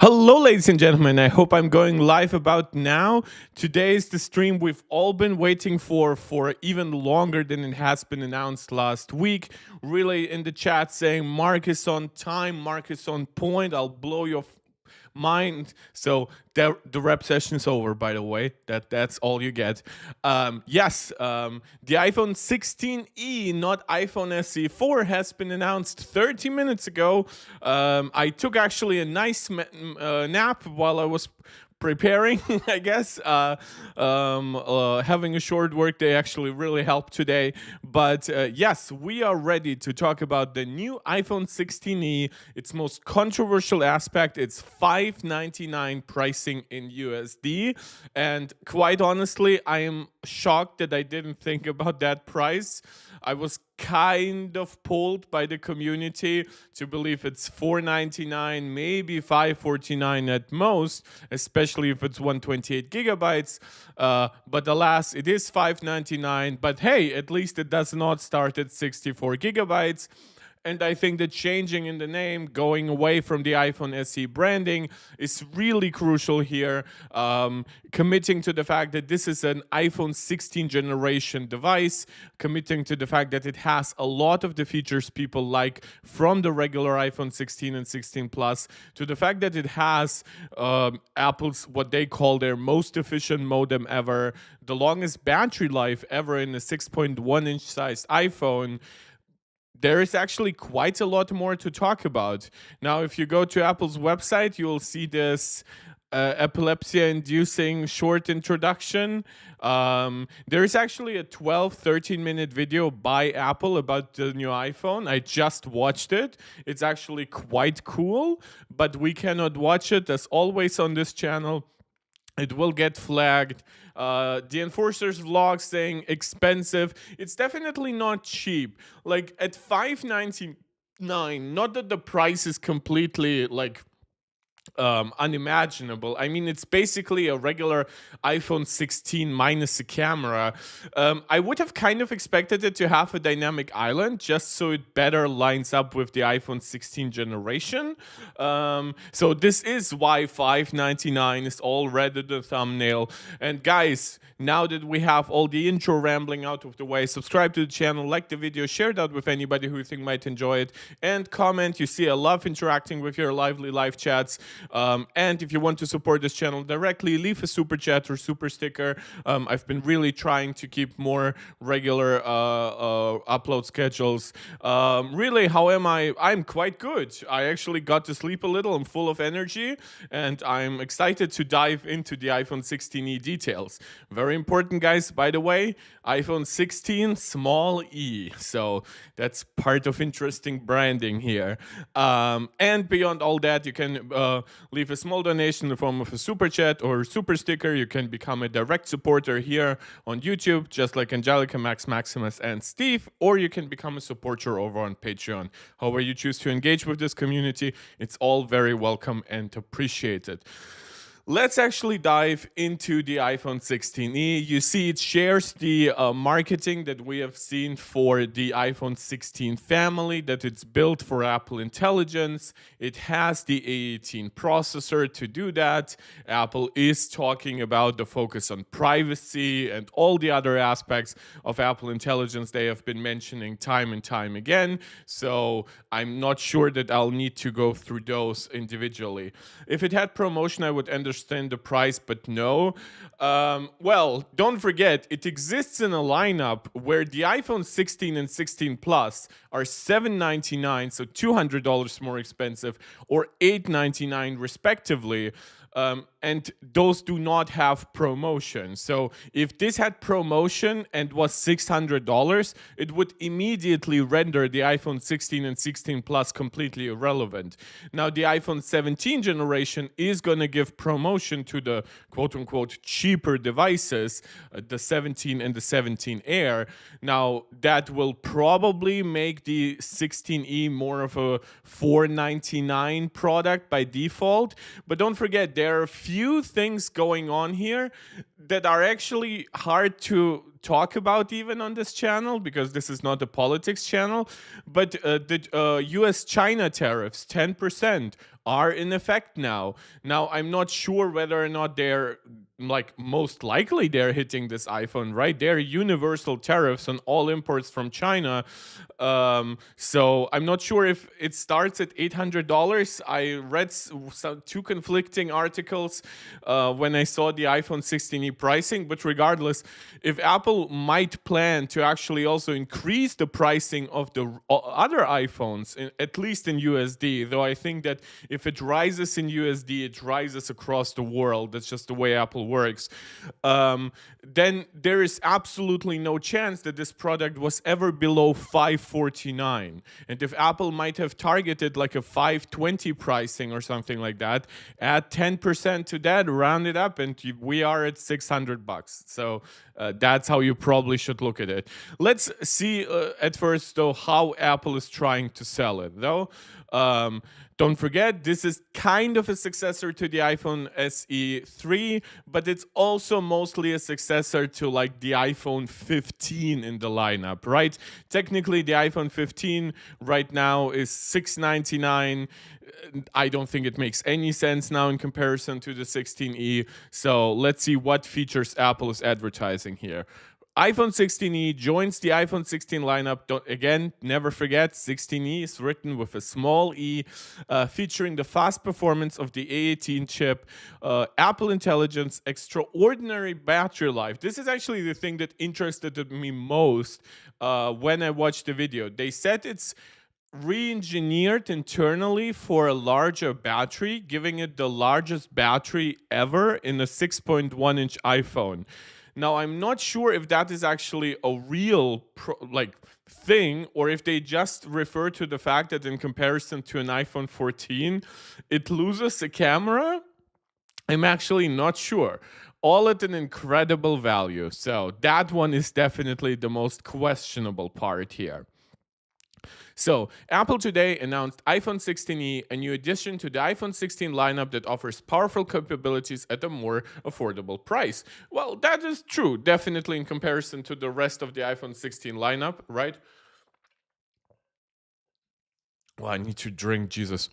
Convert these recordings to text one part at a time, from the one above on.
Hello, ladies and gentlemen. I hope I'm going live about now. Today is the stream we've all been waiting for even longer than it has been announced last week. Really in the chat saying Mark is on time, Mark is on point. I'll blow your mind. So the rep session is over. By the way, that's all you get. Yes, the iPhone 16e, not iPhone SE 4, has been announced 30 minutes ago. I took actually a nice nap while I was preparing. I guess having a short work day actually really helped today. But yes, we are ready to talk about the new iPhone 16e. Its most controversial aspect, it's $599 pricing in USD. And quite honestly, I am shocked that I didn't think about that price. I was kind of pulled by the community to believe it's $499, maybe $549 at most, especially if it's 128 gigabytes. But alas, it is $599. But hey, at least it does not start at 64 gigabytes. And I think that changing in the name, going away from the iPhone SE branding is really crucial here. Committing to the fact that this is an iPhone 16 generation device, committing to the fact that it has a lot of the features people like from the regular iPhone 16 and 16 Plus, to the fact that it has Apple's what they call their most efficient modem ever, the longest battery life ever in a 6.1 inch sized iPhone. There is actually quite a lot more to talk about. Now, if you go to Apple's website, you'll see this epilepsy-inducing short introduction. There is actually a 13-minute video by Apple about the new iPhone. I just watched it. It's actually quite cool, but we cannot watch it, as always on this channel. It will get flagged. The enforcer's vlog saying expensive. It's definitely not cheap. Like at $599, not that the price is completely like unimaginable. I mean, it's basically a regular iPhone 16 minus a camera. I would have kind of expected it to have a dynamic island just so it better lines up with the iPhone 16 generation. So this is why $599 is all red in the thumbnail. And guys, now that we have all the intro rambling out of the way, subscribe to the channel, like the video, share that with anybody who you think might enjoy it, and comment. You see, I love interacting with your lively live chats. And if you want to support this channel directly, leave a super chat or super sticker. I've been really trying to keep more regular upload schedules. Really, how am I? I'm quite good. I actually got to sleep a little. I'm full of energy, and I'm excited to dive into the iPhone 16e details. Very important, guys, by the way, iPhone 16 small e. So that's part of interesting branding here. And beyond all that, you can leave a small donation in the form of a super chat or super sticker. You can become a direct supporter here on YouTube, just like Angelica, Max, Maximus, and Steve, or you can become a supporter over on Patreon. However you choose to engage with this community, it's all very welcome and appreciated. Let's actually dive into the iPhone 16e. You see, it shares the marketing that we have seen for the iPhone 16 family, that it's built for Apple Intelligence. It has the A18 processor to do that. Apple is talking about the focus on privacy and all the other aspects of Apple Intelligence they have been mentioning time and time again. So I'm not sure that I'll need to go through those individually. If it had promotion, I would understand the price, but no. Well, don't forget, it exists in a lineup where the iPhone 16 and 16 Plus are $799, so $200 more expensive, or $899 respectively. And those do not have promotion. So if this had promotion and was $600, it would immediately render the iPhone 16 and 16 Plus completely irrelevant. Now, the iPhone 17 generation is going to give promotion to the quote-unquote cheaper devices, the 17 and the 17 Air. Now, that will probably make the 16e more of a $499 product by default. But don't forget, there are a few things going on here that are actually hard to talk about even on this channel because this is not a politics channel. But the US China tariffs, 10%, are in effect now. Now, I'm not sure whether or not they're like most likely they're hitting this iPhone, right? They're universal tariffs on all imports from China. So I'm not sure if it starts at $800. I read two conflicting articles when I saw the iPhone 16e pricing, but regardless, if Apple might plan to actually also increase the pricing of the other iPhones, at least in USD, though I think that if it rises in USD, it rises across the world. That's just the way Apple works. Then there is absolutely no chance that this product was ever below $549. And if Apple might have targeted like a $520 pricing or something like that, add 10% to that, round it up, and we are at $600. So that's how you probably should look at it. Let's see at first, though, how Apple is trying to sell it, though. Don't forget, this is kind of a successor to the iPhone SE 3, but it's also mostly a successor to like the iPhone 15 in the lineup, right? Technically, the iPhone 15 right now is $699. I don't think it makes any sense now in comparison to the 16e. So let's see what features Apple is advertising here. iPhone 16e joins the iPhone 16 lineup. Again, never forget, 16e is written with a small e, featuring the fast performance of the A18 chip, Apple Intelligence, extraordinary battery life. This is actually the thing that interested me most when I watched the video. They said it's re-engineered internally for a larger battery, giving it the largest battery ever in a 6.1-inch iPhone. Now, I'm not sure if that is actually a real thing, or if they just refer to the fact that in comparison to an iPhone 14, it loses a camera. I'm actually not sure. All at an incredible value. So that one is definitely the most questionable part here. So, Apple today announced iPhone 16e, a new addition to the iPhone 16 lineup that offers powerful capabilities at a more affordable price. Well, that is true, definitely in comparison to the rest of the iPhone 16 lineup, right? Well, I need to drink, Jesus.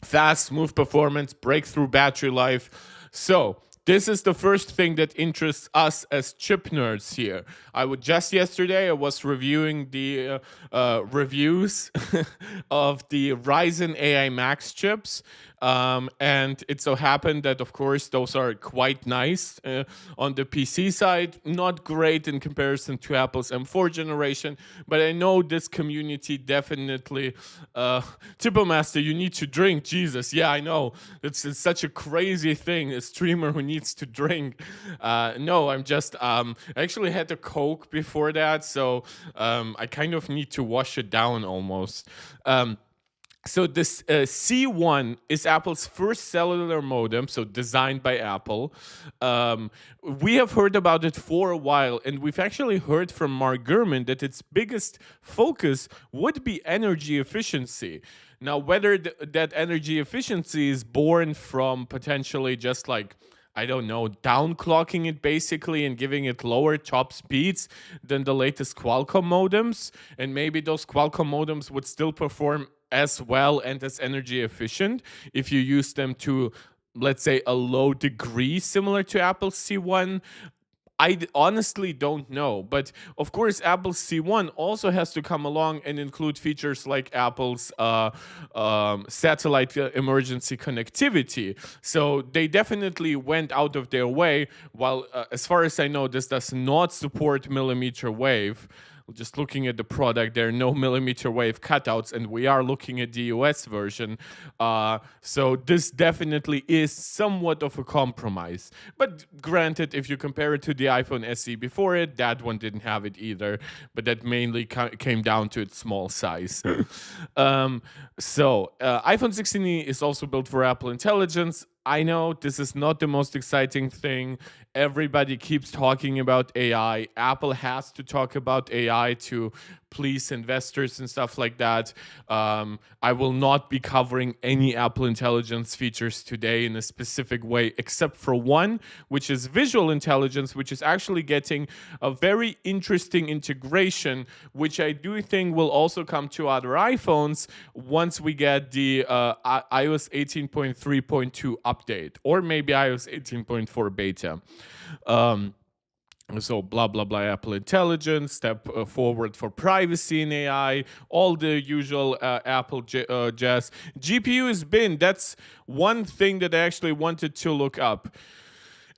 Fast, smooth performance, breakthrough battery life. So, this is the first thing that interests us as chip nerds here. Yesterday I was reviewing the reviews of the Ryzen AI Max chips. And it so happened that, of course, those are quite nice on the PC side. Not great in comparison to Apple's M4 generation, but I know this community definitely... Tipo Master, you need to drink, Jesus. Yeah, I know. It's such a crazy thing, a streamer who needs to drink. No, I'm just... I actually had a Coke before that, so I kind of need to wash it down almost. So this C1 is Apple's first cellular modem, so designed by Apple. We have heard about it for a while, and we've actually heard from Mark Gurman that its biggest focus would be energy efficiency. Now, whether that energy efficiency is born from potentially just downclocking it basically and giving it lower top speeds than the latest Qualcomm modems, and maybe those Qualcomm modems would still perform as well and as energy efficient if you use them to, let's say, a low degree similar to Apple's C1. I honestly don't know, but of course Apple's C1 also has to come along and include features like Apple's satellite emergency connectivity. So they definitely went out of their way, while as far as I know, this does not support millimeter wave. Just looking at the product, there are no millimeter wave cutouts, and we are looking at the US version. So this definitely is somewhat of a compromise. But granted, if you compare it to the iPhone SE before it, that one didn't have it either. But that mainly came down to its small size. iPhone 16e is also built for Apple Intelligence. I know this is not the most exciting thing. Everybody keeps talking about AI. Apple has to talk about AI to please, investors and stuff like that. I will not be covering any Apple Intelligence features today in a specific way, except for one, which is visual intelligence, which is actually getting a very interesting integration, which I do think will also come to other iPhones once we get the iOS 18.3.2 update, or maybe iOS 18.4 beta. So blah blah blah, Apple Intelligence, step forward for privacy in AI, all the usual Apple jazz. GPU is bin. That's one thing that I actually wanted to look up.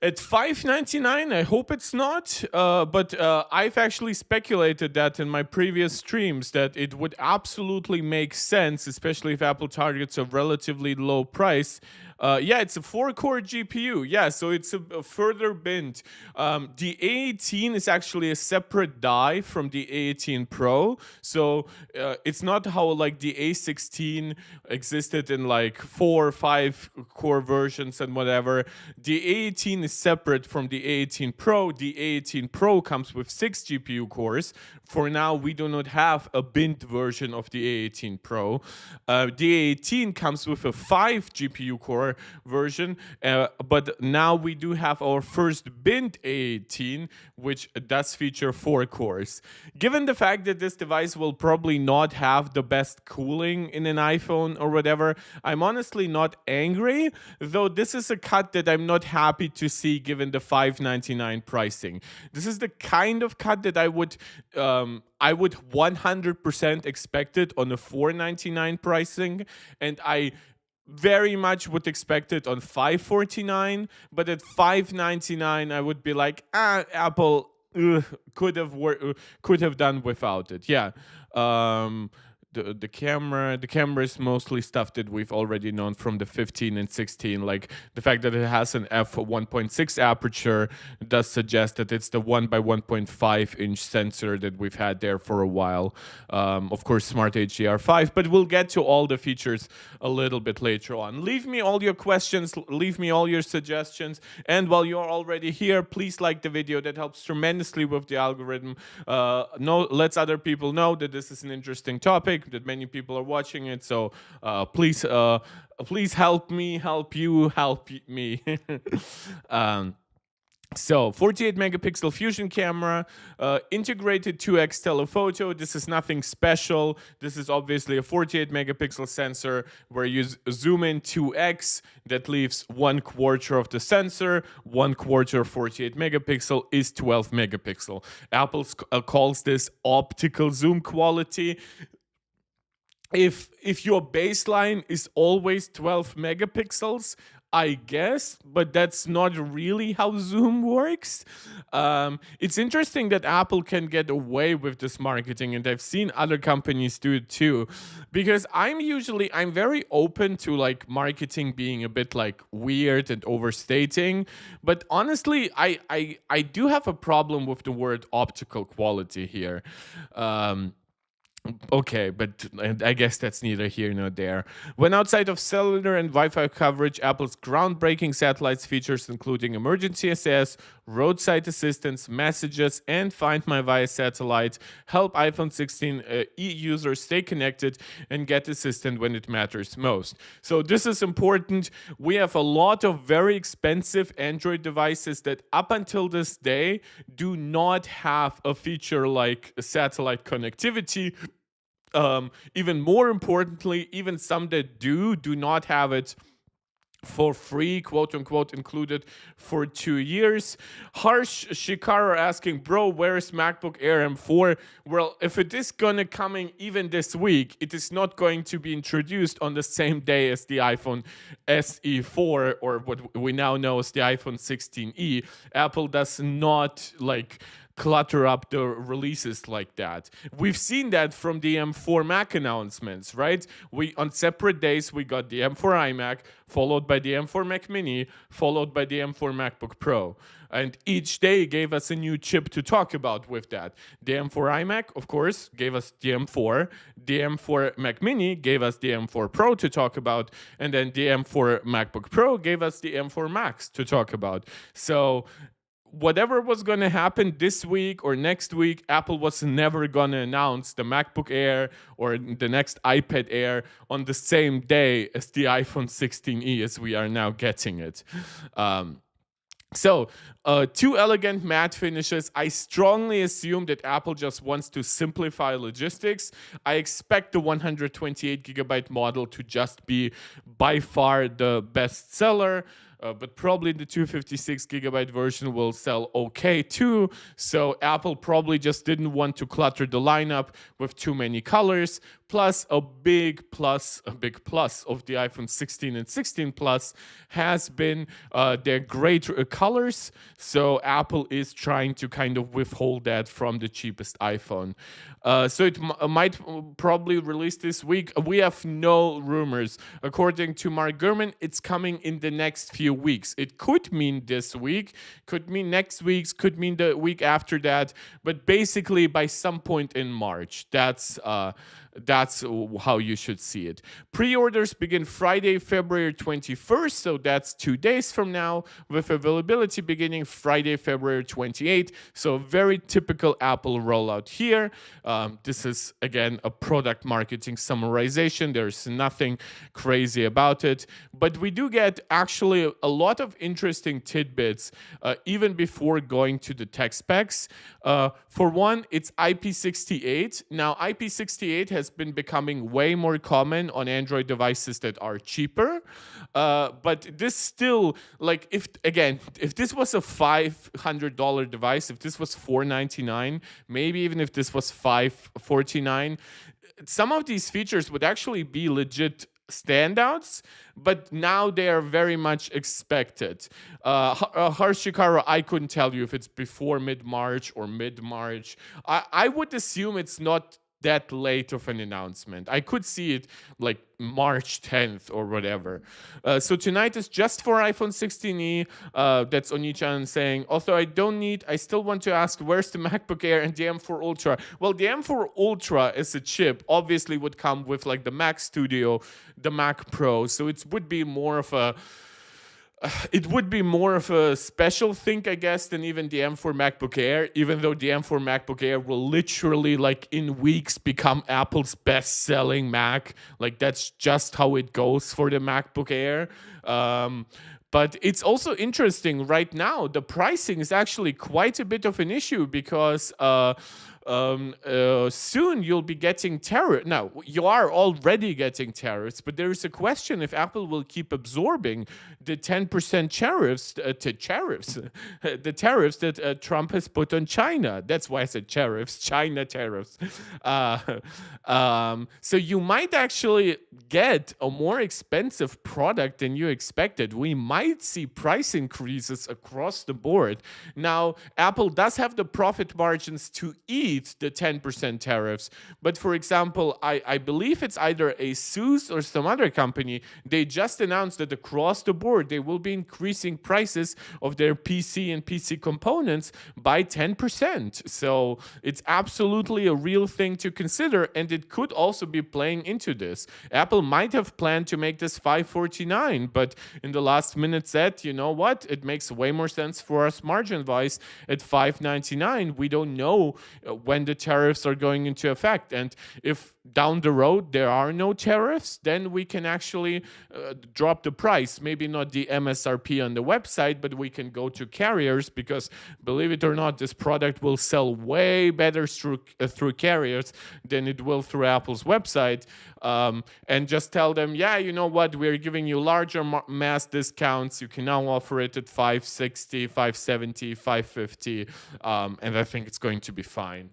At $5.99, I hope it's not, but I've actually speculated that in my previous streams that it would absolutely make sense, especially if Apple targets a relatively low price. Yeah, it's a 4-core GPU. Yeah, so it's a further bint. The A18 is actually a separate die from the A18 Pro, so it's not how like the A16 existed in like 4 or 5 core versions and whatever. The A18 is separate from the A18 Pro. The A18 Pro comes with 6 GPU cores. For now, we do not have a bint version of the A18 Pro. The A18 comes with a 5 GPU core version, but now we do have our first bint A18, which does feature 4 cores. Given the fact that this device will probably not have the best cooling in an iPhone or whatever, I'm honestly not angry, though this is a cut that I'm not happy to see given the $5.99 pricing. This is the kind of cut that I would 100% expect it on a $4.99 pricing, and I very much would expect it on $5.49, but at $5.99 I would be like, Apple could have done without it. Yeah. The camera is mostly stuff that we've already known from the 15 and 16. Like the fact that it has an f1.6 aperture does suggest that it's the 1 by 1.5 inch sensor that we've had there for a while. Of course, Smart HDR5, but we'll get to all the features a little bit later on. Leave me all your questions, leave me all your suggestions, and while you're already here, please like the video. That helps tremendously with the algorithm. Lets other people know that this is an interesting topic, that many people are watching it. So please help me, help you, help me. So 48 megapixel fusion camera, integrated 2x telephoto. This is nothing special. This is obviously a 48 megapixel sensor where you zoom in 2x. That leaves 1/4 of the sensor. 1/4 of 48 megapixel is 12 megapixel. Apple calls this optical zoom quality. If your baseline is always 12 megapixels, I guess, but that's not really how zoom works. It's interesting that Apple can get away with this marketing, and I've seen other companies do it too, because I'm very open to like marketing being a bit like weird and overstating, but honestly, I do have a problem with the word optical quality here. Okay, but I guess that's neither here nor there. When outside of cellular and Wi-Fi coverage, Apple's groundbreaking satellites features, including emergency SOS, roadside assistance, messages, and Find My via satellite, help iPhone 16 users stay connected and get assistance when it matters most. So this is important. We have a lot of very expensive Android devices that up until this day do not have a feature like satellite connectivity. Even more importantly, even some that do not have it for free, quote unquote, included for 2 years. Harsh Shikara asking, bro, where is MacBook Air M4? Well, if it is gonna coming even this week, it is not going to be introduced on the same day as the iPhone SE4, or what we now know as the iPhone 16e. Apple does not like clutter up the releases like that. We've seen that from the M4 Mac announcements, right? On separate days, we got the M4 iMac, followed by the M4 Mac Mini, followed by the M4 MacBook Pro. And each day gave us a new chip to talk about with that. The M4 iMac, of course, gave us the M4. The M4 Mac Mini gave us the M4 Pro to talk about. And then the M4 MacBook Pro gave us the M4 Max to talk about. So whatever was going to happen this week or next week, Apple was never going to announce the MacBook Air or the next iPad Air on the same day as the iPhone 16e as we are now getting it. So, two elegant matte finishes. I strongly assume that Apple just wants to simplify logistics. I expect the 128 gigabyte model to just be by far the best seller. But probably the 256 gigabyte version will sell okay too. So Apple probably just didn't want to clutter the lineup with too many colors. Plus, a big plus of the iPhone 16 and 16 Plus has been their great colors. So Apple is trying to kind of withhold that from the cheapest iPhone. So it might probably release this week. We have no rumors. According to Mark Gurman, it's coming in the next few weeks. It could mean this week, could mean next week, could mean the week after that, but basically by some point in March. That's how you should see it. Pre-orders begin Friday, February 21st, so that's 2 days from now, with availability beginning Friday, February 28th. So very typical Apple rollout here. This is, again, a product marketing summarization. There's nothing crazy about it. But we do get actually a lot of interesting tidbits even before going to the tech specs. For one, it's IP68. Now, IP68 has been becoming way more common on Android devices that are cheaper. But this still, like, if this was a $500 device, if this was $499, maybe even if this was $549, some of these features would actually be legit standouts, but now they are very much expected. Harshikara, I couldn't tell you if it's before mid-March or mid-March. I would assume it's not that late of an announcement. I could see it like March 10th or whatever. So tonight is just for iPhone 16e. That's Onichan saying, also I still want to ask, where's the MacBook Air and the M4 Ultra? Well, the M4 Ultra as a chip obviously would come with like the Mac Studio, the Mac Pro. So it would be more of a special thing, I guess, than even the M4 MacBook Air, even though the M4 MacBook Air will literally, like, in weeks become Apple's best-selling Mac. Like, that's just how it goes for the MacBook Air. But it's also interesting right now, the pricing is actually quite a bit of an issue because soon you'll be getting tariffs. Now, you are already getting tariffs, but there is a question if Apple will keep absorbing the 10% tariffs, the tariffs that Trump has put on China. That's why I said tariffs, China tariffs. So you might actually get a more expensive product than you expected. We might see price increases across the board. Now, Apple does have the profit margins to eat the 10% tariffs. But for example, I believe it's either ASUS or some other company. They just announced that across the board, they will be increasing prices of their PC and PC components by 10%. So it's absolutely a real thing to consider. And it could also be playing into this. Apple might have planned to make this $549, but in the last minute said, you know what? It makes way more sense for us margin-wise at $599. We don't know when the tariffs are going into effect. And if down the road there are no tariffs, then we can actually drop the price. Maybe not the MSRP on the website, but we can go to carriers because, believe it or not, this product will sell way better through carriers than it will through Apple's website. And just tell them, yeah, you know what, we're giving you larger mass discounts. You can now offer it at $560, $570, $550, and I think it's going to be fine.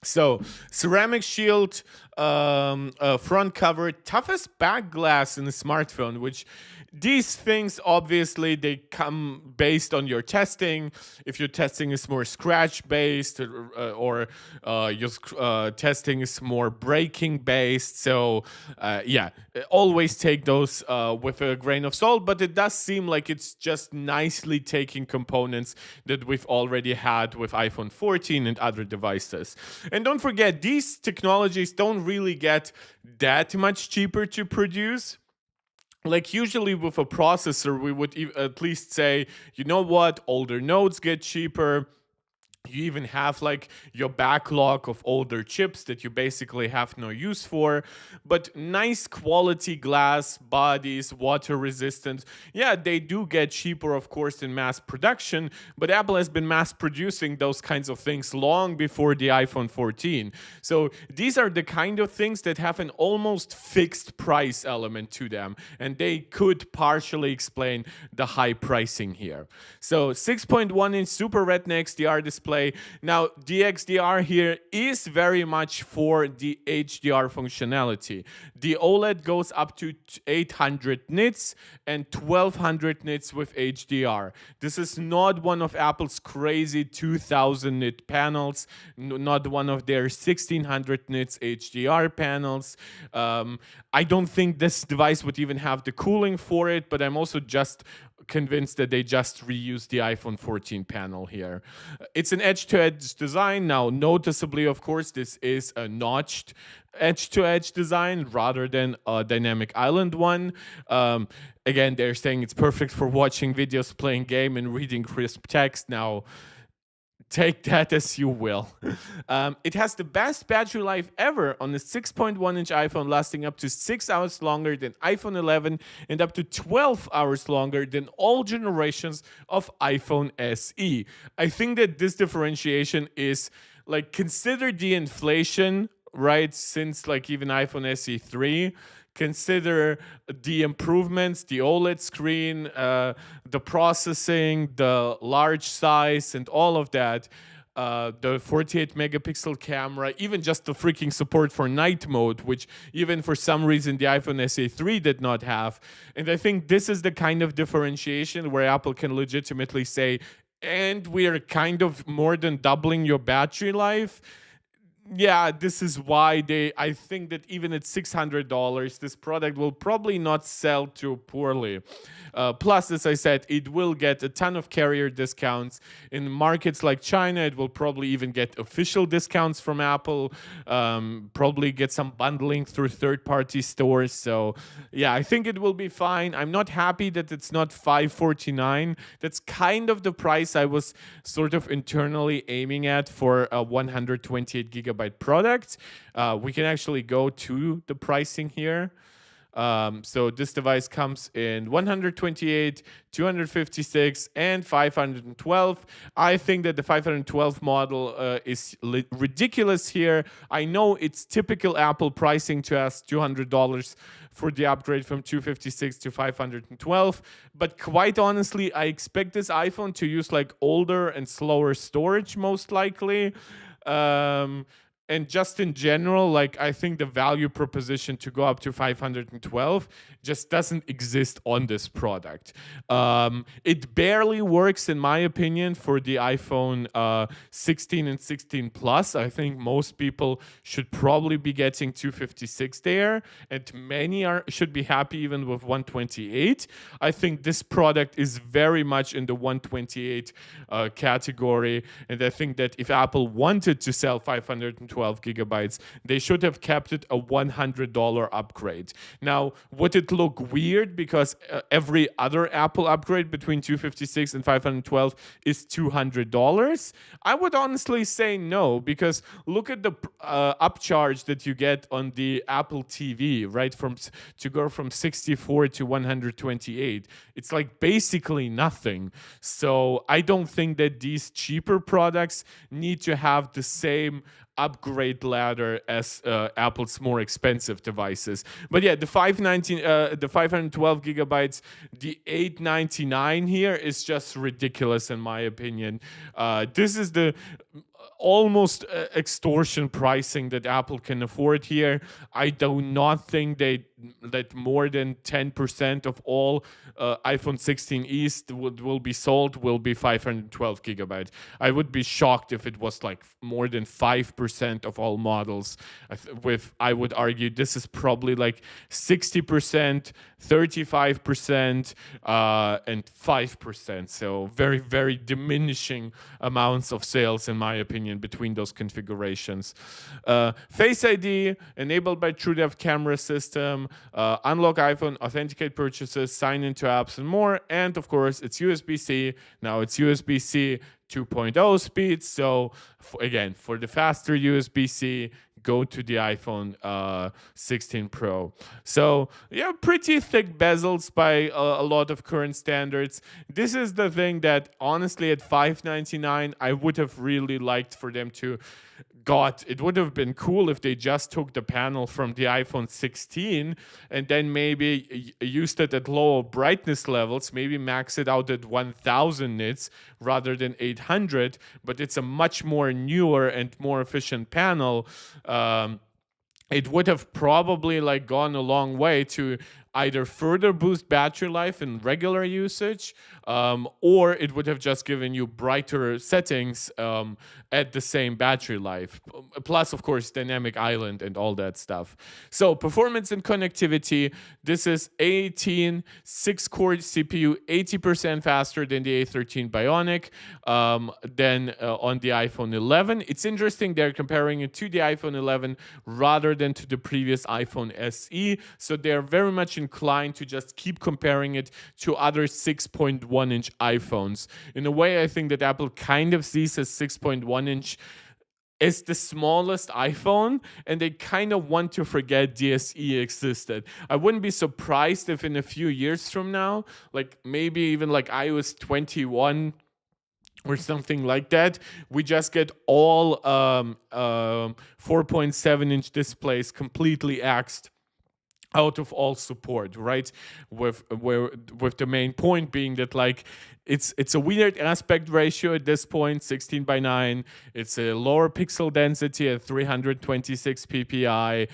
So, ceramic shield, front cover, toughest back glass in a smartphone, which these things obviously they come based on your testing. If your testing is more scratch based or your testing is more breaking based, so yeah, always take those with a grain of salt. But it does seem like it's just nicely taking components that we've already had with iPhone 14 and other devices. And don't forget, these technologies don't really get that much cheaper to produce. like usually with a processor, we would at least say, you know what, older nodes get cheaper. You even have like your backlog of older chips that you basically have no use for, but nice quality glass bodies, water resistant, yeah, they do get cheaper of course in mass production, but Apple has been mass producing those kinds of things long before the iPhone 14. So these are the kind of things that have an almost fixed price element to them, and they could partially explain the high pricing here. So 6.1 inch Super Retina XDR display. Now, the XDR here is very much for the HDR functionality. The OLED goes up to 800 nits and 1200 nits with HDR. This is not one of Apple's crazy 2000 nit panels, not one of their 1600 nits HDR panels. I don't think this device would even have the cooling for it, but I'm also just convinced that they just reused the iPhone 14 panel here. It's an edge-to-edge design. Now, noticeably, of course, this is a notched edge-to-edge design rather than a dynamic island one. Again, they're saying it's perfect for watching videos, playing game, and reading crisp text. Now, take that as you will. It has the best battery life ever on the 6.1 inch iPhone, lasting up to 6 hours longer than iPhone 11 and up to 12 hours longer than all generations of iPhone SE. I think that this differentiation is like, consider the inflation, right? Since like even iPhone SE 3, consider the improvements, the OLED screen, the processing, the large size, and all of that. The 48 megapixel camera, even just the freaking support for night mode, which even for some reason the iPhone SE3 did not have. And I think this is the kind of differentiation where Apple can legitimately say, and we are kind of more than doubling your battery life. Yeah, this is why I think that even at $600, this product will probably not sell too poorly. Plus, as I said, it will get a ton of carrier discounts. In markets like China, it will probably even get official discounts from Apple, probably get some bundling through third-party stores. So, yeah, I think it will be fine. I'm not happy that it's not $549. That's kind of the price I was sort of internally aiming at for a 128 gigabyte product. We can actually go to the pricing here. So this device comes in 128, 256, and 512. I think that the 512 model is ridiculous here. I know it's typical Apple pricing to ask $200 for the upgrade from 256 to 512, but quite honestly, I expect this iPhone to use like older and slower storage most likely. And just in general, like, I think the value proposition to go up to 512 just doesn't exist on this product. It barely works, in my opinion, for the iPhone 16 and 16 Plus. I think most people should probably be getting 256 there, and many should be happy even with 128. I think this product is very much in the 128 category, and I think that if Apple wanted to sell 512 gigabytes, they should have kept it a $100 upgrade. Now, would it look weird because every other Apple upgrade between 256 and 512 is $200? I would honestly say no, because look at the upcharge that you get on the Apple TV, right? To go from 64 to 128. It's like basically nothing. So I don't think that these cheaper products need to have the same upgrade ladder as Apple's more expensive devices. But yeah, the 512 gigabytes, the 899 here is just ridiculous in my opinion. This is the almost extortion pricing that Apple can afford here. I do not think that more than 10% of all iPhone 16 East will be sold will be 512 gigabytes. I would be shocked if it was like more than 5% of all models. I would argue this is probably like 60%, 35%, and 5%. So very, very diminishing amounts of sales, in my opinion, between those configurations. Face ID enabled by TrueDepth camera system. unlock iPhone, authenticate purchases, sign into apps, and more. And of course, it's USB-C. Now it's USB-C 2.0 speed. So again, for the faster USB-C, go to the iPhone 16 Pro. So yeah, pretty thick bezels by a lot of current standards. This is the thing that honestly at $599 I would have really liked for them to God, it would have been cool if they just took the panel from the iPhone 16 and then maybe used it at lower brightness levels, maybe max it out at 1000 nits rather than 800, but it's a much more newer and more efficient panel. It would have probably like gone a long way to either further boost battery life in regular usage, or it would have just given you brighter settings at the same battery life. Plus, of course, dynamic island and all that stuff. So performance and connectivity, this is A18 6-core CPU, 80% faster than the A13 Bionic, than on the iPhone 11. It's interesting they're comparing it to the iPhone 11 rather than to the previous iPhone SE. So they're very much inclined to just keep comparing it to other 6.1-inch iPhones. In a way, I think that Apple kind of sees a 6.1-inch as the smallest iPhone, and they kind of want to forget DSE existed. I wouldn't be surprised if in a few years from now, like maybe even like iOS 21 or something like that, we just get all 4.7-inch displays completely axed out of all support, right? With the main point being that like it's a weird aspect ratio at this point, 16:9. It's a lower pixel density at 326 ppi.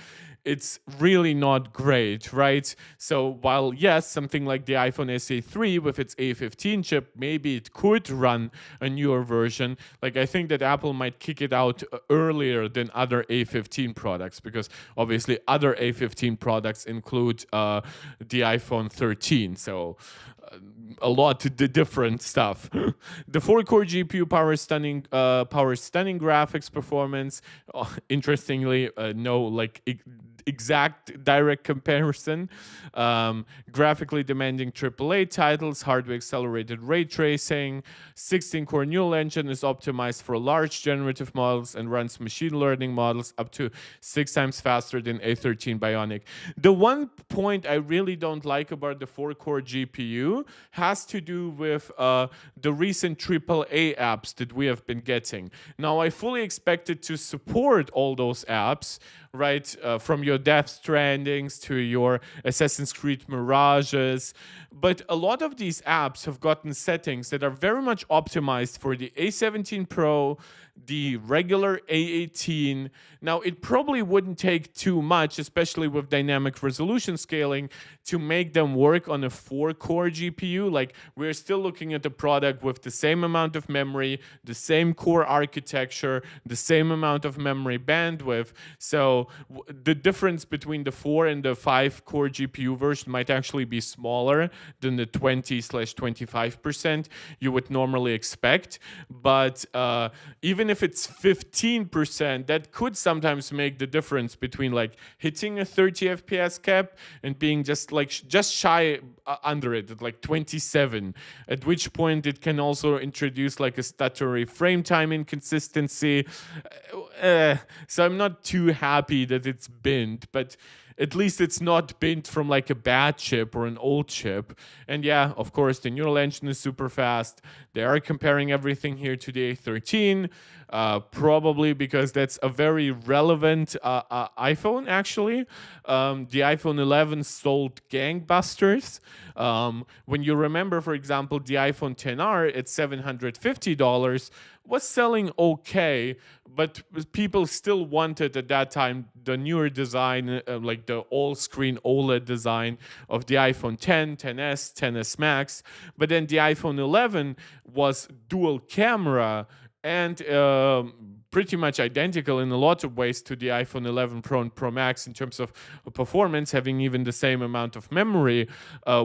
It's really not great, right? So while yes, something like the iPhone SE 3 with its A15 chip, maybe it could run a newer version. Like I think that Apple might kick it out earlier than other A15 products, because obviously other A15 products include the iPhone 13. So a lot different stuff. The 4-core GPU powers stunning graphics performance. Interestingly, no like exact direct comparison. Graphically demanding AAA titles, hardware accelerated ray tracing, 16-core neural engine is optimized for large generative models and runs machine learning models up to 6 times faster than A13 Bionic. The one point I really don't like about the 4-core GPU has to do with the recent AAA apps that we have been getting. Now, I fully expected to support all those apps, right? From your Death Strandings to your Assassin's Creed Mirages. But a lot of these apps have gotten settings that are very much optimized for the A17 Pro, the regular A18. Now, it probably wouldn't take too much, especially with dynamic resolution scaling, to make them work on a 4-core GPU. Like, we're still looking at the product with the same amount of memory, the same core architecture, the same amount of memory bandwidth. So the difference between the 4 and the 5-core GPU version might actually be smaller than the 20/25% you would normally expect. But even if it's 15%, that could sometimes make the difference between like hitting a 30 FPS cap and being just shy under it at like 27, at which point it can also introduce like a stuttery frame time inconsistency. So I'm not too happy that it's binned, but at least it's not binned from like a bad chip or an old chip. And yeah, of course, the neural engine is super fast. They are comparing everything here to the A13, probably because that's a very relevant iPhone, actually. The iPhone 11 sold gangbusters. When you remember, for example, the iPhone XR at $750 was selling okay, but people still wanted at that time the newer design, like the all-screen OLED design of the iPhone 10, 10s, 10s Max. But then the iPhone 11 was dual camera and pretty much identical in a lot of ways to the iPhone 11 Pro and Pro Max in terms of performance, having even the same amount of memory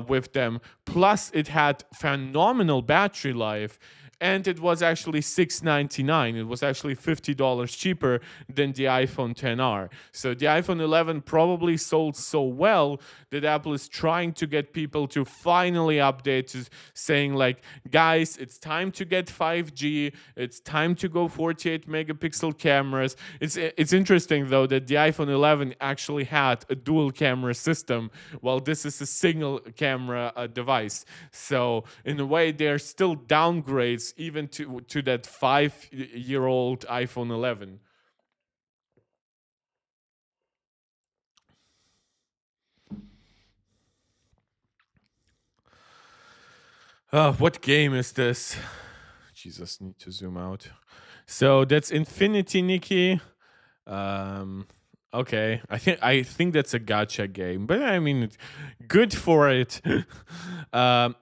with them. Plus, it had phenomenal battery life. and it was actually $699. It was actually $50 cheaper than the iPhone XR. So the iPhone 11 probably sold so well that Apple is trying to get people to finally update, to saying like, guys, it's time to get 5G. It's time to go 48 megapixel cameras. It's interesting though that the iPhone 11 actually had a dual camera system, while this is a single camera device. So in a way, they're still downgrades even to that 5-year-old iPhone 11. What game is this? Jesus, need to zoom out. So that's Infinity Nikki. Um, okay, I think that's a gotcha game, but I mean, good for it.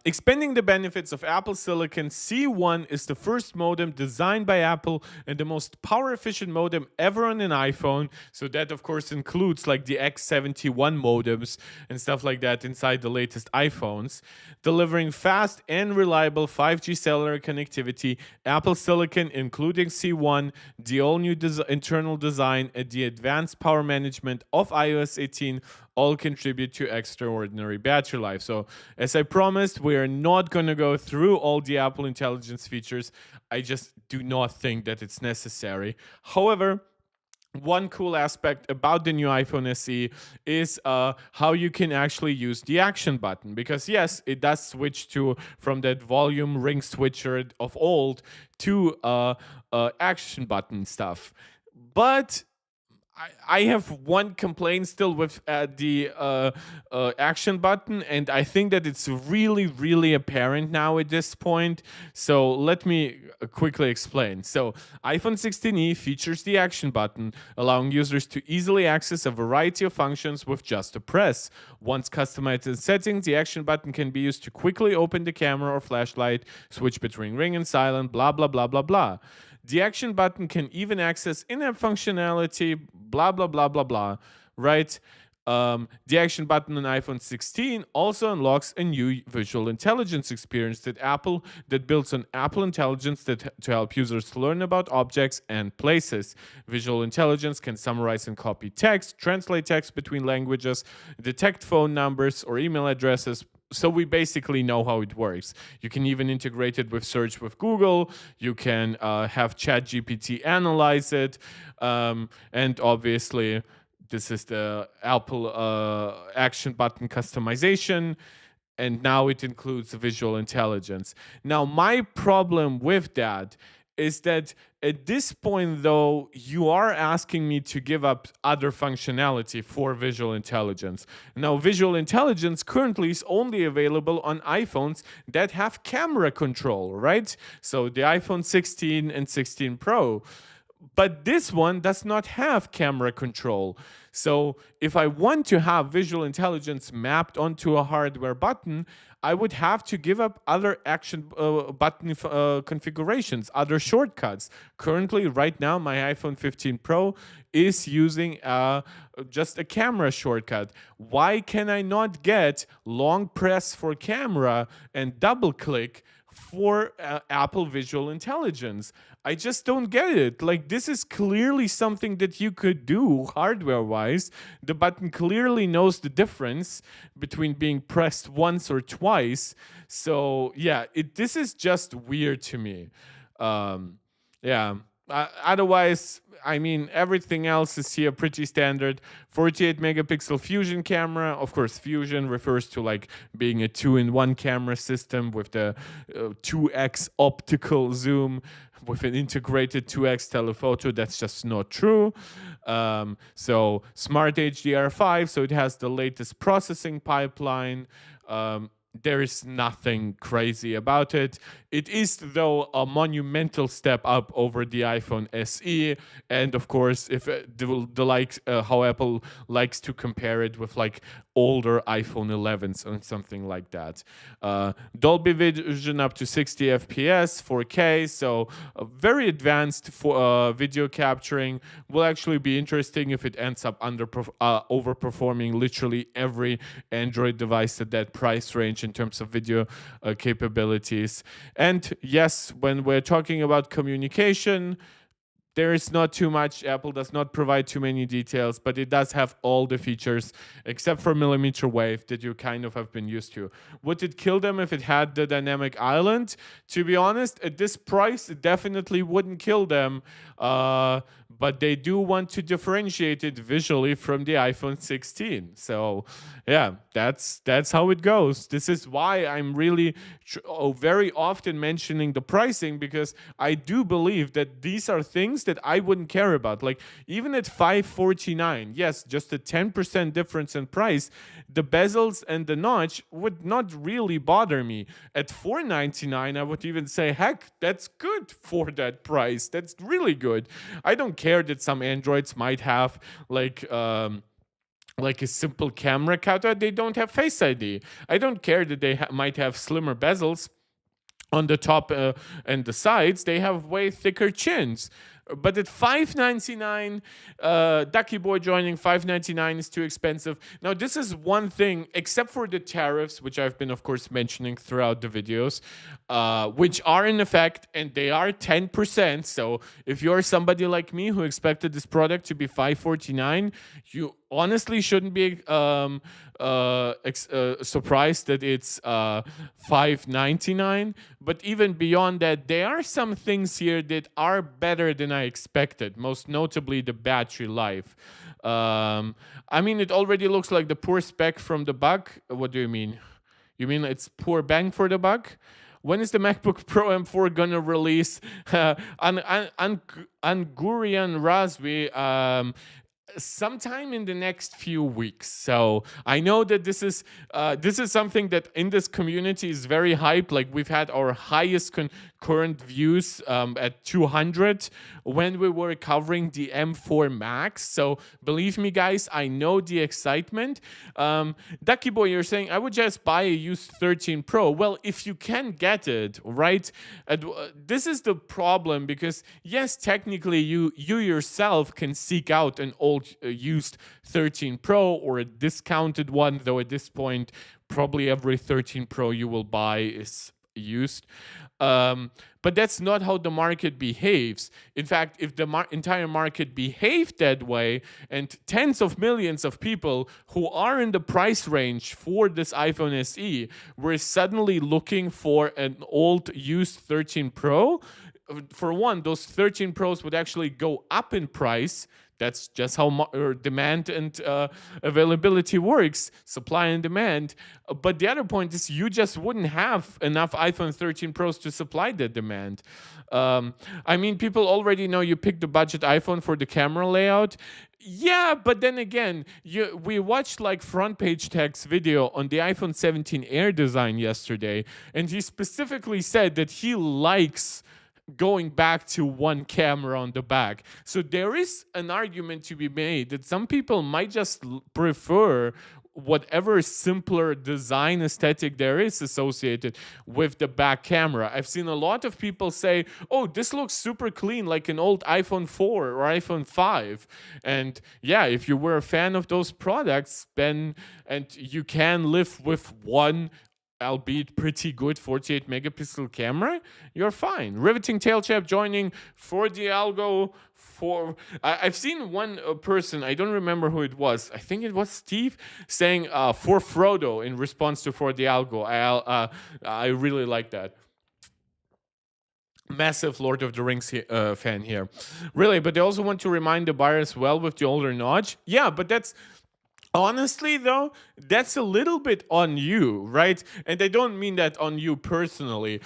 Expanding the benefits of Apple Silicon, C1 is the first modem designed by Apple and the most power efficient modem ever on an iPhone. So that of course includes like the X71 modems and stuff like that inside the latest iPhones, delivering fast and reliable 5G cellular connectivity. Apple Silicon, including C1, the all-new internal design, and the advanced power management of iOS 18 all contribute to extraordinary battery life. So, as I promised, we are not going to go through all the Apple Intelligence features. I just do not think that it's necessary. However, one cool aspect about the new iPhone SE is how you can actually use the action button, because yes, it does switch to from that volume ring switcher of old to action button stuff. But I have one complaint still with the action button, and I think that it's really, really apparent now at this point. So let me quickly explain. So iPhone 16e features the action button, allowing users to easily access a variety of functions with just a press. Once customized in settings, the action button can be used to quickly open the camera or flashlight, switch between ring and silent, blah, blah, blah, blah, blah. The action button can even access in-app functionality, blah, blah, blah, blah, blah, right? The action button on iPhone 16 also unlocks a new visual intelligence experience that builds on Apple Intelligence to help users learn about objects and places. Visual intelligence can summarize and copy text, translate text between languages, detect phone numbers or email addresses. So we basically know how it works. You can even integrate it with search with Google. You can have ChatGPT analyze it, and obviously this is the Apple action button customization, and now it includes visual intelligence. Now, my problem with that is that at this point, though, you are asking me to give up other functionality for visual intelligence. Now, visual intelligence currently is only available on iPhones that have camera control, right? So the iPhone 16 and 16 Pro. But this one does not have camera control. So if I want to have visual intelligence mapped onto a hardware button, I would have to give up other action button configurations, other shortcuts. Currently, right now, my iPhone 15 Pro is using just a camera shortcut. Why can I not get long press for camera and double click for Apple Visual Intelligence? I just don't get it. Like, this is clearly something that you could do hardware wise. The button clearly knows the difference between being pressed once or twice. So, yeah, this is just weird to me. Yeah. Otherwise, I mean, everything else is here pretty standard. 48 megapixel fusion camera. Of course, fusion refers to like being a 2-in-1 camera system with the 2x optical zoom with an integrated 2x telephoto. That's just not true. So smart HDR5, so it has the latest processing pipeline. There is nothing crazy about it. It is, though, a monumental step up over the iPhone SE, and of course, if how Apple likes to compare it with like older iPhone 11s or something like that. Dolby Vision up to 60 FPS, 4K, so very advanced for video capturing. Will actually be interesting if it ends up overperforming literally every Android device at that price range. range in terms of video capabilities. And yes, when we're talking about communication, there is not too much. Apple does not provide too many details, but it does have all the features except for millimeter wave that you kind of have been used to. Would it kill them if it had the dynamic island? To be honest, at this price, it definitely wouldn't kill them. But they do want to differentiate it visually from the iPhone 16. So, yeah, that's how it goes. This is why I'm really very often mentioning the pricing, because I do believe that these are things that I wouldn't care about. Like, even at $549, yes, just a 10% difference in price, the bezels and the notch would not really bother me. At $499, I would even say, heck, that's good for that price. That's really good. I don't care that some Androids might have like a simple camera cutout. They don't have Face ID. I don't care that they might have slimmer bezels on the top and the sides. They have way thicker chins. But at $599, Ducky Boy joining $599 is too expensive. Now, this is one thing, except for the tariffs, which I've been, of course, mentioning throughout the videos, which are in effect, and they are 10%. So if you're somebody like me who expected this product to be $549, you honestly shouldn't be surprised that it's $599. But even beyond that, there are some things here that are better than I expected, most notably the battery life. I mean, it already looks like the poor spec from the bug. What do you mean? You mean it's poor bang for the buck? When is the MacBook Pro M4 gonna release? Angurian Razvi, sometime in the next few weeks. So I know that this is something that in this community is very hype. Like, we've had our highest current views at 200 when we were covering the M4 Max. So believe me, guys, I know the excitement. Ducky Boy, you're saying I would just buy a used 13 Pro. Well, if you can get it, right? This is the problem, because yes, technically you yourself can seek out an old used 13 Pro or a discounted one, though at this point probably every 13 Pro you will buy is used. But that's not how the market behaves. In fact, if the entire market behaved that way, and tens of millions of people who are in the price range for this iPhone SE were suddenly looking for an old used 13 Pro, for one, those 13 Pros would actually go up in price. That's just how demand and availability works, supply and demand. But the other point is, you just wouldn't have enough iPhone 13 Pros to supply that demand. I mean, people already know you picked the budget iPhone for the camera layout. Yeah, but then again, we watched like Front Page Tech's video on the iPhone 17 Air design yesterday, and he specifically said that he likes going back to one camera on the back. So there is an argument to be made that some people might just prefer whatever simpler design aesthetic there is associated with the back camera. I've seen a lot of people say, oh, this looks super clean, like an old iPhone 4 or iPhone 5. And yeah, if you were a fan of those products, then, and you can live with one albeit pretty good 48 megapixel camera, you're fine. Riveting Tail Chap joining for the algo. I've seen one person, I don't remember who it was, I think it was Steve, saying for Frodo in response to for the algo. I really like that. Massive Lord of the Rings fan here. Really, but they also want to remind the buyer as well with the older notch. Yeah, but that's honestly, though, that's a little bit on you, right? And I don't mean that on you personally.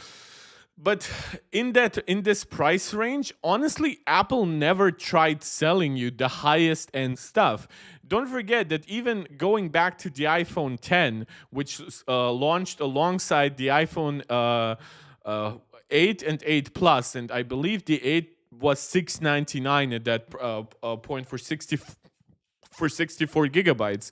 But in this price range, honestly, Apple never tried selling you the highest end stuff. Don't forget that even going back to the iPhone 10, which launched alongside the iPhone 8 and 8 Plus, and I believe the 8 was $699 at that point for 64 gigabytes.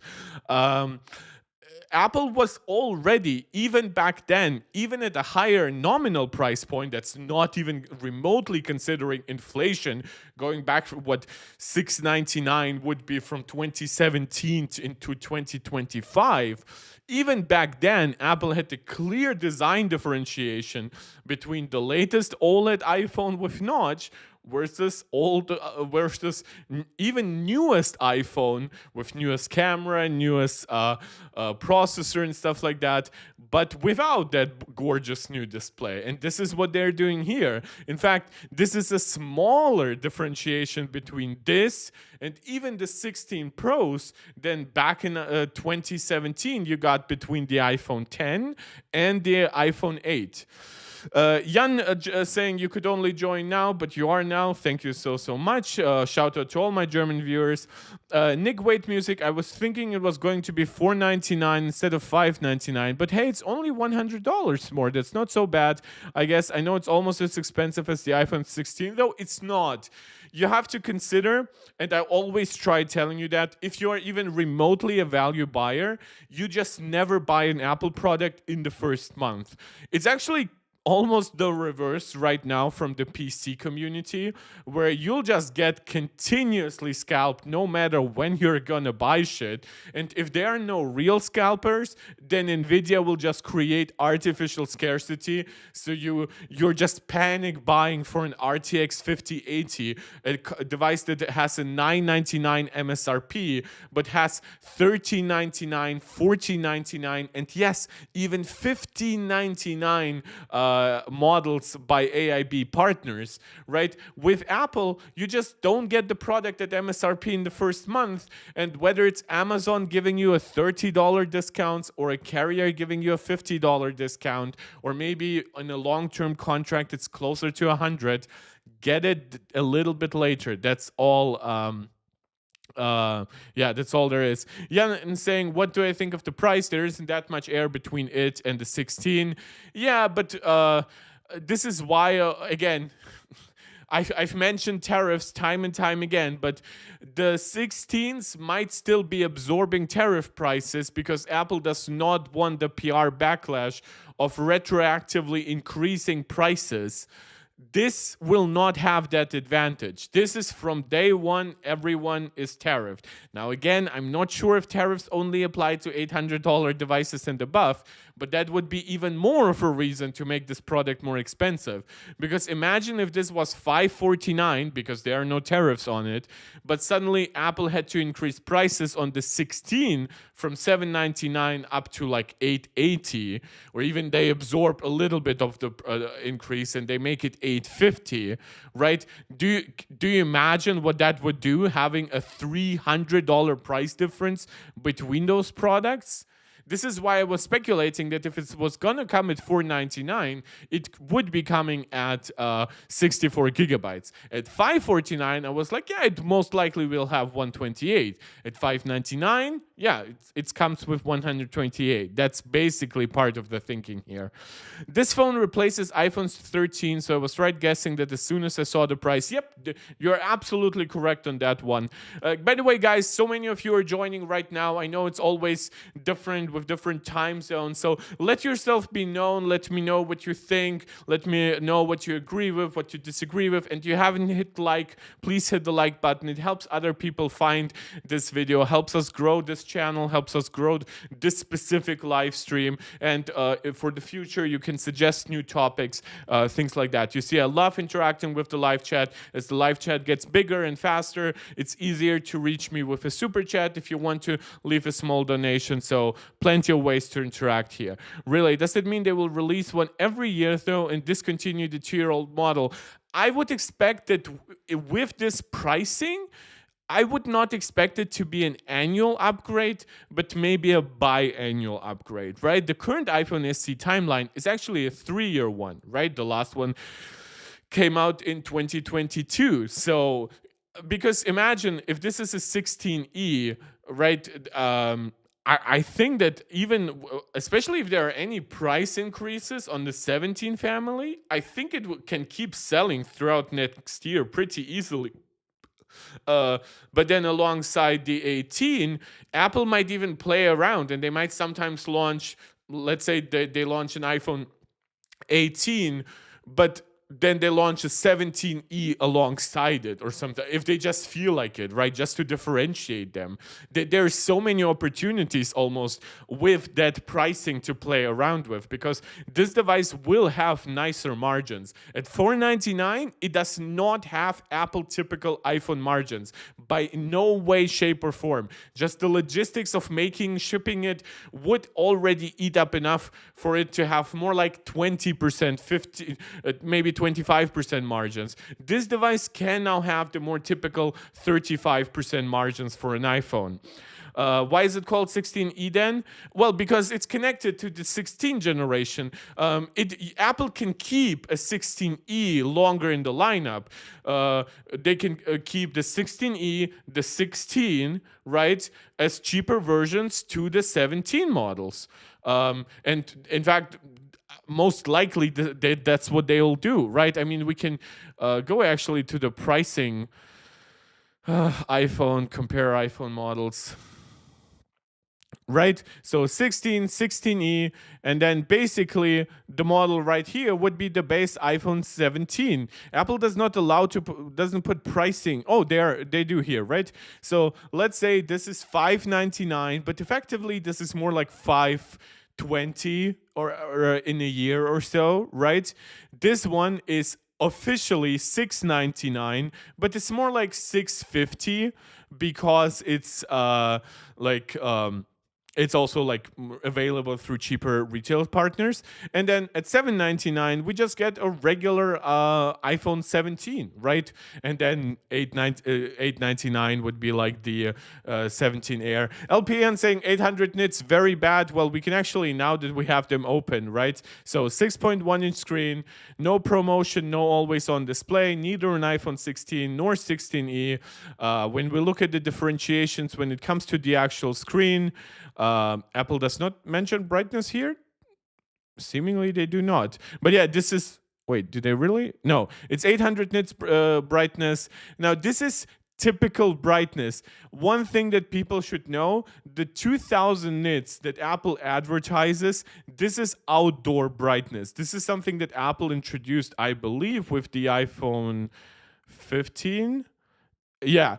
Apple was already, even back then, even at a higher nominal price point that's not even remotely considering inflation, going back from what 699 would be from 2017 into 2025. Even back then, Apple had a clear design differentiation between the latest OLED iPhone with notch versus even newest iPhone with newest camera, newest processor and stuff like that, but without that gorgeous new display. And this is what they're doing here. In fact, this is a smaller differentiation between this and even the 16 Pros than back in 2017 you got between the iPhone 10 and the iPhone 8. Jan saying you could only join now, but you are now. Thank you so much. Shout out to all my German viewers. Nick Wait Music, I was thinking it was going to be $4.99 instead of $5.99, but hey, it's only $100 more. That's not so bad. I guess I know it's almost as expensive as the iPhone 16, though it's not. You have to consider, and I always try telling you that, if you are even remotely a value buyer, you just never buy an Apple product in the first month. It's actually almost the reverse right now from the PC community, where you'll just get continuously scalped no matter when you're gonna buy shit. And if there are no real scalpers, then Nvidia will just create artificial scarcity, so you're just panic buying for an RTX 5080, a device that has a $999 MSRP but has $1399, $1499, and yes, even $1599 models by AIB partners, right? With Apple, you just don't get the product at MSRP in the first month, and whether it's Amazon giving you a $30 discount or a carrier giving you a $50 discount, or maybe in a long-term contract it's closer to $100, get it a little bit later. That's all. Yeah, that's all there is. Yeah, and saying, what do I think of the price? There isn't that much air between it and the 16. Yeah, but this is why, again, I've mentioned tariffs time and time again, but the 16s might still be absorbing tariff prices because Apple does not want the PR backlash of retroactively increasing prices. This will not have that advantage. This is from day one, everyone is tariffed. Now, again, I'm not sure if tariffs only apply to $800 devices and above, but that would be even more of a reason to make this product more expensive. Because imagine if this was $549 because there are no tariffs on it, but suddenly Apple had to increase prices on the 16 from $799 up to like $880, or even they absorb a little bit of the increase and they make it $850, right? Do you imagine what that would do, having a $300 price difference between those products? This is why I was speculating that if it was gonna come at $499, it would be coming at 64 gigabytes. At $549, I was like, yeah, it most likely will have 128. At $599, yeah, it comes with 128. That's basically part of the thinking here. This phone replaces iPhone 13, so I was right guessing that as soon as I saw the price, yep, you're absolutely correct on that one. By the way, guys, so many of you are joining right now. I know it's always different with different time zones, so let yourself be known. Let me know what you think. Let me know what you agree with, what you disagree with, and you haven't hit like, please hit the like button. It helps other people find this video, helps us grow this channel, helps us grow this specific live stream, and for the future you can suggest new topics, things like that. You see, I love interacting with the live chat. As the live chat gets bigger and faster, it's easier to reach me with a super chat if you want to leave a small donation. So plenty of ways to interact here. Really, does it mean they will release one every year though and discontinue the 2-year-old model? I would expect that with this pricing, I would not expect it to be an annual upgrade, but maybe a biannual upgrade, right? The current iPhone SE timeline is actually a 3-year one, right? The last one came out in 2022. So, because imagine if this is a 16E, right? I think that even, especially if there are any price increases on the 17 family, I think it can keep selling throughout next year pretty easily. Uh, but then alongside the 18, Apple might even play around, and they might sometimes launch, let's say they launch an iPhone 18, but then they launch a 17e alongside it or something if they just feel like it, right? Just to differentiate them. There's so many opportunities almost with that pricing to play around with, because this device will have nicer margins. At $499, it does not have Apple typical iPhone margins by no way, shape, or form. Just the logistics of making, shipping it would already eat up enough for it to have more like 20%, 50, maybe 25% margins. This device can now have the more typical 35% margins for an iPhone. Why is it called 16e then? Well, because it's connected to the 16 generation. Apple can keep a 16e longer in the lineup. They can keep the 16e, the 16, right, as cheaper versions to the 17 models. And in fact, most likely that's what they'll do, right? I mean, we can go actually to the pricing. Compare iPhone models. Right, so 16, 16e, and then basically the model right here would be the base iPhone 17. Apple does not allow to doesn't put pricing. Oh, they do here, right? So let's say this is $599, but effectively this is more like $520 or in a year or so, right? This one is officially $699, but it's more like $650 because it's it's also like available through cheaper retail partners. And then at $799, we just get a regular iPhone 17, right? And then $899 would be like the 17 Air. LPN saying 800 nits, very bad. Well, we can actually, now that we have them open, right? So 6.1-inch screen, no promotion, no always on display, neither an iPhone 16 nor 16e. When we look at the differentiations when it comes to the actual screen, Apple does not mention brightness here. Seemingly they do not. But yeah, this is. Wait, do they really? No, it's 800 nits brightness. Now, this is typical brightness. One thing that people should know, the 2000 nits that Apple advertises, this is outdoor brightness. This is something that Apple introduced, I believe, with the iPhone 15. Yeah.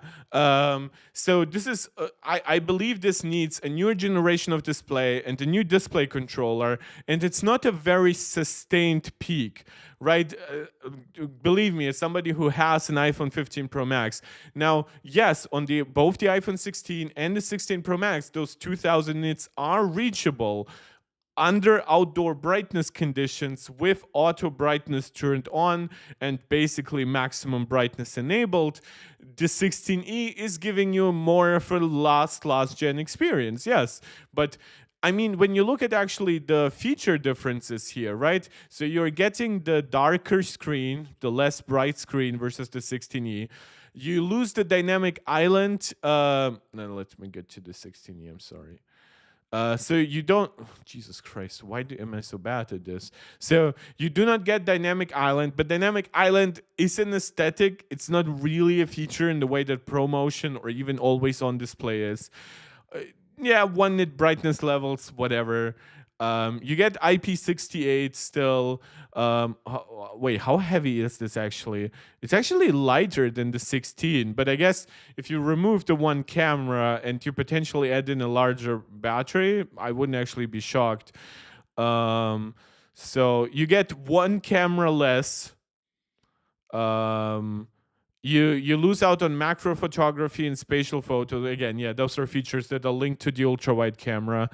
So this is, I believe this needs a newer generation of display and a new display controller, and it's not a very sustained peak, right? Believe me, as somebody who has an iPhone 15 Pro Max, now, yes, on both the iPhone 16 and the 16 Pro Max, those 2000 nits are reachable under outdoor brightness conditions with auto brightness turned on and basically maximum brightness enabled. The 16e is giving you more of a last gen experience, yes. But I mean, when you look at actually the feature differences here, right? So you're getting the darker screen, the less bright screen versus the 16e. You lose the dynamic island. No, let me get to the 16e, I'm sorry. So you don't. Jesus Christ, why am I so bad at this? So you do not get Dynamic Island, but Dynamic Island is an aesthetic. It's not really a feature in the way that ProMotion or even Always On Display is. Yeah, 1 nit brightness levels, whatever. You get IP68 still. Wait, how heavy is this actually? It's actually lighter than the 16, but I guess if you remove the one camera and you potentially add in a larger battery, I wouldn't actually be shocked. So you get one camera less. You lose out on macro photography and spatial photo. Again, yeah, those are features that are linked to the ultra wide camera.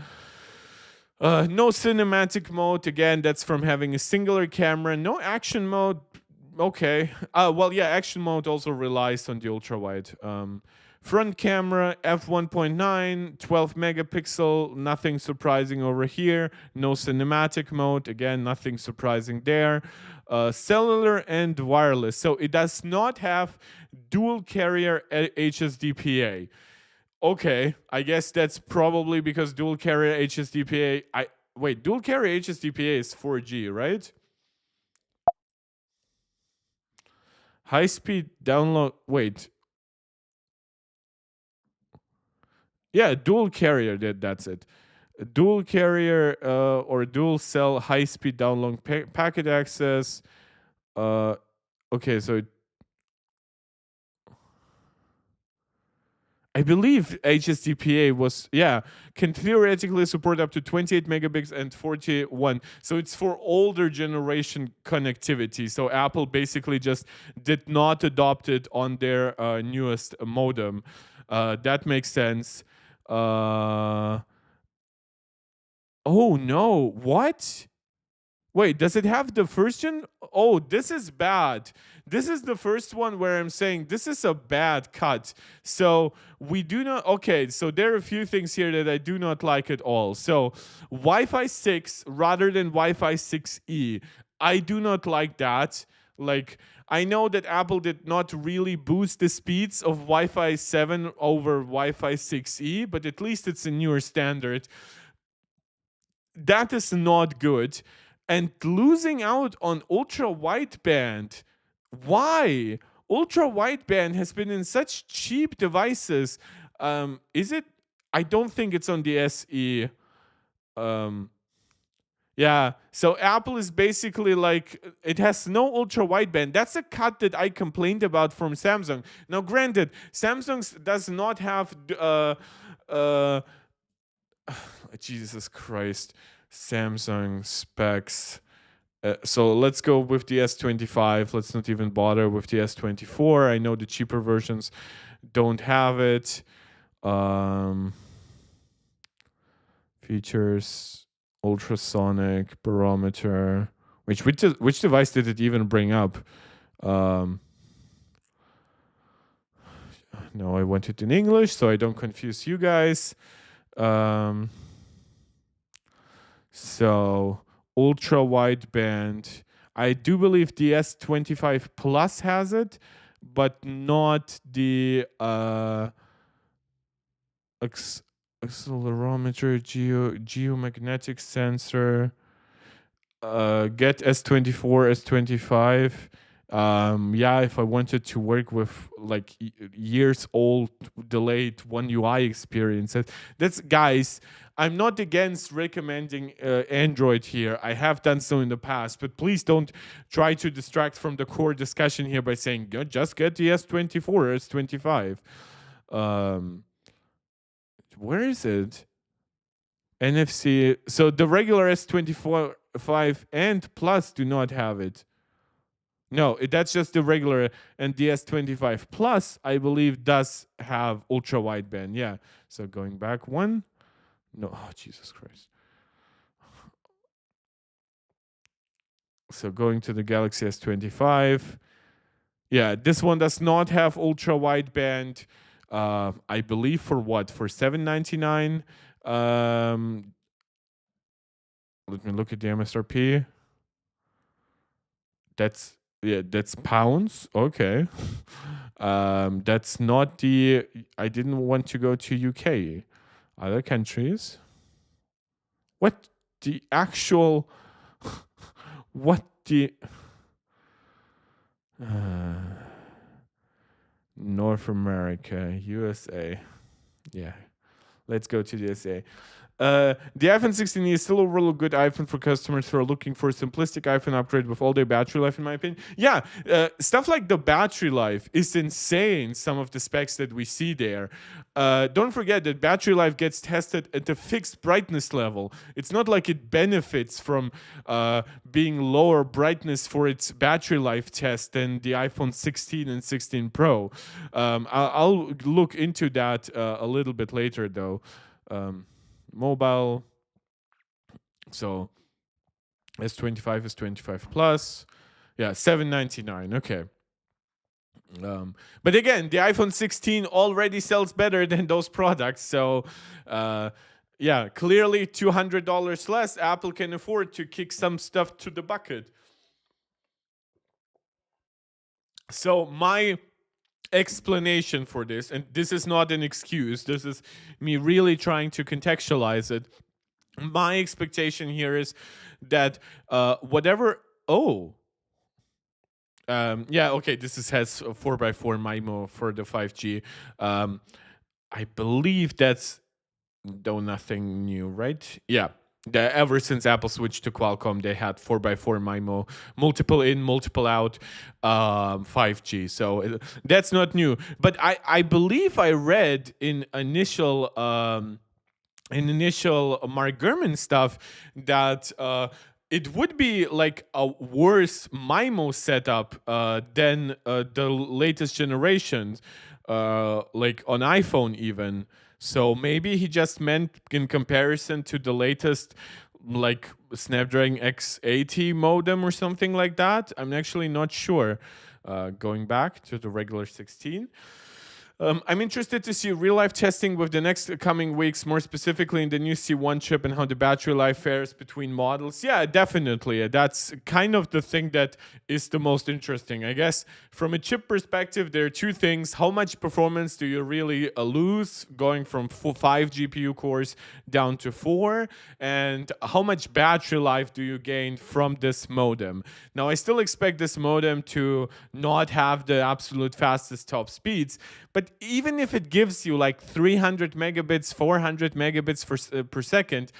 No cinematic mode. Again, that's from having a singular camera. No action mode. Okay. Well, yeah, action mode also relies on the ultra wide. Front camera, f1.9, 12 megapixel. Nothing surprising over here. No cinematic mode. Again, nothing surprising there. Cellular and wireless. So it does not have dual carrier HSDPA. Okay, I guess that's probably because dual carrier HSDPA. Dual carrier HSDPA is 4G, right? High speed download. Wait, Yeah, dual carrier. That's it. Dual carrier or dual cell high speed download packet access. Uh, okay, so I believe HSDPA was, yeah, can theoretically support up to 28 megabits and 41. So it's for older generation connectivity. So Apple basically just did not adopt it on their newest modem. That makes sense. Uh, oh no, what? Wait, does it have the first gen? Oh, this is bad. This is the first one where I'm saying this is a bad cut. So we do not. Okay, so there are a few things here that I do not like at all. So Wi-Fi 6 rather than Wi-Fi 6E. I do not like that. Like, I know that Apple did not really boost the speeds of Wi-Fi 7 over Wi-Fi 6E, but at least it's a newer standard. That is not good. And losing out on ultra wideband, why? Ultra wideband has been in such cheap devices. Is it? I don't think it's on the SE. Um, yeah. So Apple is basically like, it has no ultra wideband. That's a cut that I complained about from Samsung. Now, granted, Samsung does not have uh, Jesus Christ, Samsung specs. So let's go with the S25. Let's not even bother with the S24. I know the cheaper versions don't have it. Um, features, ultrasonic barometer. Which device did it even bring up? Um, no, I want it in English so I don't confuse you guys. Um, So ultra wideband. I do believe the S25 Plus has it, but not the accelerometer, geomagnetic sensor. Get S24, S25. Yeah, if I wanted to work with like years old delayed One UI experiences, that's, guys. I'm not against recommending Android here. I have done so in the past, but please don't try to distract from the core discussion here by saying just get the S24, S25. Um, where is it? NFC. So the regular S24 5 and Plus do not have it. No, that's just the regular, and the S25 Plus, I believe, does have ultra wideband. Yeah. So going back one. No, oh, Jesus Christ. So going to the Galaxy S25. Yeah, this one does not have ultra wideband. I believe for what? For $799. Let me look at the MSRP. That's, yeah, that's pounds. Okay. That's not the. I didn't want to go to UK. Other countries. What the actual? What the? North America, USA. Yeah, let's go to the USA. The iPhone 16 is still a really good iPhone for customers who are looking for a simplistic iPhone upgrade with all day battery life, in my opinion. Yeah, stuff like the battery life is insane, some of the specs that we see there. Don't forget that battery life gets tested at a fixed brightness level. It's not like it benefits from being lower brightness for its battery life test than the iPhone 16 and 16 Pro. I'll look into that a little bit later, though. Mobile. So S25 is 25 plus. Yeah, $799. Okay. But again, the iPhone 16 already sells better than those products. So, yeah, clearly $200 less. Apple can afford to kick some stuff to the bucket. So, my explanation for this, and this is not an excuse, this is me really trying to contextualize it. My expectation here is that whatever. Oh, yeah, okay. This has 4x4 MIMO for the 5G. I believe that's though nothing new, right? Yeah. Ever since Apple switched to Qualcomm, they had 4x4 MIMO, multiple in, multiple out, 5G. So that's not new. But I believe I read in initial Mark Gurman stuff that it would be like a worse MIMO setup than the latest generations, like on iPhone even. So maybe he just meant in comparison to the latest, like Snapdragon X80 modem or something like that. I'm actually not sure. Going back to the regular 16. I'm interested to see real life testing with the next coming weeks, more specifically in the new C1 chip and how the battery life fares between models. Yeah, definitely. That's kind of the thing that is the most interesting. I guess from a chip perspective, there are two things. How much performance do you really lose going from 5 GPU cores down to 4? And how much battery life do you gain from this modem? Now, I still expect this modem to not have the absolute fastest top speeds, but even if it gives you like 300 megabits, 400 megabits per second,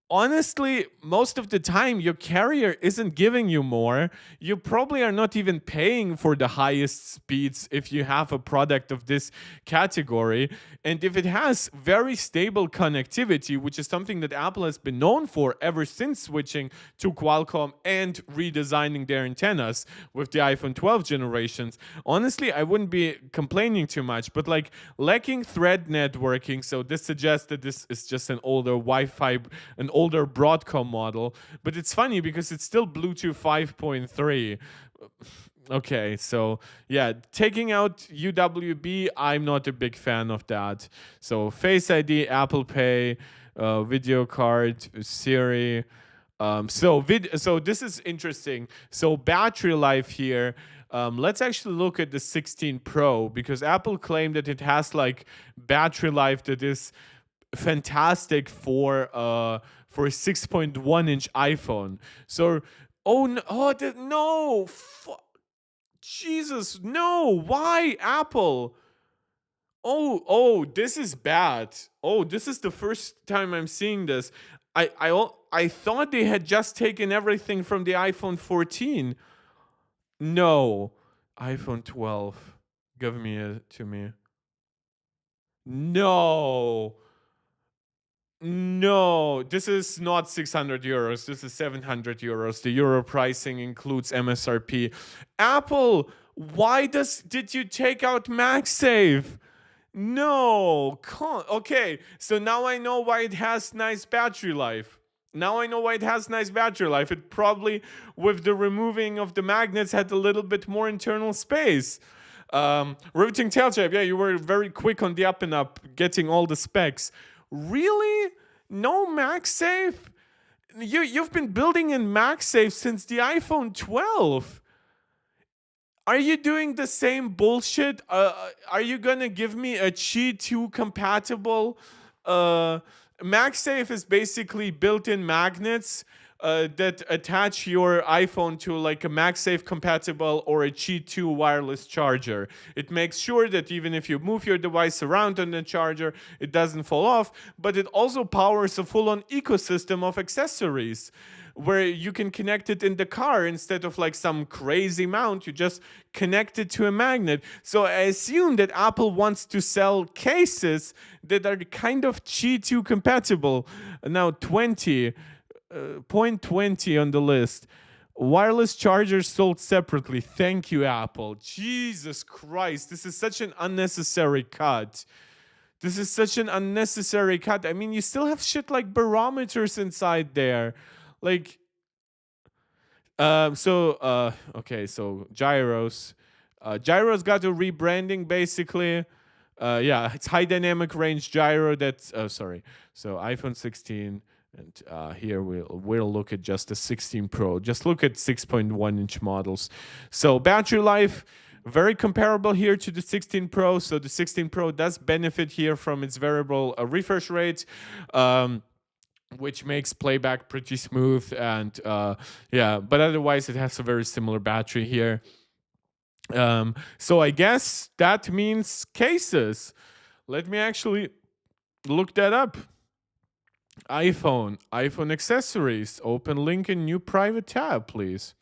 honestly, most of the time your carrier isn't giving you more. You probably are not even paying for the highest speeds if you have a product of this category. And if it has very stable connectivity, which is something that Apple has been known for ever since switching to Qualcomm and redesigning their antennas with the iPhone 12 generations, honestly, I wouldn't be complaining too much. But like lacking thread networking, so this suggests that this is just an older Wi-Fi, an older Broadcom model, but it's funny because it's still Bluetooth 5.3. Okay, so yeah, taking out UWB, I'm not a big fan of that. So Face ID, Apple Pay, video card, Siri. So this is interesting. So battery life here. Let's actually look at the 16 Pro because Apple claimed that it has like battery life that is fantastic for a 6.1-inch iPhone. So oh no, no, Jesus, no! Why Apple? This is bad. Oh, this is the first time I'm seeing this. I thought they had just taken everything from the iPhone 14. No, iPhone 12. Give me it to me. No. No, this is not 600 euros. This is 700 euros. The euro pricing includes MSRP. Apple, did you take out MagSafe? No, okay. So now I know why it has nice battery life. Now I know why it has nice battery life. It probably, with the removing of the magnets, had a little bit more internal space. Riveting tail shape. Yeah, you were very quick on the up and up, getting all the specs. Really? No MagSafe? You've been building in MagSafe since the iPhone 12. Are you doing the same bullshit? Are you gonna give me a Qi 2 compatible? MagSafe is basically built-in magnets that attach your iPhone to like a MagSafe compatible or a Qi 2 wireless charger. It makes sure that even if you move your device around on the charger, it doesn't fall off, but it also powers a full-on ecosystem of accessories where you can connect it in the car instead of like some crazy mount. You just connect it to a magnet. So I assume that Apple wants to sell cases that are kind of Qi 2 compatible. Now 20. Point 20 on the list. Wireless chargers sold separately. Thank you, Apple. Jesus Christ. This is such an unnecessary cut. This is such an unnecessary cut. I mean, you still have shit like barometers inside there. Like, okay, so gyros. Gyros got a rebranding basically. Yeah, it's high dynamic range gyro. That's sorry. So iPhone 16. And here we'll look at just the 16 Pro. Just look at 6.1-inch models. So battery life, very comparable here to the 16 Pro. So the 16 Pro does benefit here from its variable refresh rate, which makes playback pretty smooth. And yeah, but otherwise it has a very similar battery here. So I guess that means cases. Let me actually look that up. iPhone accessories. Open link in new private tab, please.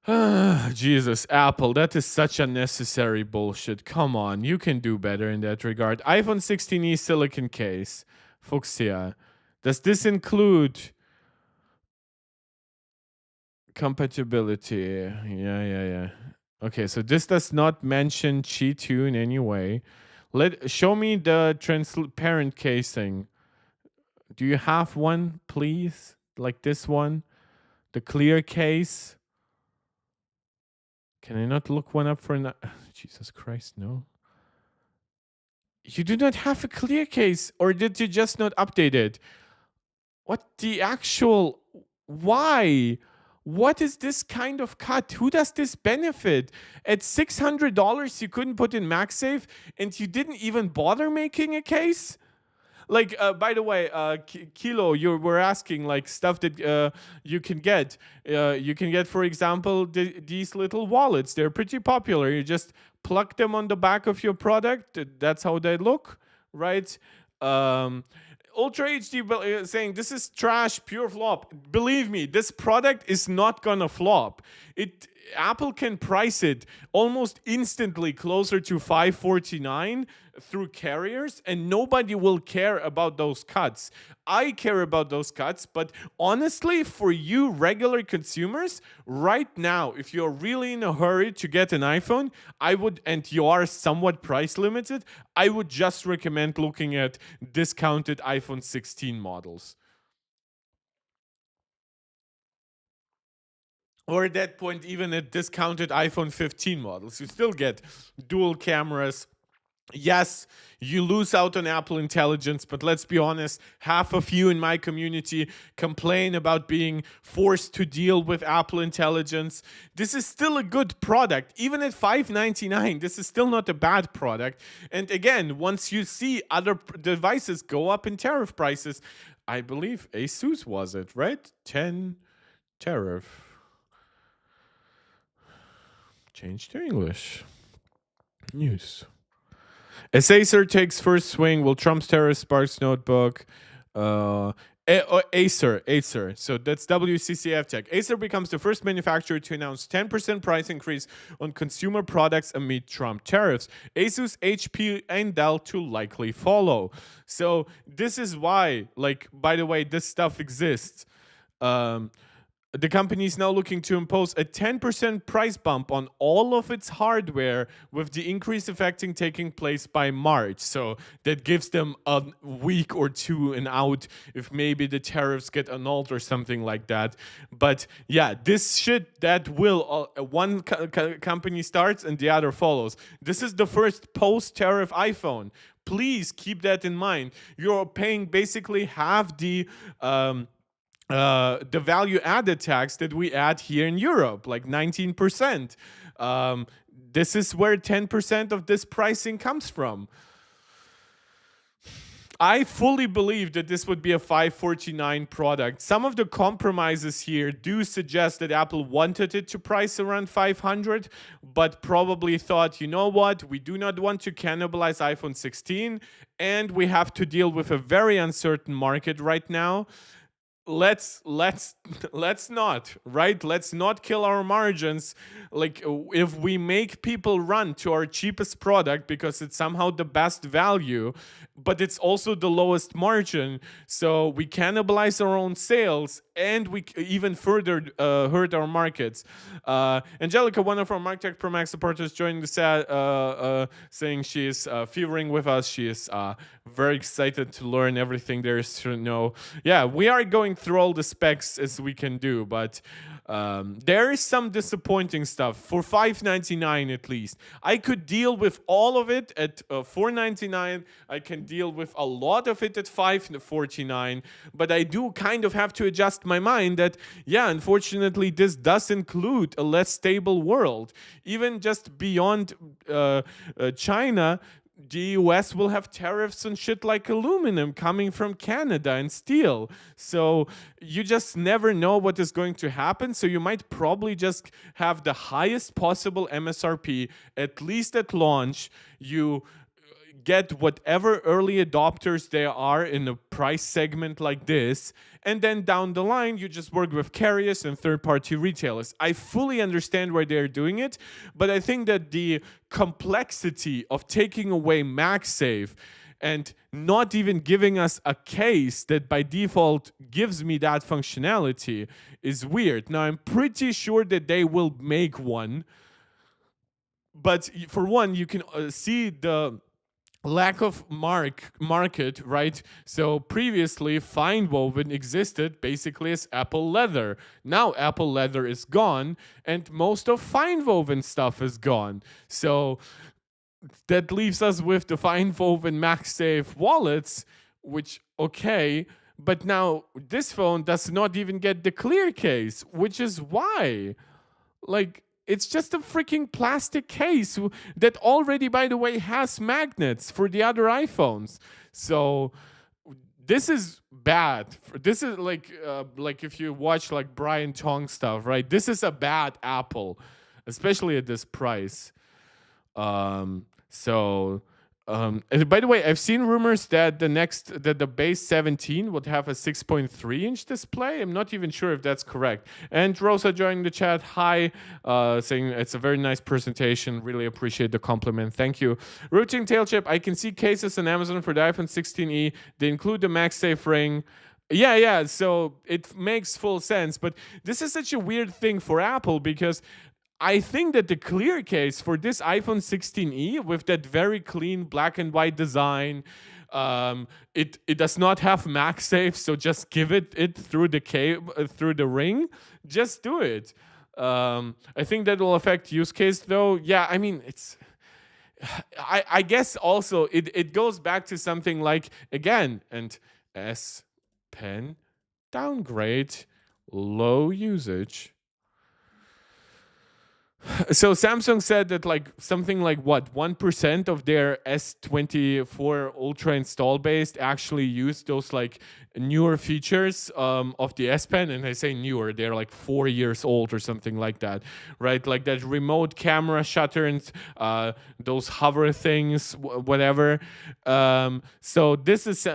Jesus, Apple, that is such unnecessary bullshit. Come on, you can do better in that regard. iPhone 16e silicon case, fuchsia. Does this include compatibility? Yeah. Okay, so this does not mention Qi2 in any way. Show me the transparent casing. Do you have one, please? Like this one, the clear case. Can I not look one up for an? Jesus Christ, no. You do not have a clear case, or did you just not update it? What the actual? Why? What is this kind of cut? Who does this benefit? At $600, you couldn't put in MagSafe, and you didn't even bother making a case? Like, by the way, Kilo, you were asking like stuff that you can get. You can get, for example, these little wallets. They're pretty popular. You just plug them on the back of your product. That's how they look, right? Ultra HD saying this is trash, pure flop. Believe me, this product is not gonna flop. Apple can price it almost instantly closer to $549 through carriers, and nobody will care about those cuts. I care about those cuts, but honestly, for you regular consumers, right now, if you're really in a hurry to get an iPhone, and you are somewhat price limited, I would just recommend looking at discounted iPhone 16 models. Or at that point, even at discounted iPhone 15 models, you still get dual cameras. Yes, you lose out on Apple Intelligence, but let's be honest, half of you in my community complain about being forced to deal with Apple Intelligence. This is still a good product. Even at $599, this is still not a bad product. And again, once you see other devices go up in tariff prices, I believe Asus was it, right? 10 tariff. Change to English. News. As Acer takes first swing, will Trump's tariff sparks notebook? Acer. So that's WCCF Tech. Acer becomes the first manufacturer to announce 10% price increase on consumer products amid Trump tariffs. Asus, HP, and Dell to likely follow. So this is why, like, by the way, this stuff exists. The company is now looking to impose a 10% price bump on all of its hardware, with the increase taking place by March. So that gives them a week or two and out if maybe the tariffs get annulled or something like that. But yeah, this shit that will one company starts and the other follows. This is the first post-tariff iPhone. Please keep that in mind. You're paying basically half the value added tax that we add here in Europe, like 19%. This is where 10% of this pricing comes from. I fully believe that this would be a $549 product. Some of the compromises here do suggest that Apple wanted it to price around $500, but probably thought, you know what, we do not want to cannibalize iPhone 16, and we have to deal with a very uncertain market right now. Let's not, right? Let's not kill our margins. Like, if we make people run to our cheapest product because it's somehow the best value, but it's also the lowest margin, so we cannibalize our own sales and we even further hurt our markets. Angelica, one of our MarkTech Pro Max supporters, joined the set, saying she is fevering with us. She is very excited to learn everything there is to know. Yeah, we are going through all the specs as we can do, but there is some disappointing stuff for $599 at least. I could deal with all of it at $499. I can deal with a lot of it at $549, but I do kind of have to adjust my mind that, yeah, unfortunately, this does include a less stable world. Even just beyond China, the US will have tariffs on shit like aluminum coming from Canada and steel. So you just never know what is going to happen. So you might probably just have the highest possible MSRP, at least at launch. You get whatever early adopters there are in a price segment like this, and then down the line you just work with carriers and third-party retailers. I fully understand why they're doing it, but I think that the complexity of taking away MagSafe and not even giving us a case that by default gives me that functionality is weird. Now, I'm pretty sure that they will make one, but for one, you can see the lack of market, right? So previously, fine woven existed basically as Apple leather. Now Apple leather is gone, and most of fine woven stuff is gone. So that leaves us with the fine woven MagSafe wallets, which okay, but now this phone does not even get the clear case, which is why, like, it's just a freaking plastic case that already, by the way, has magnets for the other iPhones. So this is bad. This is like if you watch like Brian Tong stuff, right? This is a bad Apple, especially at this price. And by the way, I've seen rumors that the base 17 would have a 6.3-inch display. I'm not even sure if that's correct. And Rosa joining the chat, hi, saying it's a very nice presentation. Really appreciate the compliment. Thank you. Routing tail chip. I can see cases on Amazon for the iPhone 16e. They include the MagSafe ring. Yeah. So it makes full sense. But this is such a weird thing for Apple because I think that the clear case for this iPhone 16e with that very clean black and white design, it does not have MagSafe, so just give it through the ring. Just do it. I think that will affect use case though. Yeah, I mean I guess also it goes back to something like again and S Pen downgrade, low usage. So Samsung said that like something like what 1% of their S24 Ultra install base actually use those like newer features of the S Pen, and I say newer, they're like 4 years old or something like that, right? Like that remote camera shutter and those hover things, whatever. So this is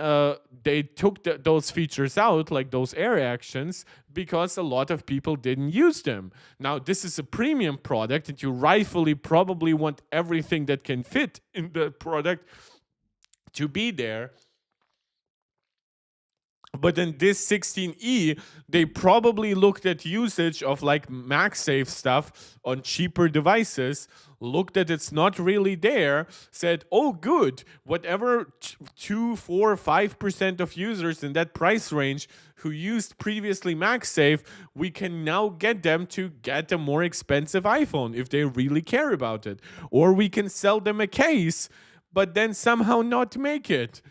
they took those features out, like those air actions, because a lot of people didn't use them. Now, this is a premium product, and you rightfully probably want everything that can fit in the product to be there. But in this 16e, they probably looked at usage of like MagSafe stuff on cheaper devices, looked at it's not really there, said, oh, good, whatever 2, 4, 5% of users in that price range who used previously MagSafe, we can now get them to get a more expensive iPhone if they really care about it. Or we can sell them a case, but then somehow not make it.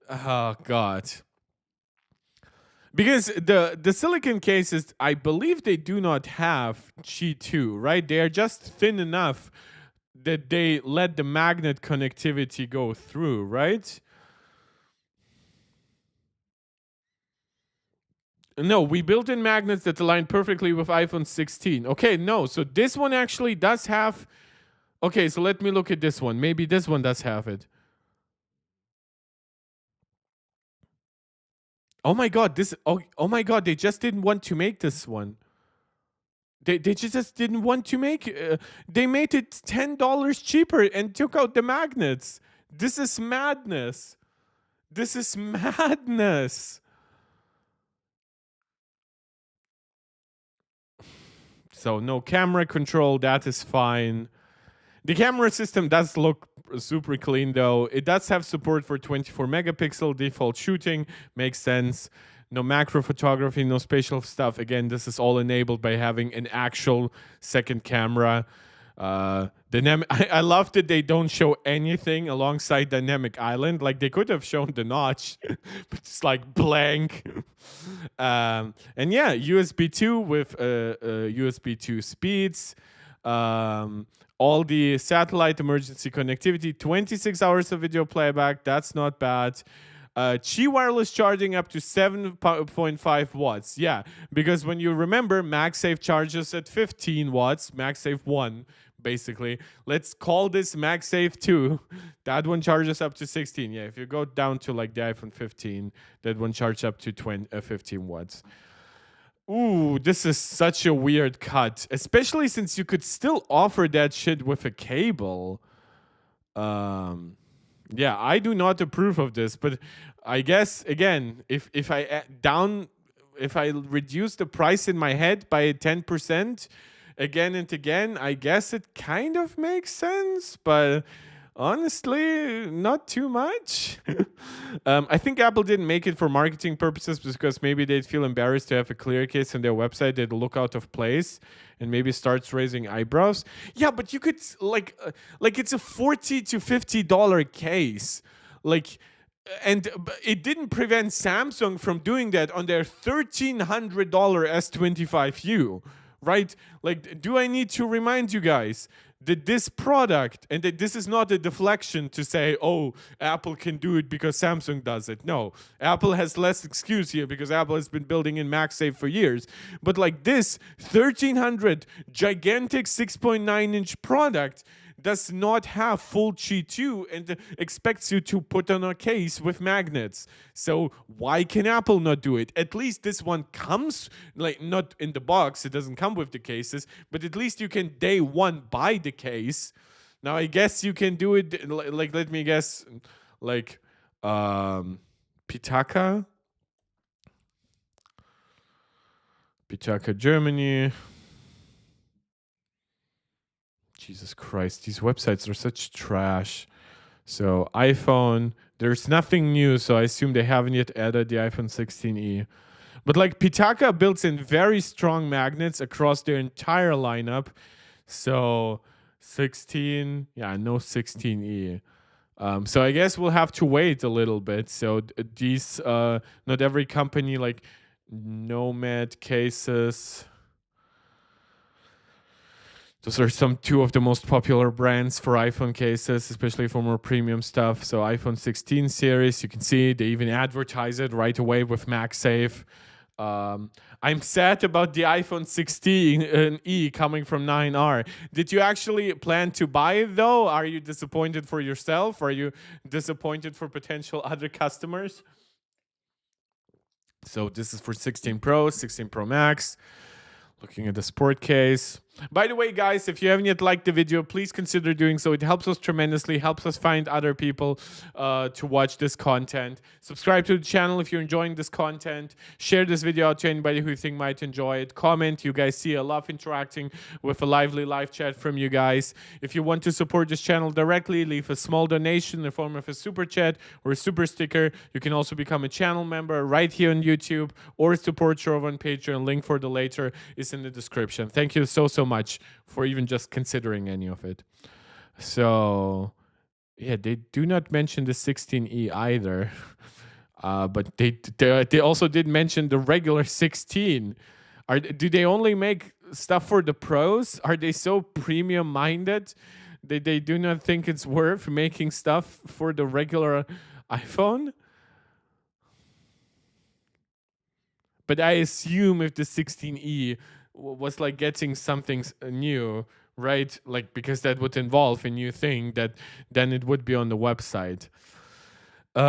Oh, God. Because the silicon cases, I believe they do not have Qi2, right? They are just thin enough that they let the magnet connectivity go through, right? No, we built in magnets that align perfectly with iPhone 16. Okay, no, so this one actually does have... Okay, so let me look at this one. Maybe this one does have it. Oh my god, oh my god, they just didn't want to make this one. They just didn't want to make they made it $10 cheaper and took out the magnets. This is madness. This is madness. So no camera control, that is fine. The camera system does look super clean though. It does have support for 24 megapixel default shooting, makes sense. No macro photography, no spatial stuff. Again, this is all enabled by having an actual second camera. I love that they don't show anything alongside Dynamic Island. Like they could have shown the notch, but it's like blank. And yeah, USB 2 with USB 2 speeds. All the satellite emergency connectivity, 26 hours of video playback. That's not bad. Qi wireless charging up to 7.5 watts. Yeah, because when you remember, MagSafe charges at 15 watts, MagSafe 1, basically. Let's call this MagSafe 2. That one charges up to 16. Yeah, if you go down to like the iPhone 15, that one charges up to 15 watts. Ooh, this is such a weird cut, especially since you could still offer that shit with a cable. Um, yeah, I do not approve of this, but I guess again, if I reduce the price in my head by 10% again and again, I guess it kind of makes sense, but honestly, not too much. I think Apple didn't make it for marketing purposes because maybe they'd feel embarrassed to have a clear case on their website. They'd look out of place and maybe starts raising eyebrows. Yeah, but you could like it's a $40 to $50 case, like. And it didn't prevent Samsung from doing that on their $1,300 S25U, right? Like, do I need to remind you guys that this product, and that this is not a deflection to say, oh, Apple can do it because Samsung does it. No, Apple has less excuse here because Apple has been building in MagSafe for years. But like this 1,300 gigantic 6.9-inch product does not have full Qi 2 and expects you to put on a case with magnets. So why can Apple not do it? At least this one comes, like, not in the box, it doesn't come with the cases, but at least you can day one buy the case. Now I guess you can do it, like, let me guess, like Pitaka, Germany. Jesus Christ, these websites are such trash. So iPhone, there's nothing new, so I assume they haven't yet added the iPhone 16e. But like Pitaka builds in very strong magnets across their entire lineup. So 16, yeah, no 16e. So I guess we'll have to wait a little bit. So these, not every company, like Nomad cases. Those are two of the most popular brands for iPhone cases, especially for more premium stuff. So iPhone 16 series, you can see they even advertise it right away with MagSafe. I'm sad about the iPhone 16e coming from 9R. Did you actually plan to buy it though? Are you disappointed for yourself? Are you disappointed for potential other customers? So this is for 16 Pro, 16 Pro Max. Looking at the sport case. By the way, guys, if you haven't yet liked the video, please consider doing so. It helps us tremendously, helps us find other people to watch this content. Subscribe to the channel if you're enjoying this content. Share this video out to anybody who you think might enjoy it. Comment. You guys see, I love interacting with a lively live chat from you guys. If you want to support this channel directly, leave a small donation in the form of a super chat or a super sticker. You can also become a channel member right here on YouTube or support Shrove on Patreon. Link for the later is in the description. Thank you so much for even just considering any of it. So yeah, they do not mention the 16e either. But they also did mention the regular 16. Do they only make stuff for the pros? Are they so premium minded that they do not think it's worth making stuff for the regular iPhone? But I assume if the 16e was like getting something new, right? Like, because that would involve a new thing, that then it would be on the website. There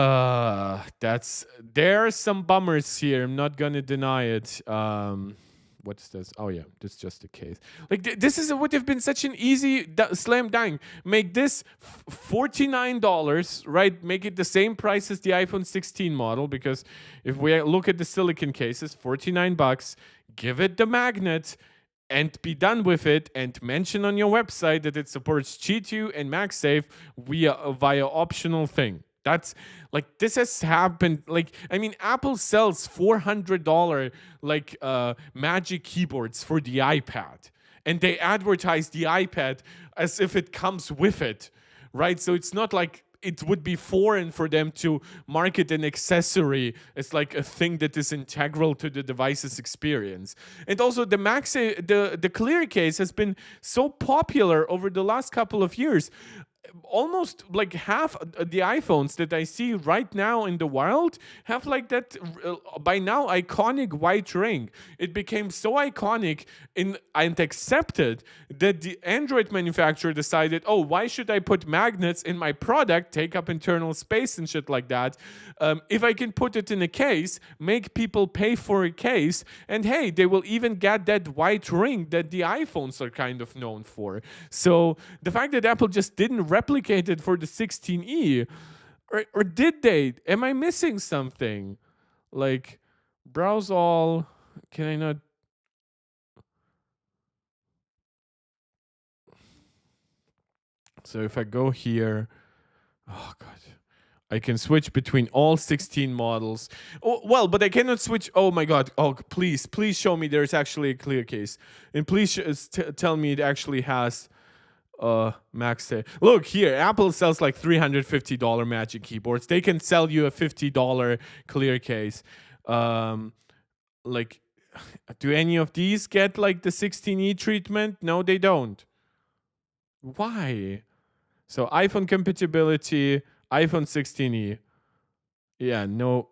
are some bummers here. I'm not gonna deny it. What is this? Oh yeah, this is just the case. Like this would have been such an easy slam dunk. Make this $49, right? Make it the same price as the iPhone 16 model, because if we look at the silicon cases, $49. Give it the magnet and be done with it, and mention on your website that it supports Qi 2 and MagSafe via optional thing. That's like, this has happened. Like, I mean, Apple sells $400 like Magic keyboards for the iPad, and they advertise the iPad as if it comes with it, right? So it's not like it would be foreign for them to market an accessory as like a thing that is integral to the device's experience. And also the MagSafe, the clear case has been so popular over the last couple of years. almost like half the iPhones that I see right now in the wild have like that by now iconic white ring. It became so iconic and accepted that the Android manufacturer decided, oh, why should I put magnets in my product, take up internal space and shit like that? If I can put it in a case, make people pay for a case, and hey, they will even get that white ring that the iPhones are kind of known for. So the fact that Apple just didn't replicate it for the 16E, or did they? Am I missing something? Like, browse all. Can I not? So if I go here, oh god, I can switch between all 16 models. Oh, well, but I cannot switch. Oh my god. Oh, please, please show me there's actually a clear case, and please tell me it actually has max say. Look here, Apple sells like $350 Magic keyboards. They can sell you a $50 clear case. Like, do any of these get like the 16E treatment? No, they don't. Why? So iPhone compatibility, iPhone 16E. Yeah, no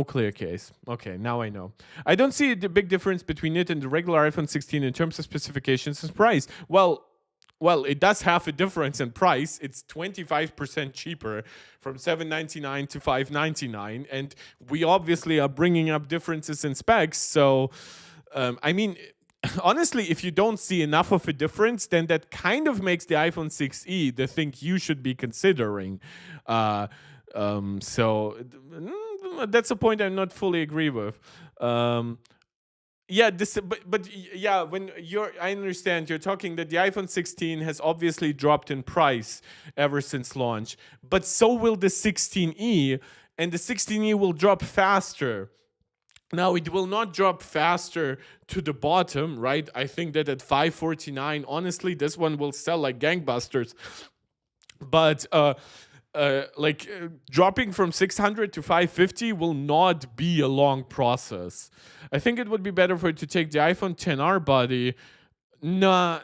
clear case. Okay, now I know. I don't see the big difference between it and the regular iPhone 16 in terms of specifications and price. Well, it does have a difference in price. It's 25% cheaper from $799 to $599, and we obviously are bringing up differences in specs. So, I mean, honestly, if you don't see enough of a difference, then that kind of makes the iPhone 6e the thing you should be considering. So that's a point I'm not fully agree with. Yeah, but yeah, when I understand you're talking that the iPhone 16 has obviously dropped in price ever since launch, but so will the 16e, and the 16e will drop faster. Now it will not drop faster to the bottom, right? I think that at 549, honestly, this one will sell like gangbusters. But dropping from 600 to 550 will not be a long process. I think it would be better for it to take the iPhone 10R body. Nah,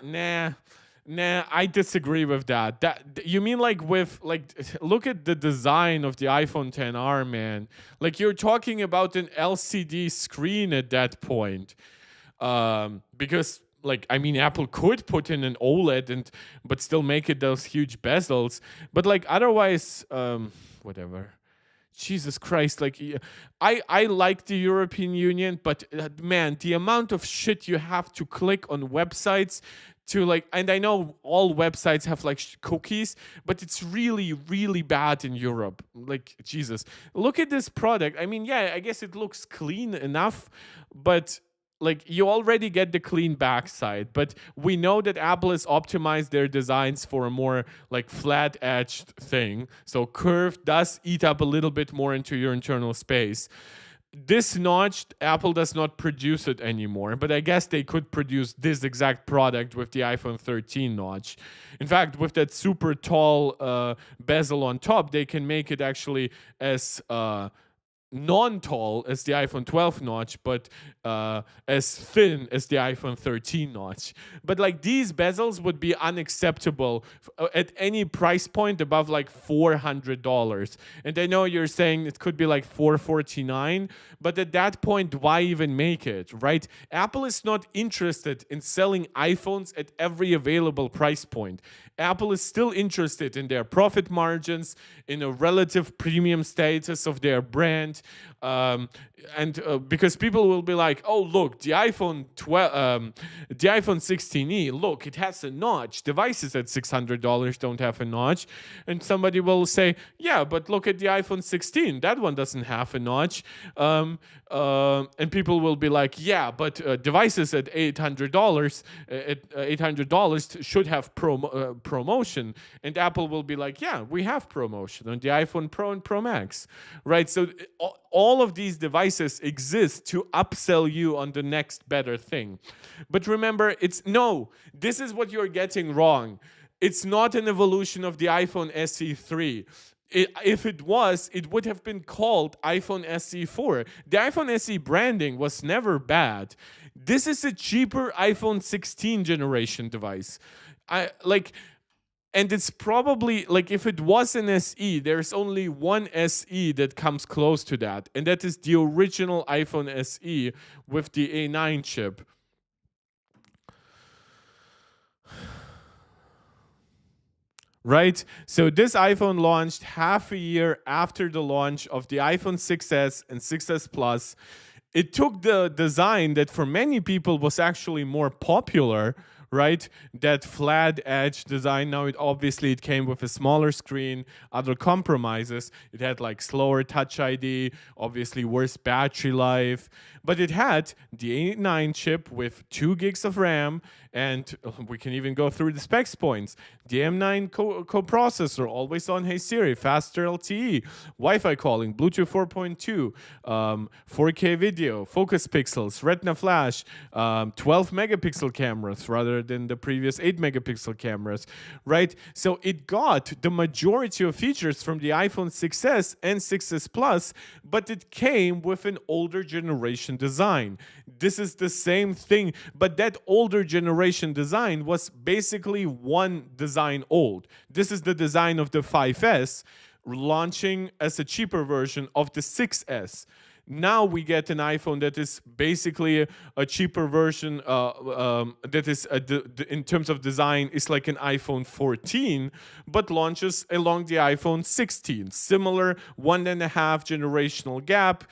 I disagree with that. That you mean like with like look at the design of the iPhone 10R, man. Like you're talking about an LCD screen at that point. Because like I mean Apple could put in an OLED and but still make it those huge bezels, but like otherwise whatever. Jesus Christ, like I like the European Union, but man, the amount of shit you have to click on websites to like, and I know all websites have like cookies, but it's really, really bad in Europe. Like, Jesus, look at this product. I mean, yeah, I guess it looks clean enough, but like you already get the clean backside, but we know that Apple has optimized their designs for a more like flat edged thing. So curved does eat up a little bit more into your internal space. This notch, Apple does not produce it anymore, but I guess they could produce this exact product with the iPhone 13 notch. In fact, with that super tall bezel on top, they can make it actually as non-tall as the iPhone 12 notch, but as thin as the iPhone 13 notch. But like these bezels would be unacceptable at any price point above like $400. And I know you're saying it could be like $449, but at that point, why even make it, right? Apple is not interested in selling iPhones at every available price point. Apple is still interested in their profit margins, in a relative premium status of their brand, and because people will be like, "Oh, look, the iPhone 12, the iPhone 16e, look, it has a notch. Devices at $600 don't have a notch," and somebody will say, "Yeah, but look at the iPhone 16. That one doesn't have a notch." And people will be like, "Yeah, but devices at $800 should have promotion." And Apple will be like, "Yeah, we have promotion on the iPhone Pro and Pro Max," right? So all of these devices exist to upsell you on the next better thing. But remember, this is what you're getting wrong. It's not an evolution of the iPhone SE 3. If it was, it would have been called iPhone SE 4. The iPhone SE branding was never bad. This is a cheaper iPhone 16 generation device. And it's probably like if it was an SE, there's only one SE that comes close to that, and that is the original iPhone SE with the A9 chip. Right? So this iPhone launched half a year after the launch of the iPhone 6s and 6s Plus. It took the design that for many people was actually more popular, right? That flat edge design. Now it came with a smaller screen, other compromises. It had like slower touch ID, obviously worse battery life, but it had the A9 chip with 2 gigs of RAM, and we can even go through the specs points. The M9 co-processor, always on Hey Siri, faster LTE, Wi-Fi calling, Bluetooth 4.2, 4K video, focus pixels, Retina flash, 12 megapixel cameras rather than the previous 8 megapixel cameras, right? So it got the majority of features from the iPhone 6s and 6s Plus, but it came with an older generation design. This is the same thing, but that older generation design was basically one design old. This is the design of the 5S launching as a cheaper version of the 6S. Now we get an iPhone that is basically a cheaper version that is in terms of design is like an iPhone 14, but launches along the iPhone 16. Similar 1.5 generational gap,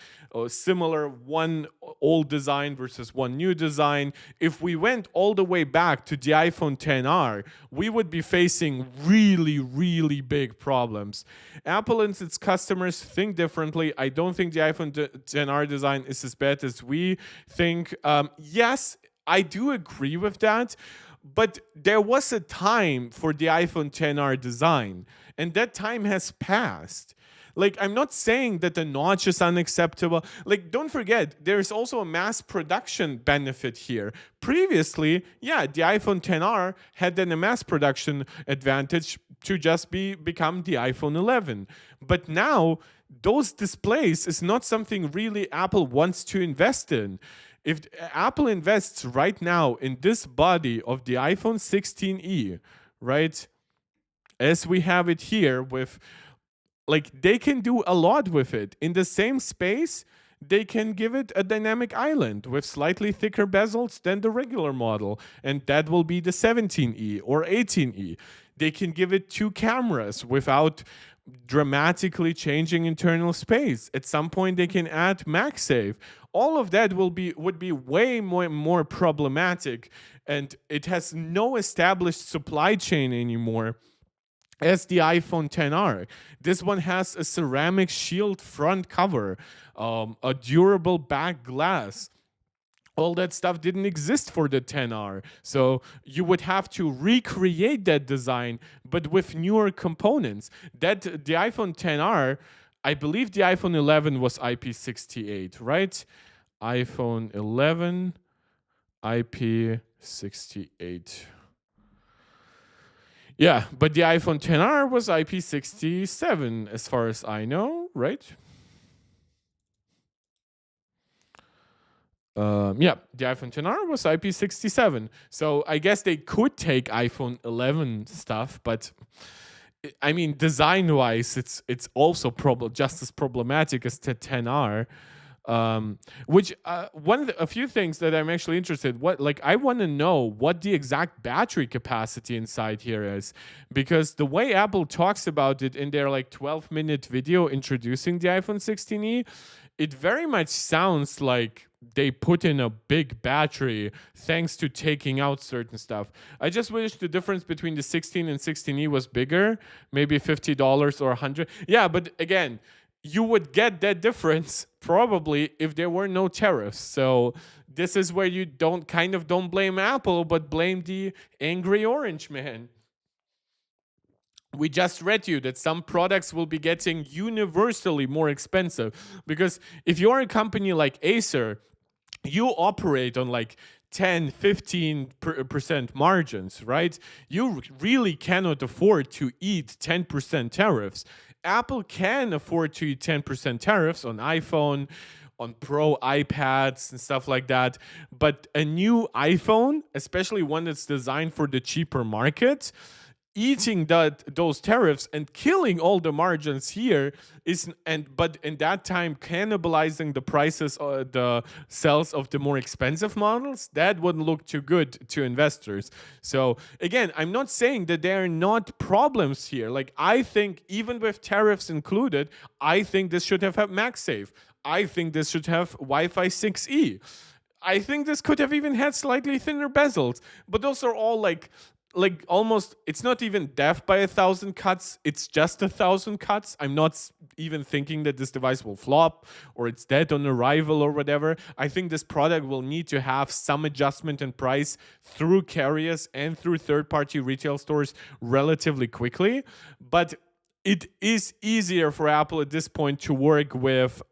similar one old design versus one new design. If we went all the way back to the iPhone XR, we would be facing really, really big problems. Apple and its customers think differently. I don't think the iPhone XR design is as bad as we think. Yes, I do agree with that. But there was a time for the iPhone XR design, and that time has passed. Like, I'm not saying that the notch is unacceptable. Like, don't forget, there's also a mass production benefit here. Previously, yeah, the iPhone XR had then a mass production advantage to just become the iPhone 11. But now, those displays is not something really Apple wants to invest in. If Apple invests right now in this body of the iPhone 16e, right, as we have it here with, like, they can do a lot with it. In the same space, they can give it a dynamic island with slightly thicker bezels than the regular model, and that will be the 17e or 18e. They can give it 2 cameras without dramatically changing internal space. At some point, they can add MagSafe. All of that would be way more problematic, and it has no established supply chain anymore as the iPhone XR. This one has a ceramic shield front cover, a durable back glass. All that stuff didn't exist for the XR. So you would have to recreate that design, but with newer components. That the iPhone XR, I believe the iPhone 11 was IP68, right? iPhone 11, IP68. Yeah, but the iPhone XR was IP67, as far as I know, right? Yeah, the iPhone XR was IP67. So I guess they could take iPhone 11 stuff, but I mean, design-wise, it's also just as problematic as the XR. Which a few things that I'm actually interested. I want to know what the exact battery capacity inside here is, because the way Apple talks about it in their like 12-minute video introducing the iPhone 16e, it very much sounds like they put in a big battery thanks to taking out certain stuff. I just wish the difference between the 16 and 16e was bigger, maybe $50 or $100. Yeah, but again, you would get that difference probably if there were no tariffs. So this is where you don't blame Apple, but blame the angry orange man. We just read you that some products will be getting universally more expensive, because if you're a company like Acer, you operate on like 10-15% margins, right? You really cannot afford to eat 10% tariffs. Apple can afford to eat 10% tariffs on iPhone, on Pro iPads and stuff like that. But a new iPhone, especially one that's designed for the cheaper market, eating those tariffs and killing all the margins here but in that time cannibalizing the prices or the sales of the more expensive models, that wouldn't look too good to investors. So again, I'm not saying that there are not problems here. Like, I think even with tariffs included, I think this should have had MagSafe. I think this should have Wi-Fi 6E. I think this could have even had slightly thinner bezels, but those are all like almost, it's not even death by 1,000 cuts, it's just 1,000 cuts. I'm not even thinking that this device will flop or it's dead on arrival or whatever. I think this product will need to have some adjustment in price through carriers and through third-party retail stores relatively quickly, but it is easier for Apple at this point to work with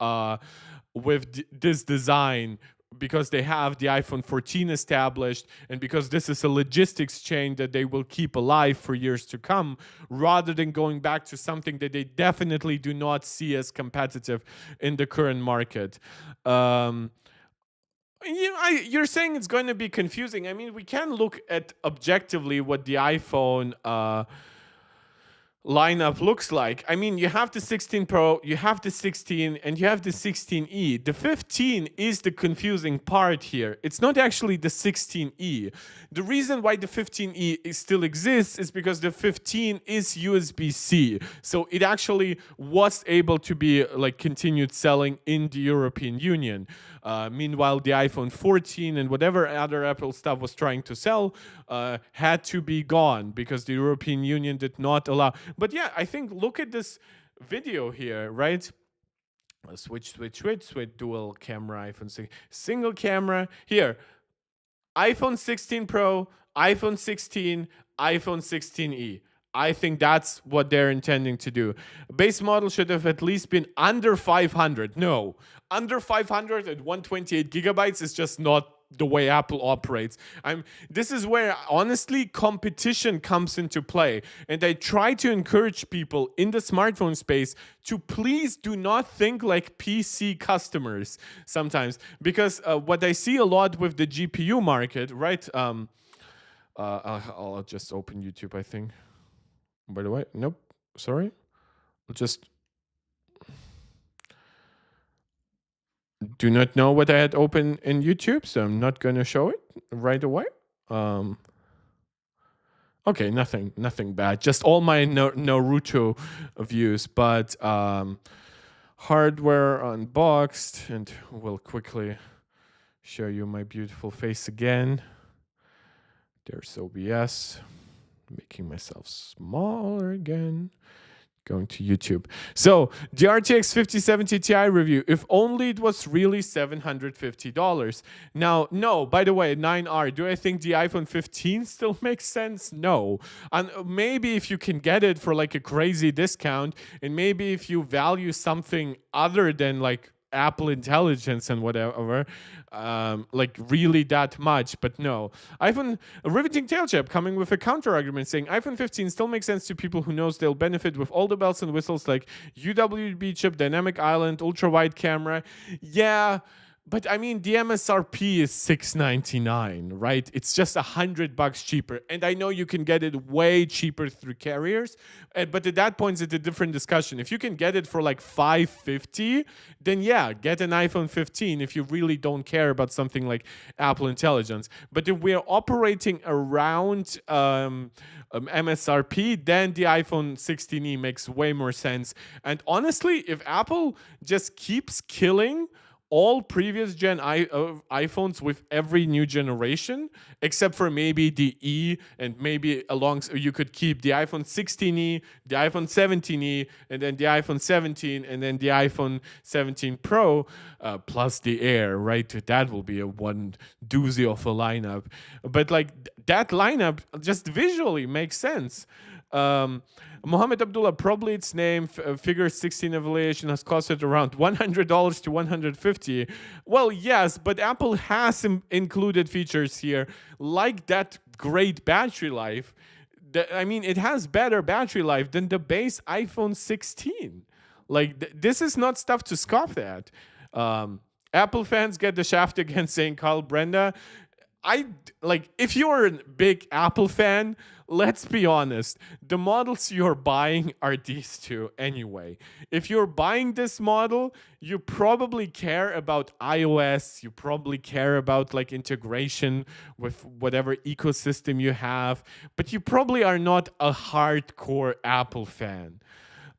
this design because they have the iPhone 14 established and because this is a logistics chain that they will keep alive for years to come, rather than going back to something that they definitely do not see as competitive in the current market. You're saying it's going to be confusing. I mean, we can look at objectively what the iPhone lineup looks like. I mean, you have the 16 Pro, you have the 16, and you have the 16E. The 15 is the confusing part here. It's not actually the 16E. The reason why the 15E still exists is because the 15 is USB-C. So it actually was able to be like continued selling in the European Union. Meanwhile, the iPhone 14 and whatever other Apple stuff was trying to sell had to be gone because the European Union did not allow. But yeah, I think look at this video here, right? Switch, dual camera, iPhone 6, single camera. Here, iPhone 16 Pro, iPhone 16, iPhone 16e. I think that's what they're intending to do. Base model should have at least been under 500. No, under 500 at 128 gigabytes is just not the way Apple operates. This is where honestly competition comes into play, and I try to encourage people in the smartphone space to please do not think like PC customers sometimes, because what I see a lot with the GPU market, right? I'll just open YouTube, I think. By the way, nope, sorry. I'll just do not know what I had open in YouTube, so I'm not going to show it right away. Okay, nothing bad. Just all my Naruto views, but hardware unboxed, and we'll quickly show you my beautiful face again. There's OBS, making myself smaller again. Going to YouTube. So the RTX 5070 Ti review, if only it was really $750. Now, no, by the way, 9R, do I think the iPhone 15 still makes sense? No. And maybe if you can get it for like a crazy discount, and maybe if you value something other than like Apple Intelligence and whatever, like really that much, but no. iPhone, a riveting tail chip coming with a counter argument saying iPhone 15 still makes sense to people who knows they'll benefit with all the bells and whistles like UWB chip, dynamic island, ultra wide camera. Yeah, but I mean, the MSRP is $699, right? It's just $100 cheaper. And I know you can get it way cheaper through carriers, but at that point, it's a different discussion. If you can get it for like $550, then yeah, get an iPhone 15 if you really don't care about something like Apple Intelligence. But if we're operating around MSRP, then the iPhone 16e makes way more sense. And honestly, if Apple just keeps killing all previous gen iPhones with every new generation, except for maybe the E, and maybe you could keep the iPhone 16e, the iPhone 17e, and then the iPhone 17, and then the iPhone 17 Pro, plus the Air, right? That will be a one doozy of a lineup. But like that lineup just visually makes sense. Mohammed Abdullah, probably its name, figure 16 evaluation has costed around $100 to $150. Well, yes, but Apple has included features here like that great battery life. I mean, it has better battery life than the base iPhone 16. Like, this is not stuff to scoff at. Apple fans get the shaft again saying Carl Brenda. I like if you're a big Apple fan, let's be honest. The models you're buying are these two anyway. If you're buying this model, you probably care about iOS, you probably care about like integration with whatever ecosystem you have, but you probably are not a hardcore Apple fan.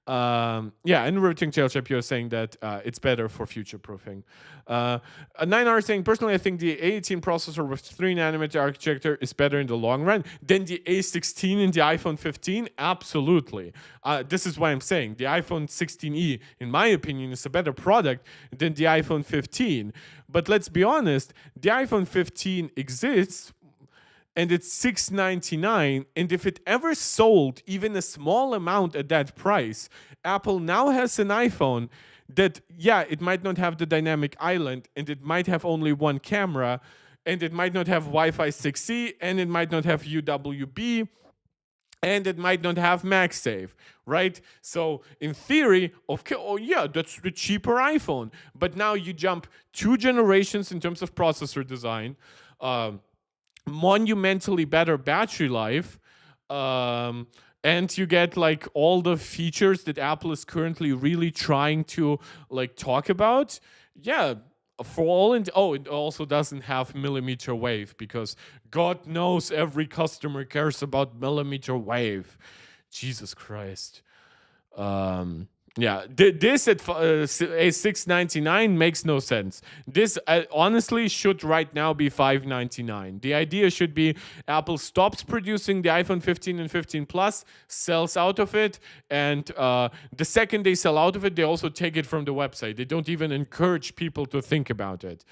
Yeah, and Riveting Tail Chip, you're saying that it's better for future proofing. A 9R saying, personally, I think the A18 processor with 3 nanometer architecture is better in the long run than the A16 in the iPhone 15. Absolutely. This is why I'm saying the iPhone 16e, in my opinion, is a better product than the iPhone 15. But let's be honest, the iPhone 15 exists and it's $699, and if it ever sold even a small amount at that price, Apple now has an iPhone that, yeah, it might not have the dynamic island, and it might have only one camera, and it might not have Wi-Fi 6E, and it might not have UWB, and it might not have MagSafe, right? So in theory, okay, oh yeah, that's the cheaper iPhone. But now you jump 2 generations in terms of processor design, monumentally better battery life, and you get like all the features that Apple is currently really trying to like talk about. Yeah, for all and it also doesn't have millimeter wave because God knows every customer cares about millimeter wave. Jesus Christ. Yeah, this at $699 makes no sense. This honestly should right now be $599. The idea should be Apple stops producing the iPhone 15 and 15 Plus, sells out of it, and the second they sell out of it, they also take it from the website. They don't even encourage people to think about it.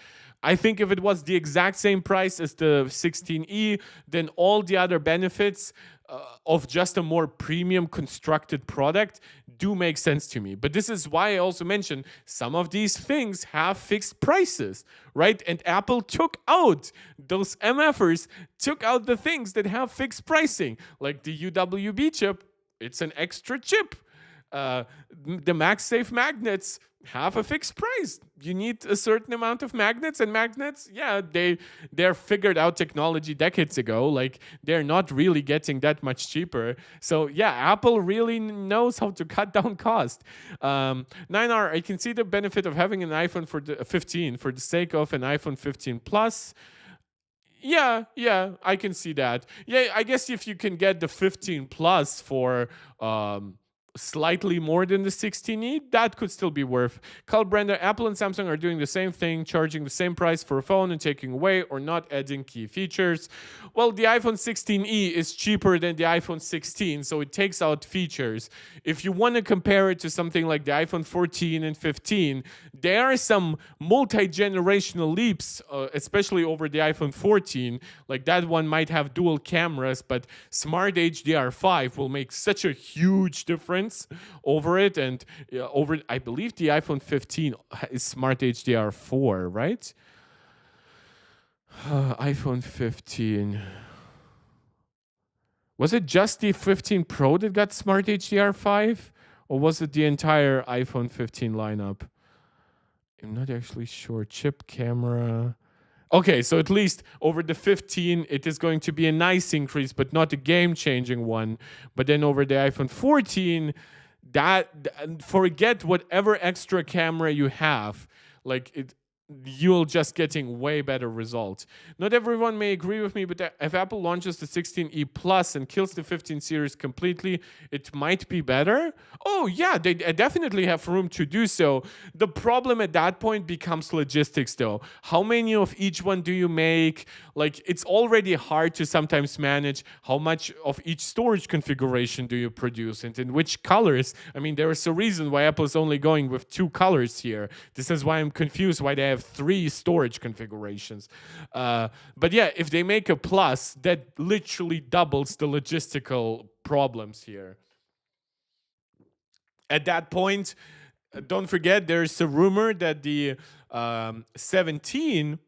I think if it was the exact same price as the 16E, then all the other benefits of just a more premium constructed product do make sense to me. But this is why I also mentioned some of these things have fixed prices, right? And Apple took out those MFers, took out the things that have fixed pricing, like the UWB chip. It's an extra chip. The MagSafe magnets have a fixed price. You need a certain amount of magnets, and magnets, yeah, they're figured out technology decades ago. Like they're not really getting that much cheaper. So yeah, Apple really knows how to cut down cost. 9R, I can see the benefit of having an iPhone for the 15 for the sake of an iPhone 15 Plus. Yeah, I can see that. Yeah, I guess if you can get the 15 Plus for slightly more than the 16E, that could still be worth. Carl Brender, Apple and Samsung are doing the same thing, charging the same price for a phone and taking away or not adding key features. Well, the iPhone 16E is cheaper than the iPhone 16, so it takes out features. If you want to compare it to something like the iPhone 14 and 15, there are some multi-generational leaps, especially over the iPhone 14. Like that one might have dual cameras, but Smart HDR5 will make such a huge difference over it, and over I believe the iPhone 15 is Smart HDR4, right? iPhone 15. Was it just the 15 Pro that got Smart HDR5, or was it the entire iPhone 15 lineup? I'm not actually sure. Chip, camera. Okay, so at least over the 15, it is going to be a nice increase, but not a game-changing one. But then over the iPhone 14, forget whatever extra camera you have. Like you'll just getting way better results. Not everyone may agree with me, but if Apple launches the 16e Plus and kills the 15 series completely, it might be better. Oh yeah, they definitely have room to do so. The problem at that point becomes logistics though. How many of each one do you make? Like it's already hard to sometimes manage how much of each storage configuration do you produce and in which colors. I mean, there is a reason why Apple's only going with 2 colors here. This is why I'm confused why they have 3 storage configurations. But yeah, if they make a Plus, that literally doubles the logistical problems here. At that point, don't forget there's a rumor that the 17,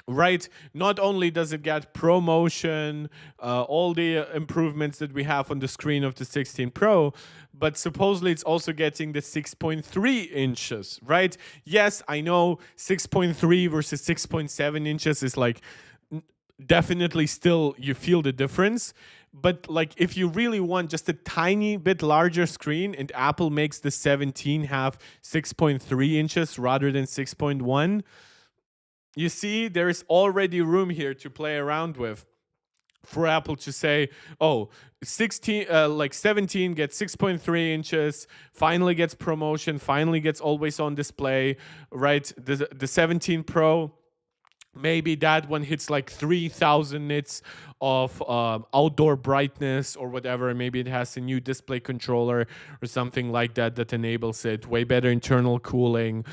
right, not only does it get ProMotion, all the improvements that we have on the screen of the 16 Pro, but supposedly it's also getting the 6.3 inches, right? Yes, I know 6.3 versus 6.7 inches is like definitely still you feel the difference. But like if you really want just a tiny bit larger screen, and Apple makes the 17 have 6.3 inches rather than 6.1, you see there is already room here to play around with, for Apple to say, oh, 16, like 17 gets 6.3 inches, finally gets promotion, finally gets always on display, right? The 17 Pro, maybe that one hits like 3,000 nits of outdoor brightness or whatever. Maybe it has a new display controller or something like that that enables it. Way better internal cooling.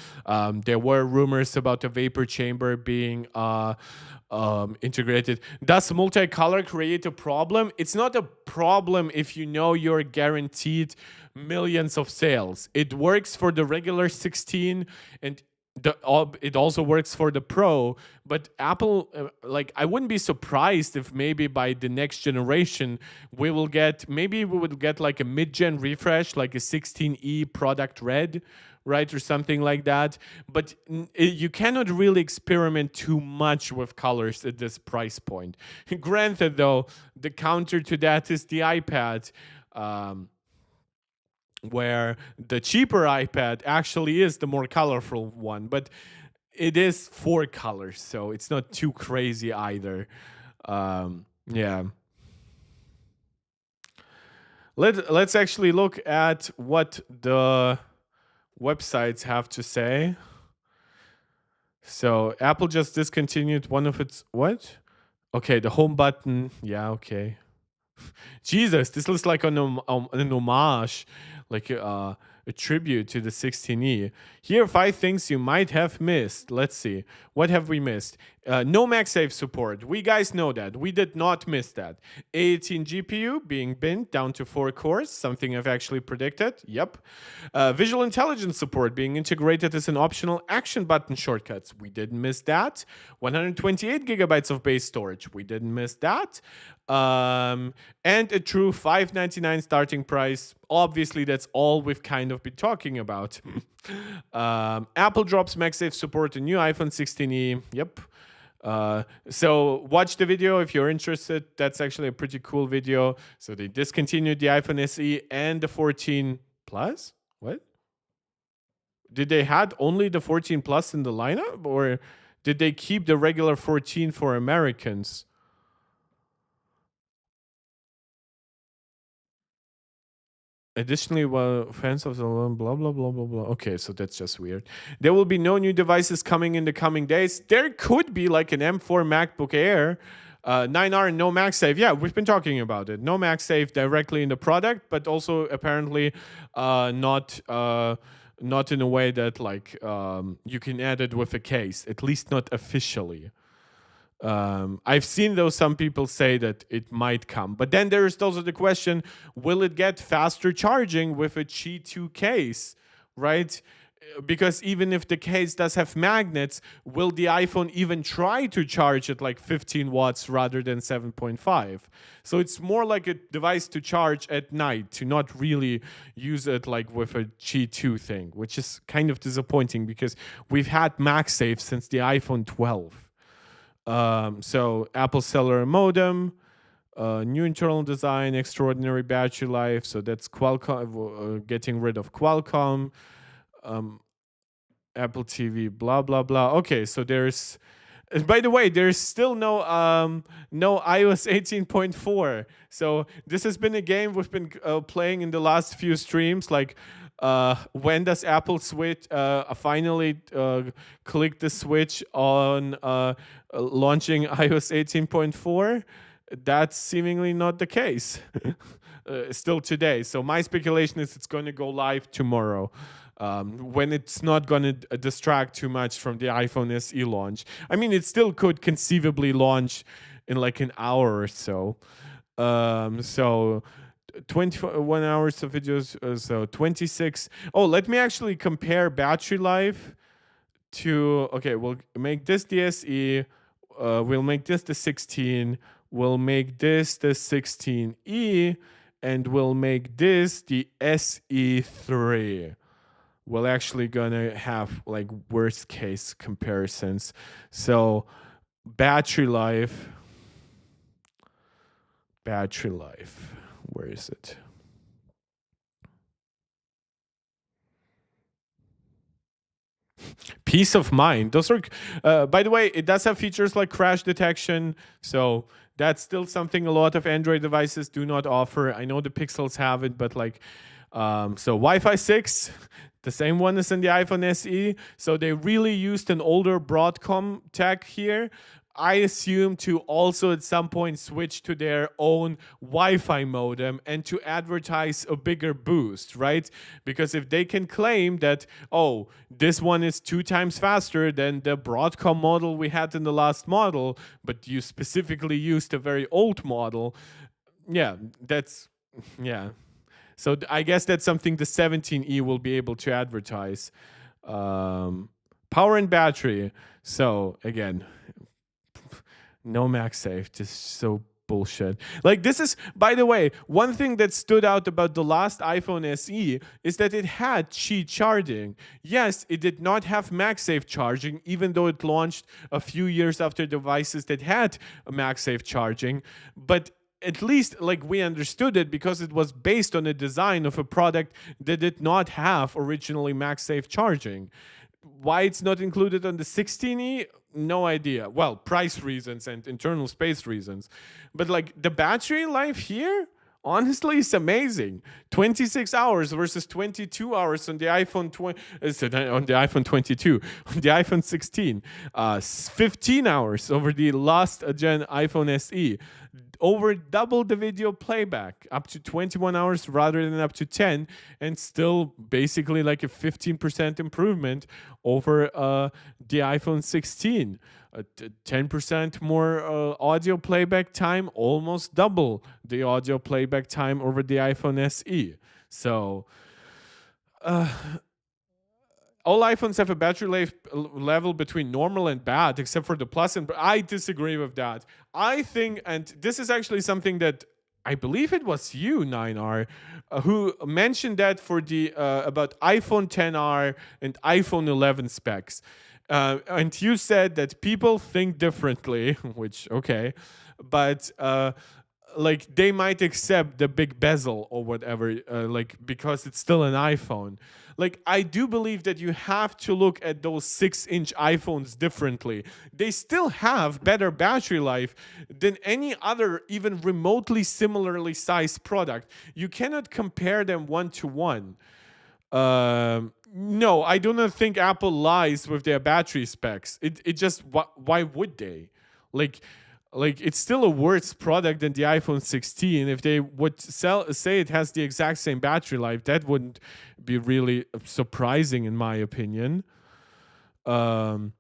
There were rumors about a vapor chamber being integrated. Does multicolor create a problem? It's not a problem if you know you're guaranteed millions of sales. It works for the regular 16, and it also works for the Pro. But Apple, like, I wouldn't be surprised if maybe by the next generation we will get, maybe we would get like a mid-gen refresh, like a 16e product red, right, or something like that. But you cannot really experiment too much with colors at this price point. Granted, though, the counter to that is the iPad. Where the cheaper iPad actually is the more colorful one, but it is 4 colors, so it's not too crazy either. Yeah. Let's actually look at what the websites have to say. So Apple just discontinued one of its what? Okay, the home button. Yeah, okay. Jesus, this looks like an homage, like a tribute to the 16E. Here are 5 things you might have missed. Let's see. What have we missed? No MagSafe support. We guys know that. We did not miss that. A18 GPU being binned down to 4 cores, something I've actually predicted. Yep. Visual intelligence support being integrated as an optional action button shortcuts. We didn't miss that. 128 gigabytes of base storage. We didn't miss that. And a true $599 starting price. Obviously, that's all we've kind of been talking about. Apple drops MagSafe support in new iPhone 16e. Yep. So watch the video if you're interested. That's actually a pretty cool video. So they discontinued the iPhone SE and the 14 Plus. What? Did they had only the 14 Plus in the lineup, or did they keep the regular 14 for Americans? Additionally, while fans of the blah blah blah blah blah. Okay, so that's just weird. There will be no new devices coming in the coming days. There could be like an M4 MacBook Air, 9R and no MagSafe. Yeah, we've been talking about it. No MagSafe directly in the product, but also apparently not in a way that like you can add it with a case. At least not officially. I've seen though some people say that it might come, but then there is also the question: will it get faster charging with a Qi 2 case, right? Because even if the case does have magnets, will the iPhone even try to charge at like 15 watts rather than 7.5? So it's more like a device to charge at night, to not really use it like with a Qi 2 thing, which is kind of disappointing because we've had MagSafe since the iPhone 12. So Apple cellular modem, new internal design, extraordinary battery life. So that's Qualcomm, getting rid of Qualcomm. Apple TV, blah blah blah. Okay, so there's. By the way, there's still no iOS 18.4. So this has been a game we've been playing in the last few streams. Like, when does Apple switch finally click the switch on launching iOS 18.4? That's seemingly not the case. Still today. So my speculation is it's going to go live tomorrow. When it's not going to distract too much from the iPhone SE launch. I mean, it still could conceivably launch in like an hour or so. So 21 hours of videos, so 26. Oh, let me actually compare battery life to, okay, we'll make this the SE, we'll make this the 16, we'll make this the 16E, and we'll make this the SE3. We're actually gonna have like worst case comparisons. So battery life. Battery life. Where is it? Peace of mind. Those are, by the way, it does have features like crash detection. So that's still something a lot of Android devices do not offer. I know the Pixels have it, but like, so Wi-Fi 6, the same one as in the iPhone SE. So they really used an older Broadcom tech here. I assume to also at some point switch to their own Wi-Fi modem and to advertise a bigger boost, right? Because if they can claim that, oh, this one is 2 times faster than the Broadcom model we had in the last model, but you specifically used a very old model, yeah, that's, yeah. So I guess that's something the 17E will be able to advertise. Power and battery. So again, no MagSafe, just so bullshit. Like this is, by the way, one thing that stood out about the last iPhone SE is that it had Qi charging. Yes, it did not have MagSafe charging, even though it launched a few years after devices that had MagSafe charging. But at least like we understood it because it was based on a design of a product that did not have originally MagSafe charging. Why it's not included on the 16E? No idea. Well, price reasons and internal space reasons. But like the battery life here, honestly, is amazing. 26 hours versus 22 hours on the iPhone 20, on the iPhone 22, on the iPhone 16. 15 hours over the last gen iPhone SE. Over double the video playback, up to 21 hours rather than up to 10, and still basically like a 15% improvement over the iPhone 16. 10% more audio playback time, almost double the audio playback time over the iPhone SE. So all iPhones have a battery life level between normal and bad, except for the plus. And I disagree with that. I think, and this is actually something that I believe it was you, 9R, who mentioned that for the about iPhone 10R and iPhone 11 specs. And you said that people think differently, which okay, but like they might accept the big bezel or whatever, like because it's still an iPhone. Like I do believe that you have to look at those 6-inch iPhones differently. They still have better battery life than any other even remotely similarly sized product. You cannot compare them one to one. No, I do not think Apple lies with their battery specs. It just why would they? Like it's still a worse product than the iPhone 16. If they would say it has the exact same battery life, that wouldn't be really surprising in my opinion. So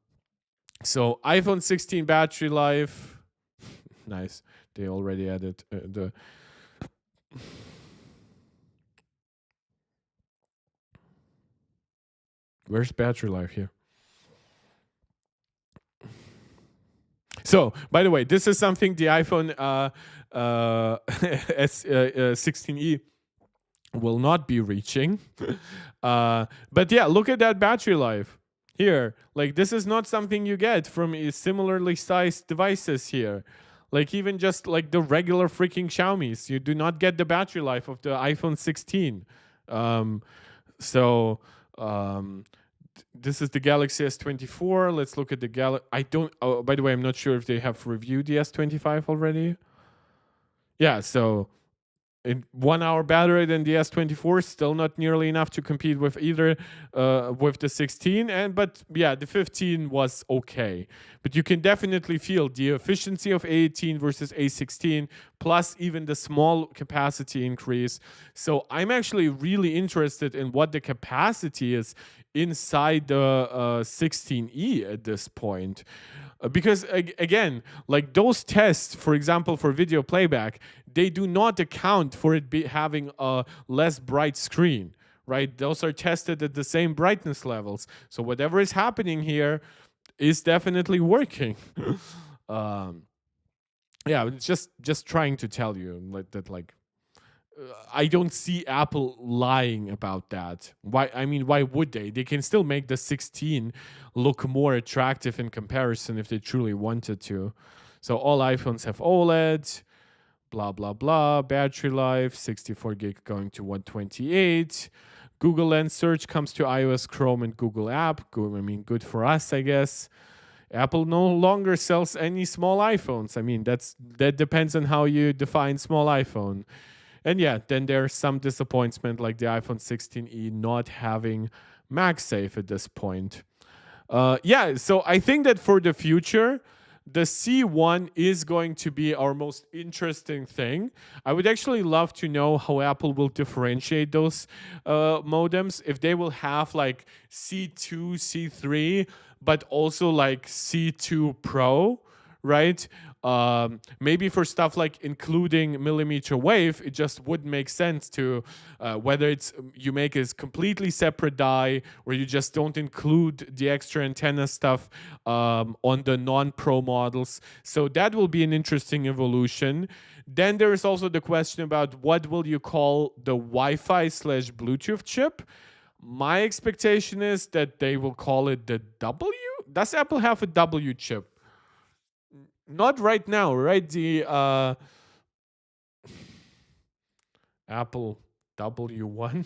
iPhone 16 battery life, nice. They already added the. Where's battery life here? So, by the way, this is something the iPhone S16e will not be reaching. But yeah, look at that battery life here. Like, this is not something you get from similarly sized devices here. Like, even just like the regular freaking Xiaomi's, you do not get the battery life of the iPhone 16. So, this is the Galaxy S24. Let's look at the Galaxy. I don't. Oh, by the way, I'm not sure if they have reviewed the S25 already. Yeah, so in 1 hour battery than the S24, still not nearly enough to compete with either with the 16. But yeah, the 15 was okay. But you can definitely feel the efficiency of A18 versus A16, plus even the small capacity increase. So I'm actually really interested in what the capacity is inside the 16E at this point. Because again, like those tests, for example, for video playback, they do not account for it having a less bright screen, right? Those are tested at the same brightness levels. So whatever is happening here is definitely working. Yeah, it's just trying to tell you that like I don't see Apple lying about that. Why? I mean, why would they? They can still make the 16 look more attractive in comparison if they truly wanted to. So all iPhones have OLED, blah blah blah. Battery life 64 gig going to 128. Google Lens search comes to iOS, Chrome, and Google app. Good, I mean, good for us, I guess. Apple no longer sells any small iPhones. I mean, that depends on how you define small iPhone. And yeah, then there's some disappointment like the iPhone 16e not having MagSafe at this point. Yeah, so I think that for the future, the C1 is going to be our most interesting thing. I would actually love to know how Apple will differentiate those modems, if they will have like C2, C3, but also like C2 Pro, right? Maybe for stuff like including millimeter wave, it just wouldn't make sense to whether it's you make a completely separate die or you just don't include the extra antenna stuff on the non-pro models. So that will be an interesting evolution. Then there is also the question about what will you call the Wi-Fi slash Bluetooth chip. My expectation is that they will call it the W. Does Apple have a W chip? Not right now, right? The Apple W1.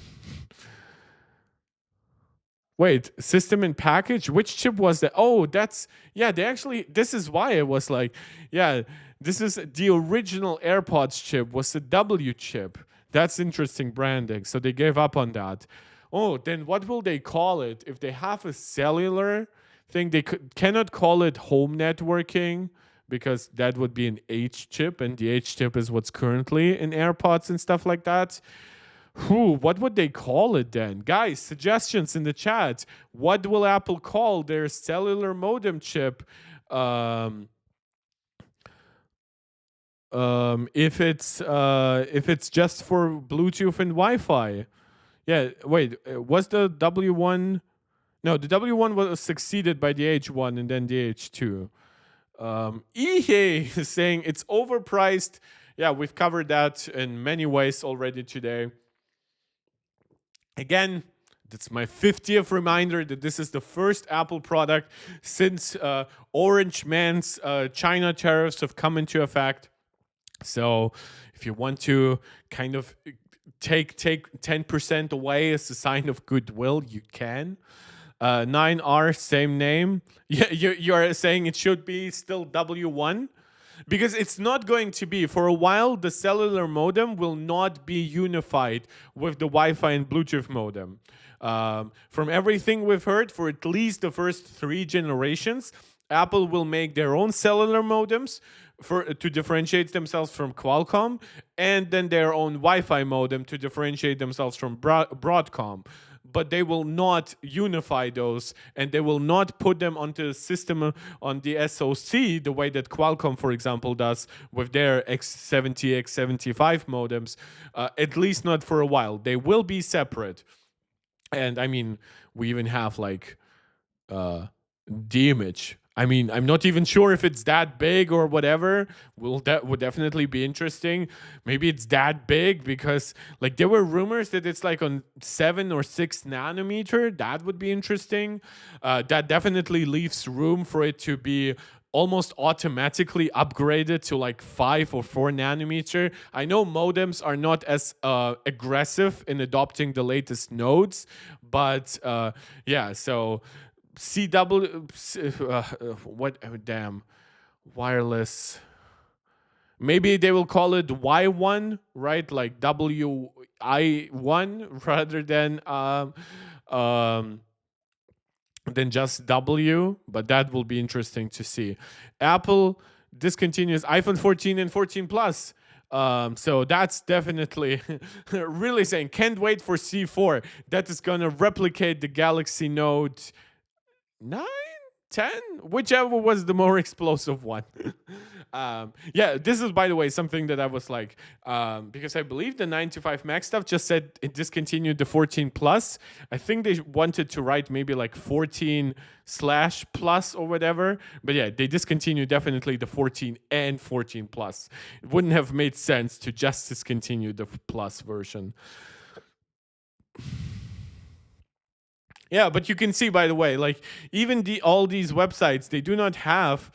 Wait, system and package? Which chip was that? Oh, that's, yeah, they actually, this is why it was like, yeah, this is the original AirPods chip was the W chip. That's interesting branding. So they gave up on that. Oh, then what will they call it? If they have a cellular thing, they cannot call it home networking because that would be an H chip, and the H chip is what's currently in AirPods and stuff like that. What would they call it then? Guys, suggestions in the chat. What will Apple call their cellular modem chip? If it's just for Bluetooth and Wi-Fi. Yeah, wait, was the W1? No, the W1 was succeeded by the H1 and then the H2. Ihe is saying it's overpriced. Yeah, we've covered that in many ways already today. Again, that's my 50th reminder that this is the first Apple product since Orange Man's China tariffs have come into effect. So if you want to kind of take 10% away as a sign of goodwill, you can. 9R, same name. Yeah, you're saying it should be still W1? Because it's not going to be. For a while, the cellular modem will not be unified with the Wi-Fi and Bluetooth modem. From everything we've heard, for at least the first 3 generations, Apple will make their own cellular modems to differentiate themselves from Qualcomm, and then their own Wi-Fi modem to differentiate themselves from Broadcom. But they will not unify those, and they will not put them onto the system on the SoC the way that Qualcomm, for example, does with their X70, X75 modems, at least not for a while. They will be separate. And I mean, we even have like the image. I mean, I'm not even sure if it's that big or whatever. That would definitely be interesting. Maybe it's that big because like there were rumors that it's like on 7 or 6 nanometer. That would be interesting. That definitely leaves room for it to be almost automatically upgraded to like 5 or 4 nanometer. I know modems are not as aggressive in adopting the latest nodes, but yeah, so what? Oh, damn, wireless. Maybe they will call it Y1, right? Like WI1 rather than just W. But that will be interesting to see. Apple discontinues iPhone 14 and 14 Plus. So that's definitely really saying can't wait for C4. That is gonna replicate the Galaxy Note 9, 10, whichever was the more explosive one. Yeah, this is, by the way, something that I was like, because I believe the 95 Max stuff just said it discontinued the 14 Plus. I think they wanted to write maybe like 14 slash plus or whatever. But yeah, they discontinued definitely the 14 and 14 Plus. It wouldn't have made sense to just discontinue the Plus version. Yeah, but you can see, by the way, like even all these websites, they do not have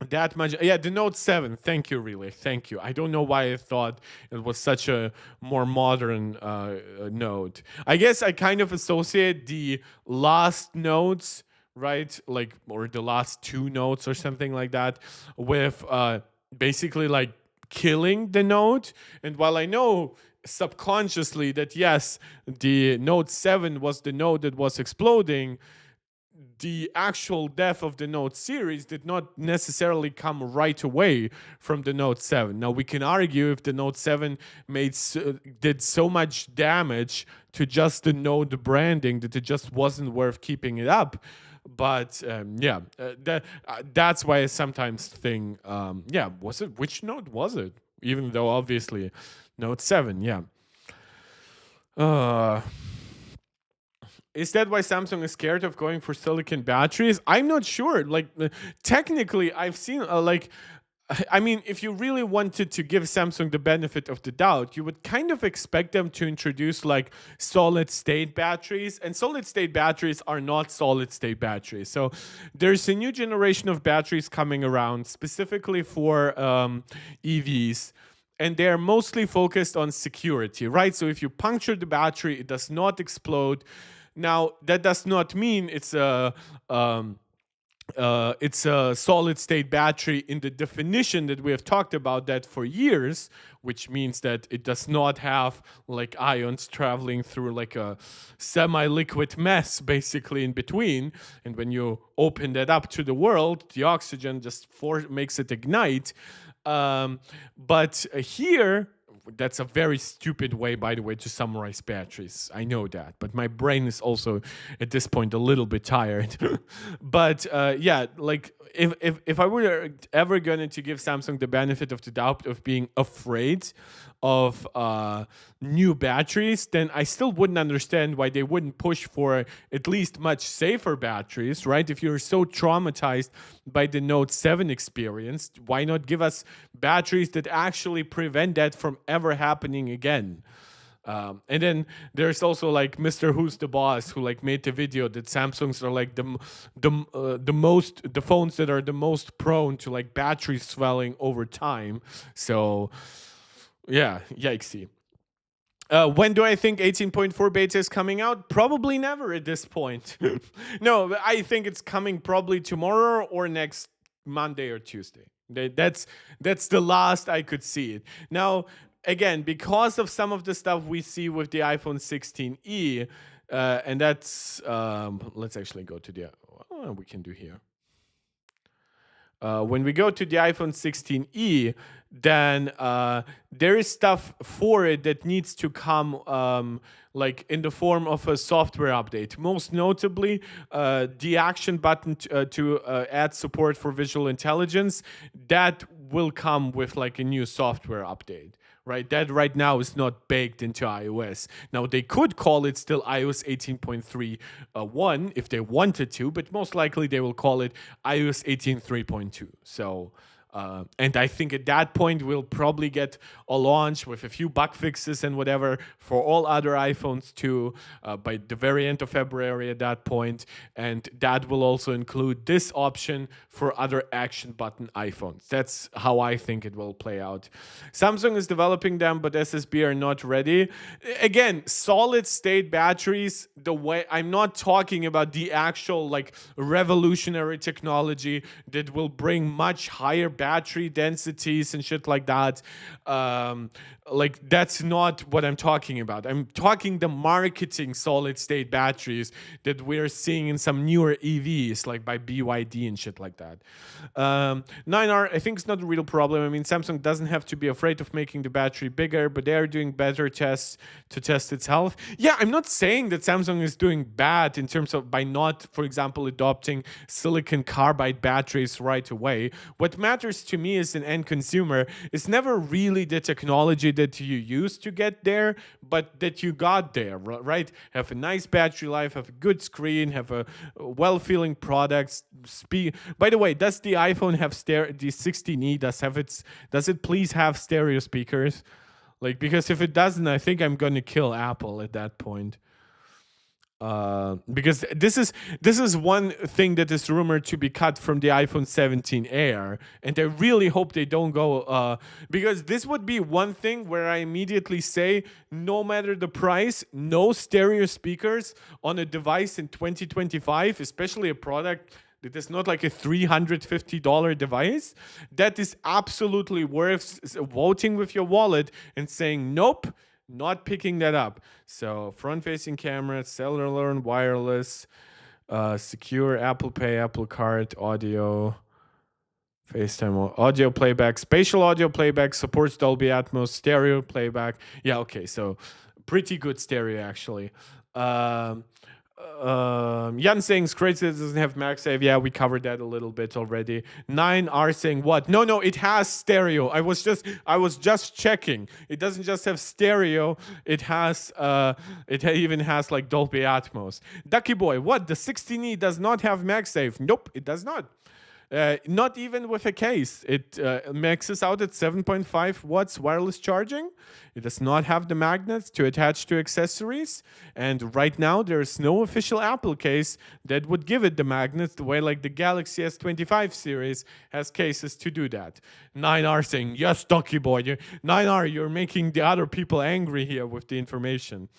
that much. Yeah, the Note 7. Thank you, really. Thank you. I don't know why I thought it was such a more modern Note. I guess I kind of associate the last notes, right? Like, or the last two notes or something like that, with basically like killing the Note. And while I know subconsciously that yes, the Note 7 was the Note that was exploding, the actual death of the Note series did not necessarily come right away from the Note 7. Now we can argue if the Note 7 did so much damage to just the Note branding that it just wasn't worth keeping it up. But that's why I sometimes think, was it, which Note was it? Even though obviously Note 7, yeah. Uh, is that why Samsung is scared of going for silicon batteries? I'm not sure. Like, technically, I've seen I mean, if you really wanted to give Samsung the benefit of the doubt, you would kind of expect them to introduce like solid state batteries, and solid state batteries are not solid state batteries. So there's a new generation of batteries coming around specifically for EVs, and they're mostly focused on security, right? So if you puncture the battery, it does not explode. Now, that does not mean it's a solid state battery in the definition that we have talked about that for years, which means that it does not have like ions traveling through like a semi-liquid mess basically in between. And when you open that up to the world, the oxygen just makes it ignite. But here, that's a very stupid way, by the way, to summarize batteries. I know that, but my brain is also at this point a little bit tired. But yeah, like if I were ever going to give Samsung the benefit of the doubt of being afraid of new batteries, then I still wouldn't understand why they wouldn't push for at least much safer batteries, right? If you're so traumatized by the Note 7 experience, why not give us batteries that actually prevent that from ever happening again? And then there's also like Mr. Who's the Boss, who like made the video that Samsungs are like the phones that are the most prone to like battery swelling over time. So yeah, yikesy. When do I think 18.4 beta is coming out? Probably never at this point. No, I think it's coming probably tomorrow or next Monday or Tuesday. That's the last I could see it. Now, again, because of some of the stuff we see with the iPhone 16e, and that's let's actually go to the we can do here. When we go to the iPhone 16e, then there is stuff for it that needs to come like in the form of a software update. Most notably, the action button to add support for visual intelligence, that will come with like a new software update. Right, that right now is not baked into iOS. Now they could call it still iOS 18.3.1 if they wanted to, but most likely they will call it iOS 18.3.2. So and I think at that point we'll probably get a launch with a few bug fixes and whatever for all other iPhones too by the very end of February at that point. And that will also include this option for other action button iPhones. That's how I think it will play out. Samsung is developing them, but SSB are not ready. Again, solid state batteries, the way I'm not talking about the actual like revolutionary technology that will bring much higher battery densities and shit like that. Like that's not what I'm talking about. I'm talking the marketing solid state batteries that we're seeing in some newer EVs, like by BYD and shit like that. 9R, I think it's not a real problem. I mean, Samsung doesn't have to be afraid of making the battery bigger, but they are doing better tests to test its health. Yeah, I'm not saying that Samsung is doing bad in terms of by not, for example, adopting silicon carbide batteries right away. What matters to me as an end consumer is never really the technology that you use to get there, but that you got there, right? Have a nice battery life, have a good screen, have a well-feeling product. By the way, does the iPhone have the 16e does it please have stereo speakers? Like, because if it doesn't, I think I'm gonna kill Apple at that point. Because this is one thing that is rumored to be cut from the iPhone 17 Air, and I really hope they don't go. Because this would be one thing where I immediately say, no matter the price, no stereo speakers on a device in 2025, especially a product that is not like a $350 device. That is absolutely worth voting with your wallet and saying nope, not picking that up. So front-facing camera, cellular and wireless, secure Apple Pay, Apple Card, audio, FaceTime audio playback, spatial audio playback, supports Dolby Atmos, stereo playback. Yeah, okay, so pretty good stereo actually. Um, Jan saying Crazy doesn't have MagSafe. Yeah, we covered that a little bit already. 9R saying what? No, it has stereo. I was just checking. It doesn't just have stereo. It has even has like Dolby Atmos. Ducky Boy, what? The 16E does not have MagSafe. Nope, it does not. Not even with a case. It maxes out at 7.5 watts wireless charging. It does not have the magnets to attach to accessories. And right now, there's no official Apple case that would give it the magnets the way like the Galaxy S25 series has cases to do that. 9R saying, yes, Ducky Boy. 9R, you're making the other people angry here with the information.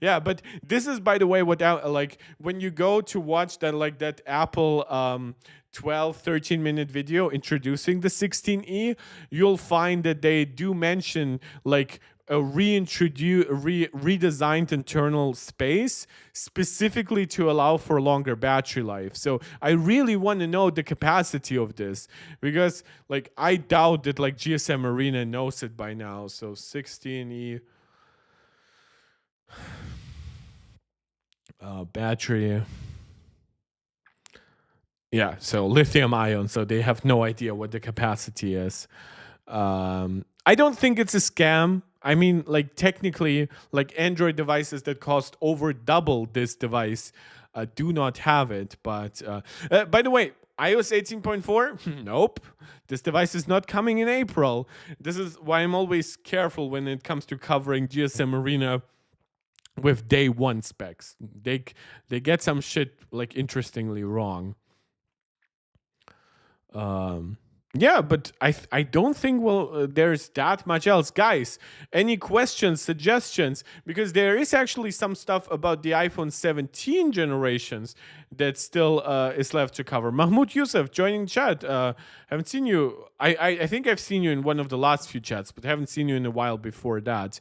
Yeah, but this is, by the way, what like when you go to watch that Apple 12, 13-minute video introducing the 16E, you'll find that they do mention like a redesigned internal space specifically to allow for longer battery life. So I really want to know the capacity of this, because like I doubt that like GSM Arena knows it by now. So 16E battery. Yeah, so lithium ion, so they have no idea what the capacity is. I don't think it's a scam. I mean, like technically, like Android devices that cost over double this device do not have it. But by the way, iOS 18.4, nope. This device is not coming in April. This is why I'm always careful when it comes to covering GSM Arena with day one specs. They get some shit like interestingly wrong. Yeah, but I don't think there's that much else, guys. Any questions, suggestions? Because there is actually some stuff about the iPhone 17 generations that still is left to cover. Mahmoud Youssef joining chat. Haven't seen you. I think I've seen you in one of the last few chats, but haven't seen you in a while before that.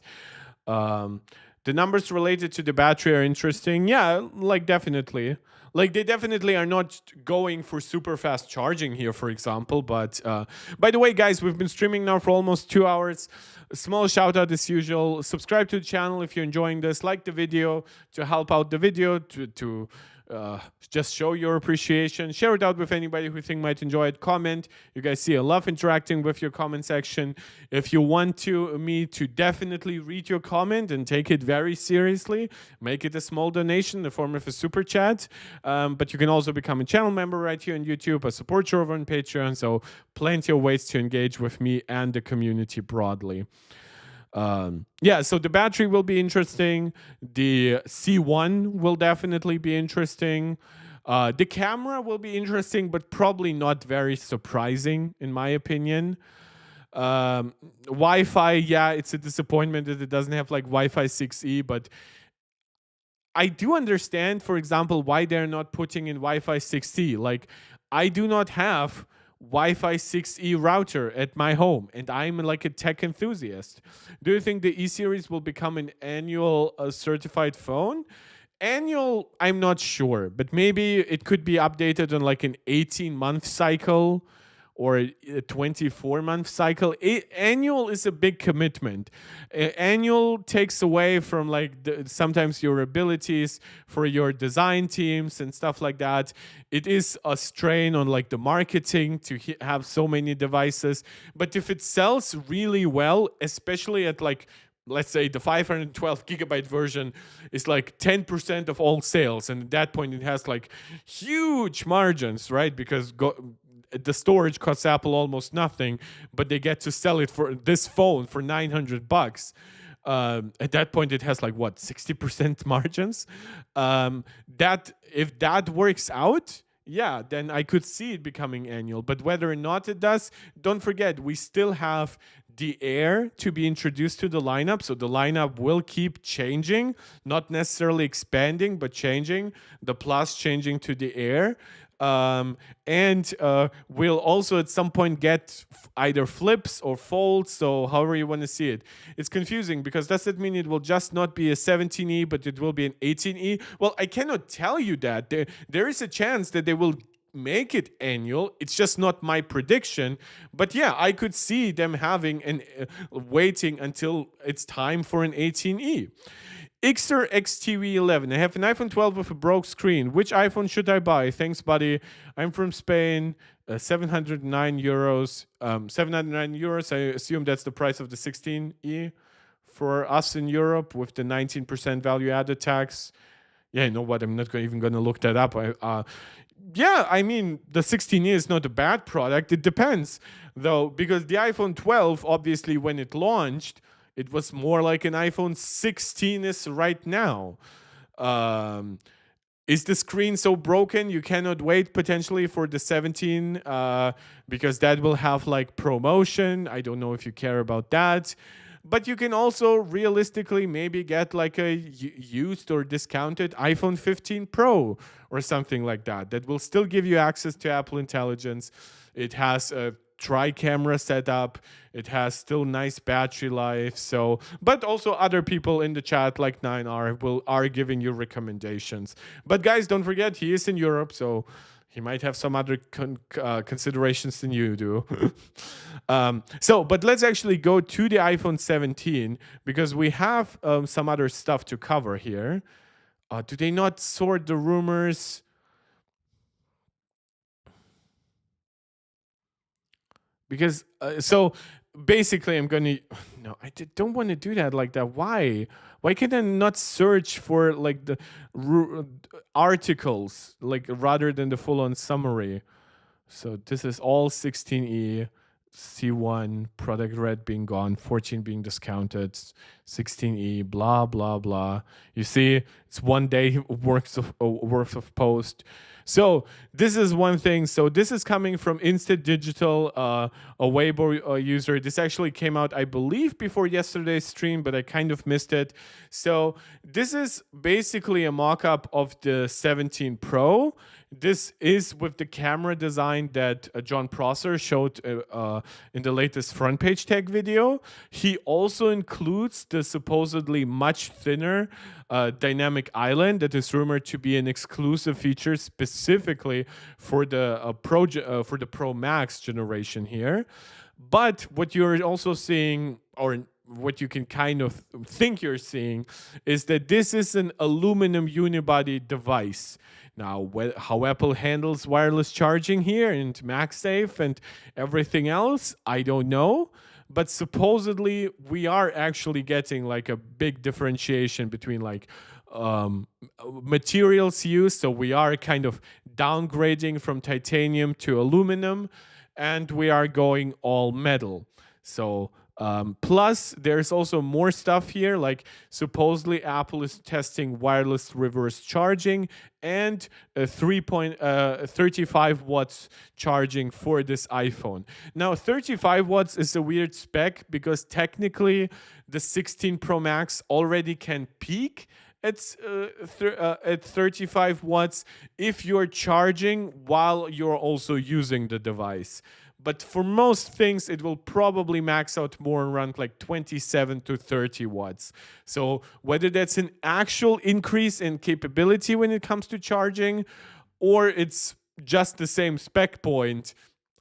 The numbers related to the battery are interesting. Yeah, like definitely. Like they definitely are not going for super fast charging here, for example. But by the way, guys, we've been streaming now for almost 2 hours. A small shout out as usual. Subscribe to the channel if you're enjoying this. Like the video to help out the video, to just show your appreciation. Share it out with anybody who you think might enjoy it. Comment. You guys see I love interacting with your comment section. If you want me to definitely read your comment and take it very seriously, make it a small donation in the form of a super chat. But you can also become a channel member right here on YouTube, a supporter over on Patreon. So plenty of ways to engage with me and the community broadly. Yeah, so the battery will be interesting. The C1 will definitely be interesting. The camera will be interesting, but probably not very surprising, in my opinion. Wi-Fi, yeah, it's a disappointment that it doesn't have like Wi-Fi 6E, but I do understand, for example, why they're not putting in Wi-Fi 6E. Like, I do not have Wi-Fi 6E router at my home, and I'm like a tech enthusiast. Do you think the E-series will become an annual certified phone? Annual, I'm not sure, but maybe it could be updated on like an 18-month cycle or a 24-month cycle. Annual is a big commitment. Annual takes away from like sometimes your abilities for your design teams and stuff like that. It is a strain on like the marketing to have so many devices. But if it sells really well, especially at like, let's say the 512 gigabyte version is like 10% of all sales, and at that point it has like huge margins, right? Because the storage costs Apple almost nothing, but they get to sell it for this phone for $900. At that point, it has like what 60% margins. That if that works out, yeah, then I could see it becoming annual. But whether or not it does, don't forget we still have the Air to be introduced to the lineup. So the lineup will keep changing, not necessarily expanding, but changing. The Plus changing to the Air. And we'll also at some point get either flips or folds, so however you want to see it. It's confusing because does it mean it will just not be a 17E but it will be an 18E? Well, I cannot tell you that. There is a chance that they will make it annual. It's just not my prediction, but yeah, I could see them having and waiting until it's time for an 18E. Xr XTV11. I have an iPhone 12 with a broke screen. Which iPhone should I buy? Thanks, buddy. I'm from Spain. 709 euros. 709 euros. I assume that's the price of the 16E for us in Europe with the 19% value added tax. Yeah, you know what? I'm not even going to look that up. Yeah, I mean, the 16E is not a bad product. It depends, though, because the iPhone 12, obviously, when it launched, it was more like an iPhone 16 is right now. Is the screen so broken you cannot wait potentially for the 17 because that will have like promotion? I don't know if you care about that. But you can also realistically maybe get like a used or discounted iPhone 15 Pro or something like that. That will still give you access to Apple Intelligence. It has a tri-camera setup. It has still nice battery life. So, but also other people in the chat like 9R are giving you recommendations. But guys, don't forget he is in Europe, so he might have some other considerations than you do. But let's actually go to the iPhone 17 because we have some other stuff to cover here. Do they not sort the rumors? Because so basically I'm gonna no, don't want to do that like that. Why can I not search for like the articles like rather than the full-on summary? So this is all 16E, C1, product red being gone, 14 being discounted, 16E, blah, blah, blah. You see, it's 1 day worth of post. So this is one thing. So this is coming from Instant Digital, a Weibo user. This actually came out, I believe, before yesterday's stream, but I kind of missed it. So this is basically a mock-up of the 17 Pro. This is with the camera design that John Prosser showed in the latest front page tech video. He also includes the supposedly much thinner dynamic island that is rumored to be an exclusive feature specifically for the Pro Max generation here. But what you're also seeing, or what you can kind of think you're seeing, is that this is an aluminum unibody device. Now, how Apple handles wireless charging here and MagSafe and everything else, I don't know. But supposedly, we are actually getting like a big differentiation between like materials used. So we are kind of downgrading from titanium to aluminum, and we are going all metal. So plus, there's also more stuff here, like supposedly Apple is testing wireless reverse charging and 35 watts charging for this iPhone. Now, 35 watts is a weird spec because technically the 16 Pro Max already can peak at 35 watts if you're charging while you're also using the device. But for most things, it will probably max out more around like 27 to 30 watts. So whether that's an actual increase in capability when it comes to charging, or it's just the same spec point,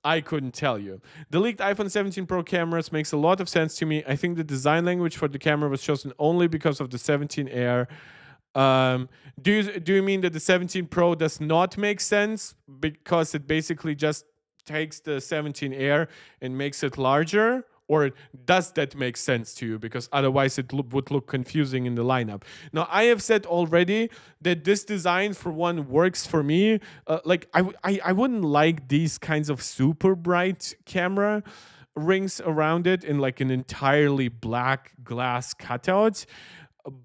I couldn't tell you. The leaked iPhone 17 Pro cameras makes a lot of sense to me. I think the design language for the camera was chosen only because of the 17 Air. Do you mean that the 17 Pro does not make sense because it basically just takes the 17 Air and makes it larger? Or does that make sense to you? Because otherwise it would look confusing in the lineup. Now, I have said already that this design, for one, works for me. I wouldn't like these kinds of super bright camera rings around it in like an entirely black glass cutout.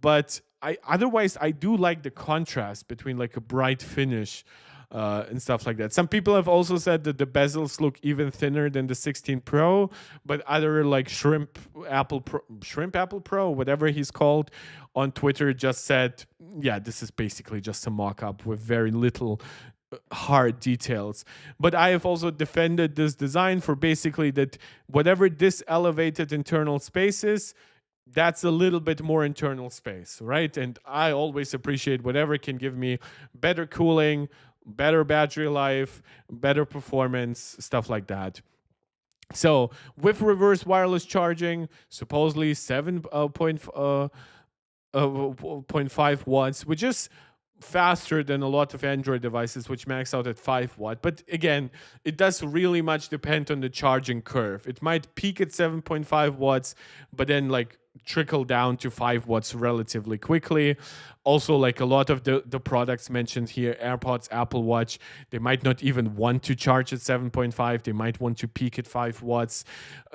But I do like the contrast between like a bright finish and stuff like that. Some people have also said that the bezels look even thinner than the 16 Pro, but other like Shrimp Apple Pro, whatever he's called on Twitter, just said, yeah, this is basically just a mock-up with very little hard details. But I have also defended this design for basically that whatever this elevated internal space is, that's a little bit more internal space, right? And I always appreciate whatever can give me better cooling, better battery life, better performance, stuff like that. So with reverse wireless charging, supposedly 7.5 watts, which is faster than a lot of Android devices, which max out at 5 watt. But again, it does really much depend on the charging curve. It might peak at 7.5 watts, but then like trickle down to 5 watts relatively quickly. Also, like a lot of the products mentioned here, AirPods, Apple Watch, they might not even want to charge at 7.5. They might want to peak at 5 watts.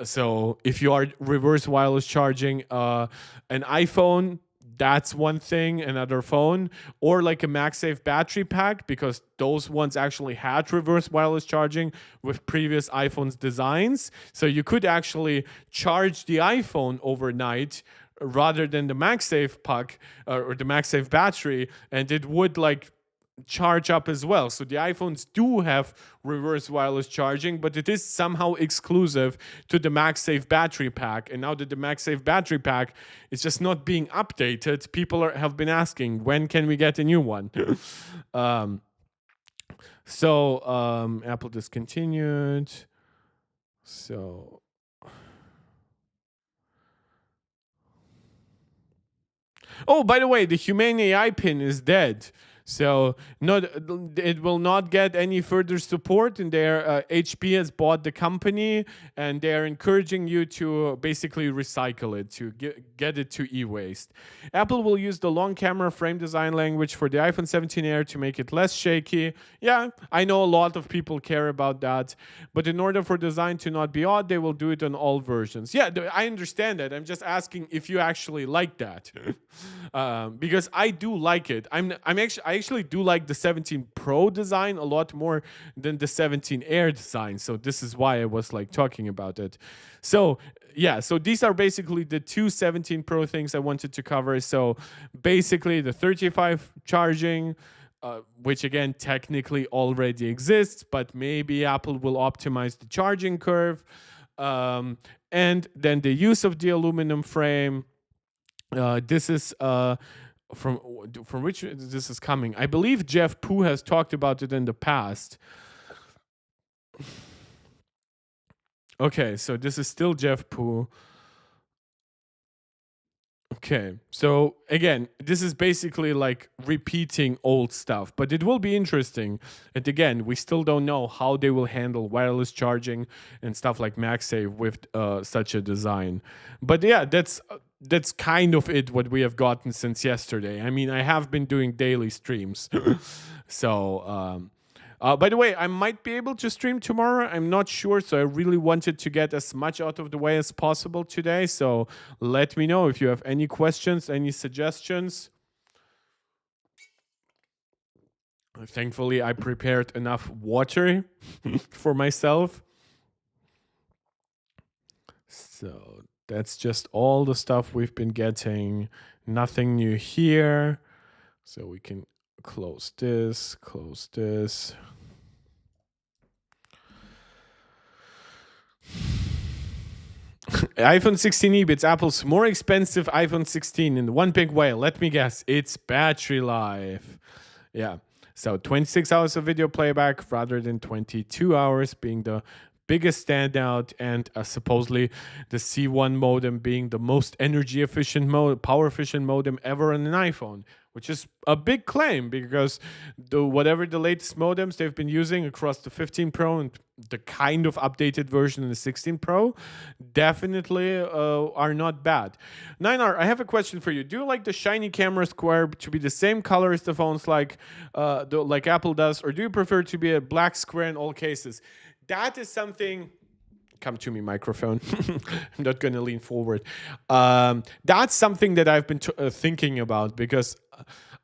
So if you are reverse wireless charging an iPhone, that's one thing, another phone, or like a MagSafe battery pack, because those ones actually had reverse wireless charging with previous iPhones designs. So you could actually charge the iPhone overnight rather than the MagSafe pack or the MagSafe battery, and it would like charge up as well. So the iPhones do have reverse wireless charging, but it is somehow exclusive to the MagSafe battery pack. And now that the MagSafe battery pack is just not being updated, people have been asking, when can we get a new one? Apple discontinued. So oh, by the way, the Humane AI pin is dead. So it will not get any further support. And their HP has bought the company, and they are encouraging you to basically recycle it, to get it to e-waste. Apple will use the long camera frame design language for the iPhone 17 Air to make it less shaky. Yeah, I know a lot of people care about that, but in order for design to not be odd, they will do it on all versions. Yeah, I understand that. I'm just asking if you actually like that. Because I do like it. I actually do like the 17 Pro design a lot more than the 17 Air design. So this is why I was like talking about it. So yeah, so these are basically the two 17 Pro things I wanted to cover. So basically the 35 charging, which again technically already exists, but maybe Apple will optimize the charging curve. And then the use of the aluminum frame. This is from which this is coming. I believe Jeff Poo has talked about it in the past. Okay, so this is still Jeff Poo. Okay, so again, this is basically like repeating old stuff, but it will be interesting. And again, we still don't know how they will handle wireless charging and stuff like MagSafe with such a design. But yeah, that's kind of it what we have gotten since yesterday. I mean, I have been doing daily streams. So by the way, I might be able to stream tomorrow. I'm not sure, so I really wanted to get as much out of the way as possible today. So let me know if you have any questions, any suggestions. Thankfully, I prepared enough water for myself. So that's just all the stuff we've been getting. Nothing new here. So we can close this, close this. iPhone 16e, it's Apple's more expensive iPhone 16 in one big way. Let me guess, it's battery life. Yeah, so 26 hours of video playback rather than 22 hours being the biggest standout, and supposedly the C1 modem being the most energy efficient power efficient modem ever on an iPhone, which is a big claim because whatever the latest modems they've been using across the 15 Pro and the kind of updated version in the 16 Pro definitely are not bad. 9R, I have a question for you. Do you like the shiny camera square to be the same color as the phones like Apple does, or do you prefer to be a black square in all cases? That is something Come to me, microphone. I'm not going to lean forward. That's something that I've been thinking about, because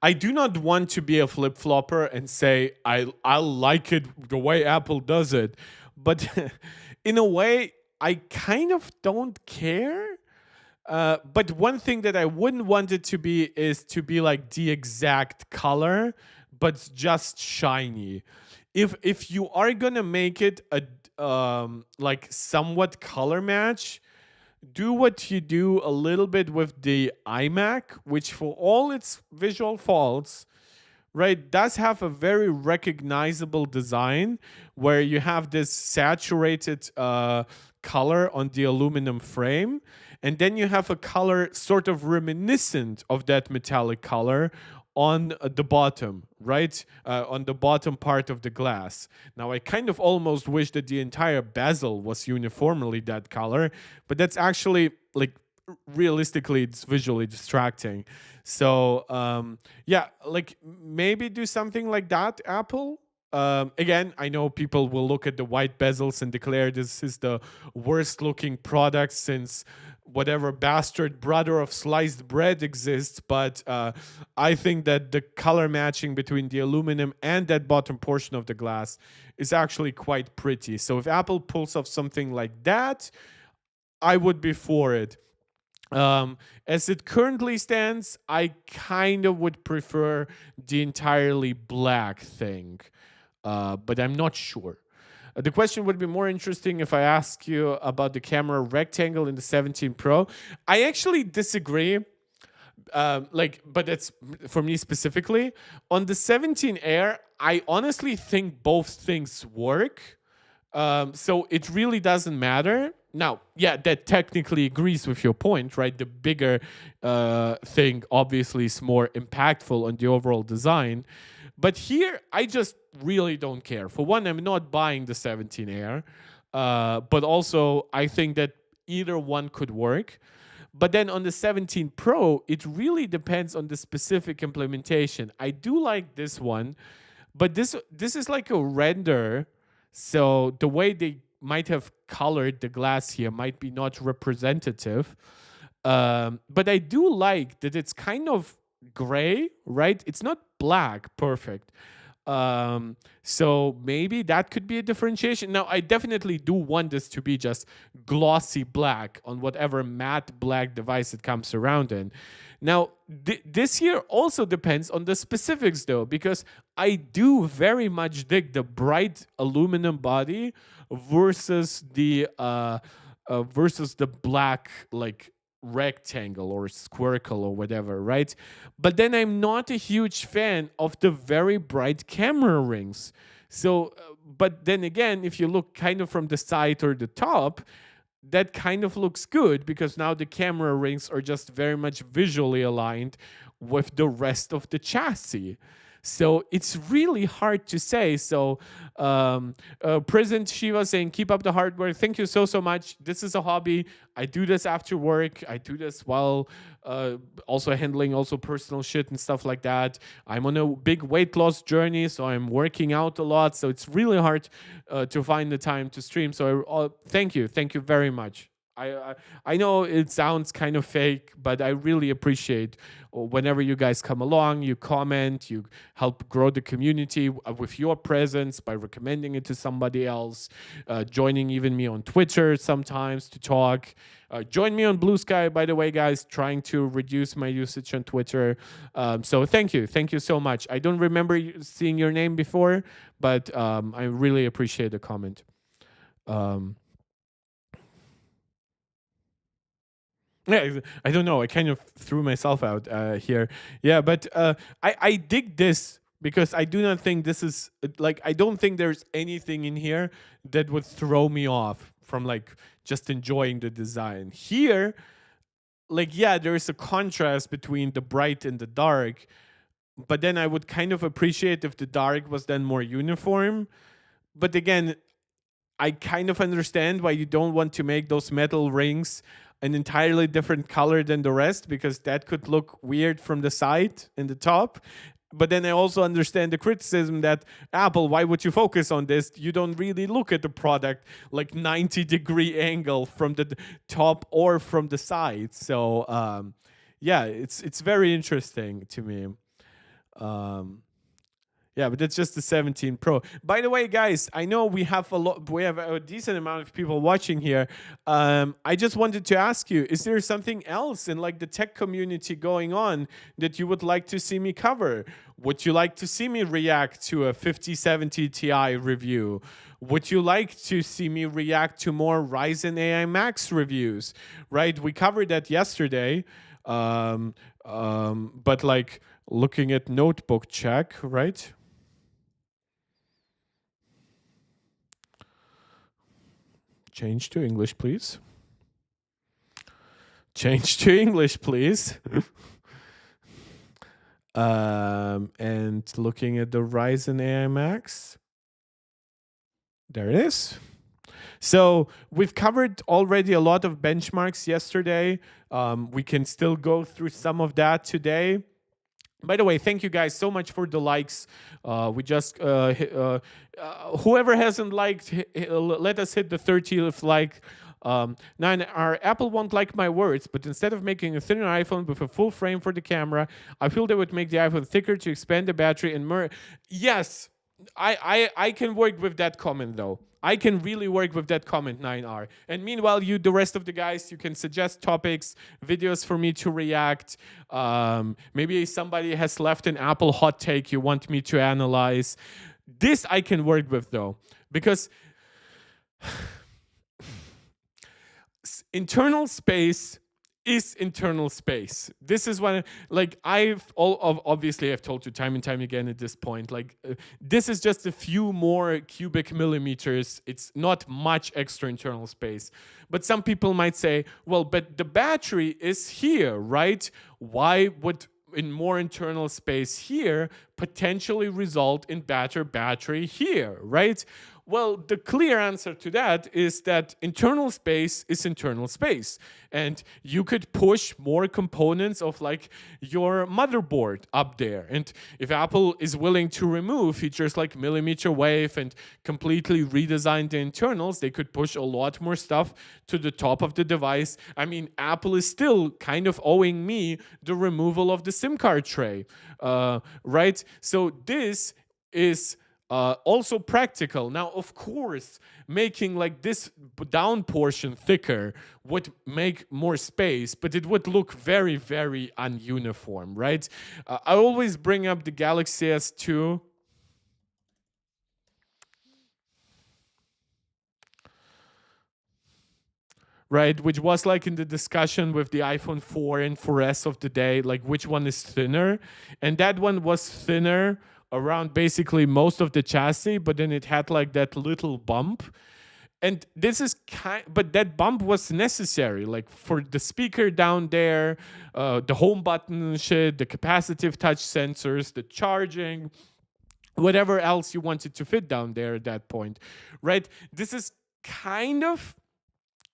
I do not want to be a flip flopper and say I like it the way Apple does it, but in a way I kind of don't care. But one thing that I wouldn't want it to be is to be like the exact color, but just shiny. If you are gonna make it a like somewhat color match, do what you do a little bit with the iMac, which for all its visual faults, right, does have a very recognizable design where you have this saturated color on the aluminum frame, and then you have a color sort of reminiscent of that metallic color on the bottom, right? On the bottom part of the glass. Now, I kind of almost wish that the entire bezel was uniformly that color, but that's actually, like, realistically, it's visually distracting. So, yeah, like, maybe do something like that, Apple. Again, I know people will look at the white bezels and declare this is the worst looking product since whatever bastard brother of sliced bread exists, but I think that the color matching between the aluminum and that bottom portion of the glass is actually quite pretty. So if Apple pulls off something like that, I would be for it. As it currently stands, I kind of would prefer the entirely black thing, but I'm not sure. The question would be more interesting if I ask you about the camera rectangle in the 17 Pro. I actually disagree. But it's for me specifically. On the 17 Air, I honestly think both things work. So it really doesn't matter. Now, yeah, that technically agrees with your point, right? The bigger thing obviously is more impactful on the overall design. But here, I just really don't care. For one, I'm not buying the 17 Air. But also, I think that either one could work. But then on the 17 Pro, it really depends on the specific implementation. I do like this one, but this is like a render. So the way they might have colored the glass here might be not representative. But I do like that it's kind of gray, right? It's not black, perfect. So maybe that could be a differentiation. Now, I definitely do want this to be just glossy black on whatever matte black device it comes around in. Now, this here also depends on the specifics, though, because I do very much dig the bright aluminum body versus the black, like, rectangle or squircle or whatever, right? But then I'm not a huge fan of the very bright camera rings. So, but then again, if you look kind of from the side or the top, that kind of looks good because now the camera rings are just very much visually aligned with the rest of the chassis. It's really hard to say. President Shiva saying, keep up the hard work. Thank you so much. This is a hobby. I do this after work. I do this while also handling also personal shit and stuff like that. I'm on a big weight loss journey, so I'm working out a lot. So it's really hard to find the time to stream. So thank you. Thank you very much. I know it sounds kind of fake, but I really appreciate whenever you guys come along, you comment, you help grow the community with your presence by recommending it to somebody else, joining even me on Twitter sometimes to talk. Join me on Blue Sky, by the way, guys, trying to reduce my usage on Twitter. So thank you. Thank you so much. I don't remember seeing your name before, but I really appreciate the comment. Yeah, I don't know. I kind of threw myself out here. Yeah, but I dig this because I do not think this is like, I don't think there's anything in here that would throw me off from like just enjoying the design. Here, like, yeah, there's a contrast between the bright and the dark, but then I would kind of appreciate if the dark was then more uniform. But again, I kind of understand why you don't want to make those metal rings an entirely different color than the rest, because that could look weird from the side and the top. But then I also understand the criticism that Apple, why would you focus on this? You don't really look at the product like 90-degree angle from the top or from the side. So yeah, it's very interesting to me. Um, yeah, but that's just the 17 Pro. By the way, guys, I know we have a decent amount of people watching here. I just wanted to ask you, is there something else in like the tech community going on that you would like to see me cover? Would you like to see me react to a 5070 Ti review? Would you like to see me react to more Ryzen AI Max reviews? Right? We covered that yesterday. But like looking at notebook check, right? Change to English, please. Change to English, please. And looking at the Ryzen AI Max. There it is. So we've covered already a lot of benchmarks yesterday. We can still go through some of that today. By the way, thank you guys so much for the likes. We just whoever hasn't liked, let us hit the 30th like. Now, our Apple won't like my words, but instead of making a thinner iPhone with a full frame for the camera, I feel they would make the iPhone thicker to expand the battery and yes, I can work with that comment though. I can really work with that comment, 9R. And meanwhile, you, the rest of the guys, you can suggest topics, videos for me to react. Maybe somebody has left an Apple hot take you want me to analyze. This I can work with though, because internal space is internal space. This is what, like, obviously I've told you time and time again at this point, like, this is just a few more cubic millimeters. It's not much extra internal space. But some people might say, well, but the battery is here, right? Why would in more internal space here potentially result in better battery here, right? Well, the clear answer to that is that internal space is internal space. And you could push more components of like your motherboard up there. And if Apple is willing to remove features like millimeter wave and completely redesign the internals, they could push a lot more stuff to the top of the device. I mean, Apple is still kind of owing me the removal of the SIM card tray, right? So this is also practical. Now, of course, making like this down portion thicker would make more space, but it would look very, very ununiform, right? I always bring up the Galaxy S2. Right, which was like in the discussion with the iPhone 4 and 4S of the day, like which one is thinner. And that one was thinner around basically most of the chassis, but then it had like that little bump. And this is but that bump was necessary, like for the speaker down there, the home button shit, the capacitive touch sensors, the charging, whatever else you wanted to fit down there at that point, right? This is kind of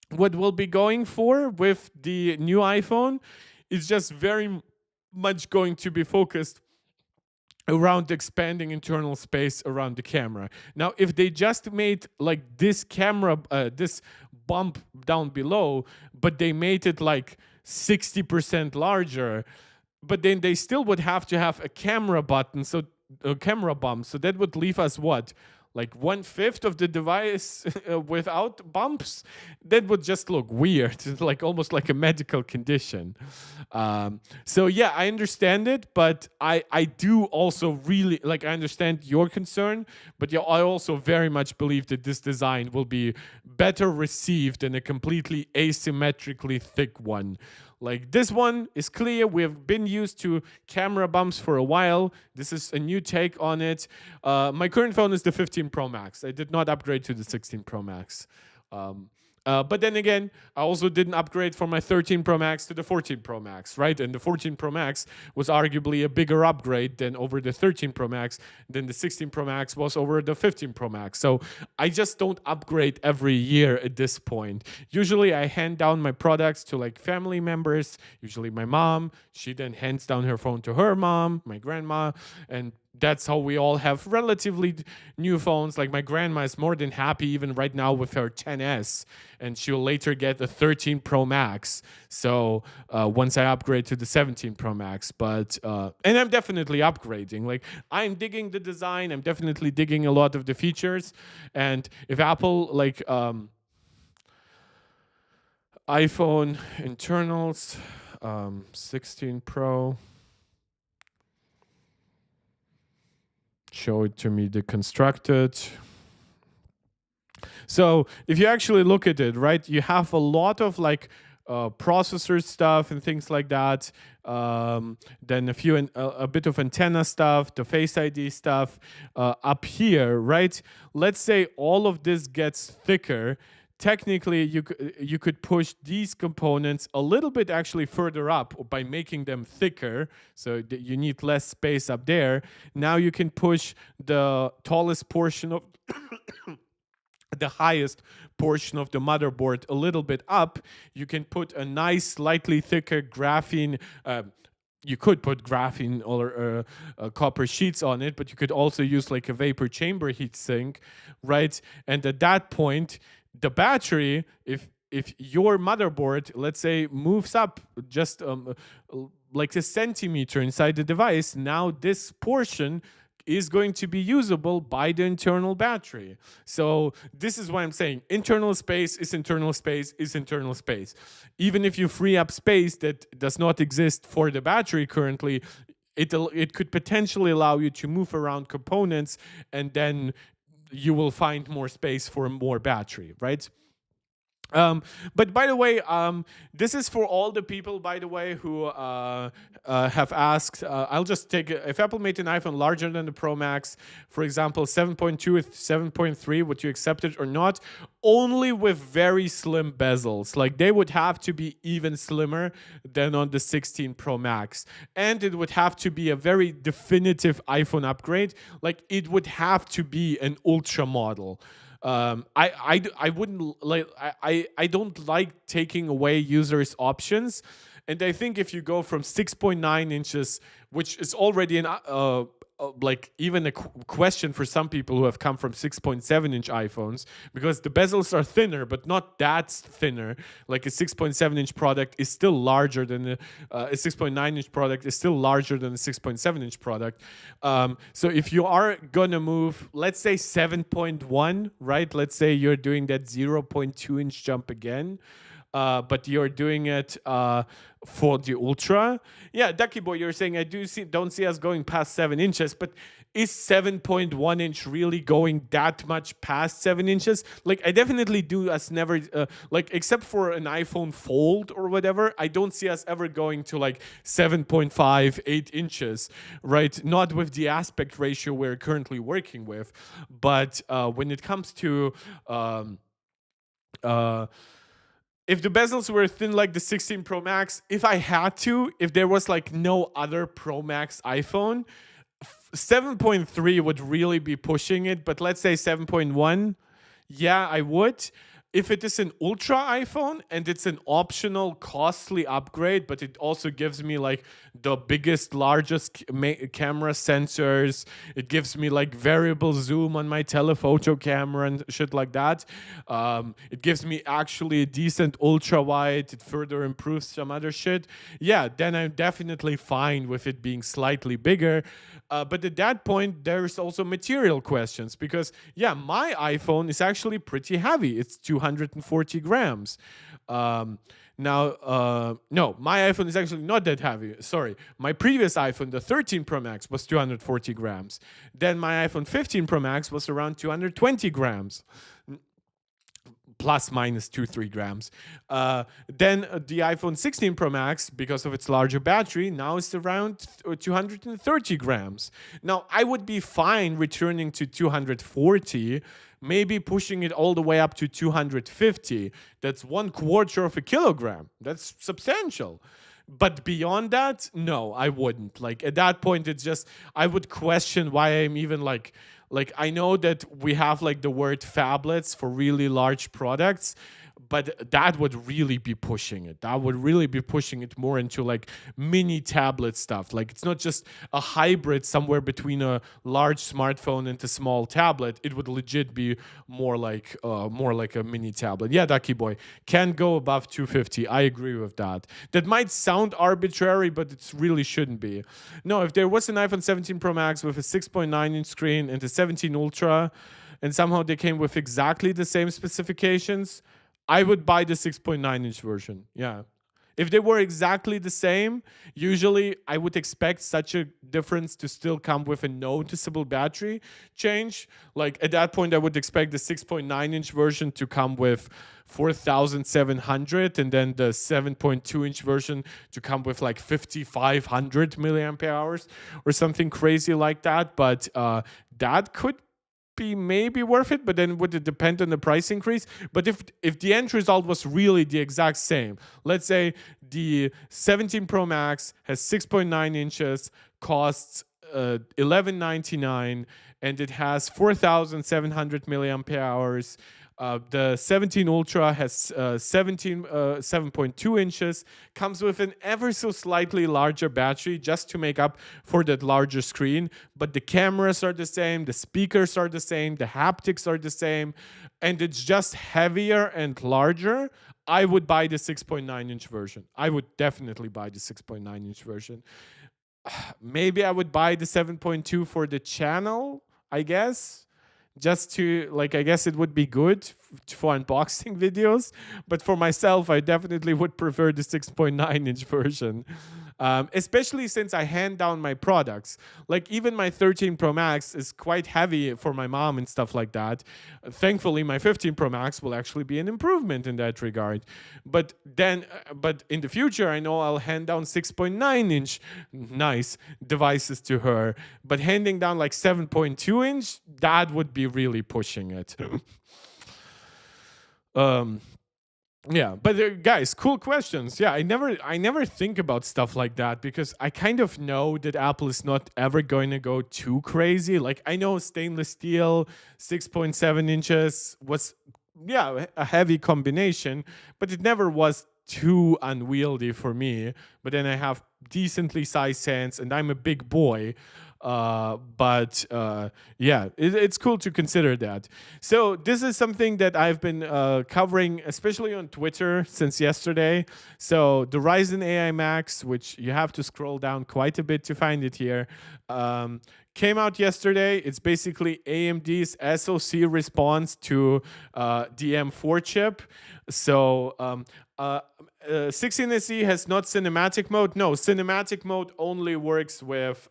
what we'll be going for with the new iPhone. Is just very much going to be focused around expanding internal space around the camera. Now, if they just made like this camera, this bump down below, but they made it like 60% larger, but then they still would have to have a camera button, so a camera bump. So that would leave us what? Like 1/5 of the device without bumps. That would just look weird, like almost like a medical condition. So yeah, I understand it, but I do also really, like, I understand your concern, but yeah, I also very much believe that this design will be better received than a completely asymmetrically thick one. Like, this one is clear. We have been used to camera bumps for a while. This is a new take on it. My current phone is the 15 Pro Max. I did not upgrade to the 16 Pro Max. But then again, I also didn't upgrade from my 13 Pro Max to the 14 Pro Max, right? And the 14 Pro Max was arguably a bigger upgrade than over the 13 Pro Max, than the 16 Pro Max was over the 15 Pro Max. So I just don't upgrade every year at this point. Usually I hand down my products to like family members, usually my mom. She then hands down her phone to her mom, my grandma, and that's how we all have relatively new phones. Like my grandma is more than happy even right now with her 10s, and she'll later get a 13 Pro Max. So once I upgrade to the 17 Pro Max, but and I'm definitely upgrading. Like I'm digging the design, I'm definitely digging a lot of the features, and if Apple like iPhone internals, 16 Pro. Show it to me deconstructed. So if you actually look at it, right, you have a lot of like processor stuff and things like that. Then a bit of antenna stuff, the Face ID stuff up here, right? Let's say all of this gets thicker. Technically, you could push these components a little bit actually further up by making them thicker, so that you need less space up there. Now you can push the tallest portion of the highest portion of the motherboard a little bit up. You can put a nice, slightly thicker graphene. You could put graphene or copper sheets on it, but you could also use like a vapor chamber heatsink, right? And at that point, the battery, if your motherboard, let's say, moves up just like a centimeter inside the device, now this portion is going to be usable by the internal battery. So this is why I'm saying internal space is internal space is internal space. Even if you free up space that does not exist for the battery currently, it could potentially allow you to move around components, and then you will find more space for more battery, right? But by the way, this is for all the people, by the way, who have asked. I'll just take if Apple made an iPhone larger than the Pro Max, for example, 7.2 with 7.3, would you accept it or not? Only with very slim bezels. Like they would have to be even slimmer than on the 16 Pro Max, and it would have to be a very definitive iPhone upgrade. Like it would have to be an Ultra model. I wouldn't like I don't like taking away users' options, and I think if you go from 6.9 inches, which is already an like even a question for some people who have come from 6.7-inch iPhones, because the bezels are thinner, but not that thinner. Like a 6.7-inch product is still larger than a 6.9-inch product is still larger than a 6.7-inch product. So if you are gonna move, let's say 7.1, right? Let's say you're doing that 0.2-inch jump again. But you're doing it for the Ultra. Yeah, Ducky Boy, you're saying don't see us going past 7 inches, but is 7.1 inch really going that much past 7 inches? Like, I definitely do us never, like, except for an iPhone Fold or whatever, I don't see us ever going to like 7.5, 8 inches, right? Not with the aspect ratio we're currently working with. But when it comes to if the bezels were thin like the 16 Pro Max, if I had to, if there was like no other Pro Max iPhone, 7.3 would really be pushing it. But let's say 7.1, yeah, I would. If it is an Ultra iPhone and it's an optional costly upgrade, but it also gives me like the biggest, largest camera sensors, it gives me like variable zoom on my telephoto camera and shit like that. It gives me actually a decent ultra wide. It further improves some other shit. Yeah, then I'm definitely fine with it being slightly bigger. But at that point, there's also material questions because, yeah, my iPhone is actually pretty heavy. It's 240 grams. No, my iPhone is actually not that heavy. Sorry. My previous iPhone, the 13 Pro Max, was 240 grams. Then my iPhone 15 Pro Max was around 220 grams. plus minus 2-3 grams. Then the iPhone 16 Pro Max, because of its larger battery, now is around 230 grams. Now I would be fine returning to 240, maybe pushing it all the way up to 250. That's 1/4 of a kilogram. That's substantial. But beyond that, no, I wouldn't. Like at that point, it's just I would question why I'm even like I know that we have like the word phablets for really large products, but that would really be pushing it. That would really be pushing it more into like mini tablet stuff. Like it's not just a hybrid somewhere between a large smartphone and a small tablet. It would legit be more like a mini tablet. Yeah, Ducky Boy can go above 250. I agree with that. That might sound arbitrary, but it really shouldn't be. No, if there was an iPhone 17 Pro Max with a 6.9-inch screen and a 17 Ultra, and somehow they came with exactly the same specifications, I would buy the 6.9-inch version. Yeah. If they were exactly the same, usually I would expect such a difference to still come with a noticeable battery change. Like at that point, I would expect the 6.9-inch version to come with 4,700 and then the 7.2-inch version to come with like 5,500 milliampere hours or something crazy like that. But that could be maybe worth it, but then would it depend on the price increase? But if the end result was really the exact same, let's say the 17 Pro Max has 6.9 inches, costs $11.99, and it has 4,700 milliampere hours. The 17 Ultra has 7.2 inches, comes with an ever so slightly larger battery just to make up for that larger screen. But the cameras are the same, the speakers are the same, the haptics are the same, and it's just heavier and larger. I would buy the 6.9-inch version. I would definitely buy the 6.9-inch version. Maybe I would buy the 7.2 for the channel, I guess. Just to, like, I guess it would be good for unboxing videos. But for myself, I definitely would prefer the 6.9-inch version. Especially since I hand down my products. Like even my 13 Pro Max is quite heavy for my mom and stuff like that. Thankfully, my 15 Pro Max will actually be an improvement in that regard. But in the future, I know I'll hand down 6.9-inch nice devices to her. But handing down like 7.2-inch, that would be really pushing it. Yeah, but guys, cool questions. Yeah, I never think about stuff like that because I kind of know that Apple is not ever going to go too crazy. Like I know stainless steel, 6.7 inches was a heavy combination, but it never was too unwieldy for me. But then I have decently sized hands and I'm a big boy. It's cool to consider that. So this is something that I've been covering, especially on Twitter since yesterday. So the Ryzen AI Max, which you have to scroll down quite a bit to find it here, came out yesterday. It's basically AMD's SoC response to the M4 chip. So 16SE has not cinematic mode. No, cinematic mode only works with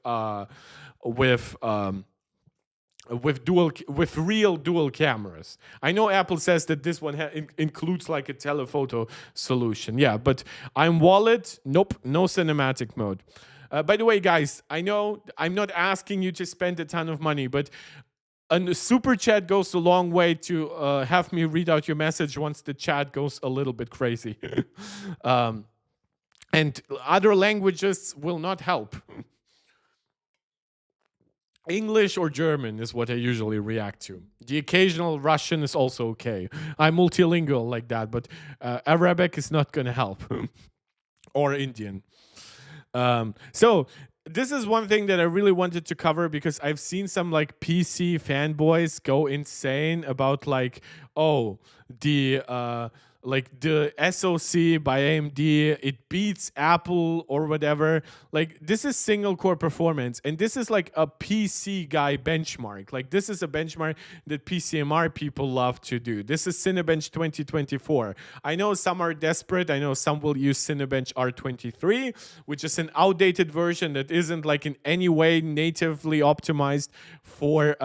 real dual cameras. I know Apple says that this one includes like a telephoto solution. Yeah, but I'm Wallet. Nope, no cinematic mode. By the way, guys, I know I'm not asking you to spend a ton of money, but a super chat goes a long way to have me read out your message once the chat goes a little bit crazy. And other languages will not help. English or German is what I usually react to. The occasional Russian is also okay. I'm multilingual like that, but Arabic is not going to help. Or Indian. So this is one thing that I really wanted to cover because I've seen some like PC fanboys go insane about like, oh, the SoC by AMD, it beats Apple or whatever. Like this is single core performance, and this is like a PC guy benchmark. Like this is a benchmark that PCMR people love to do. This is Cinebench 2024. I know some are desperate. I know some will use Cinebench R23, which is an outdated version that isn't like in any way natively optimized for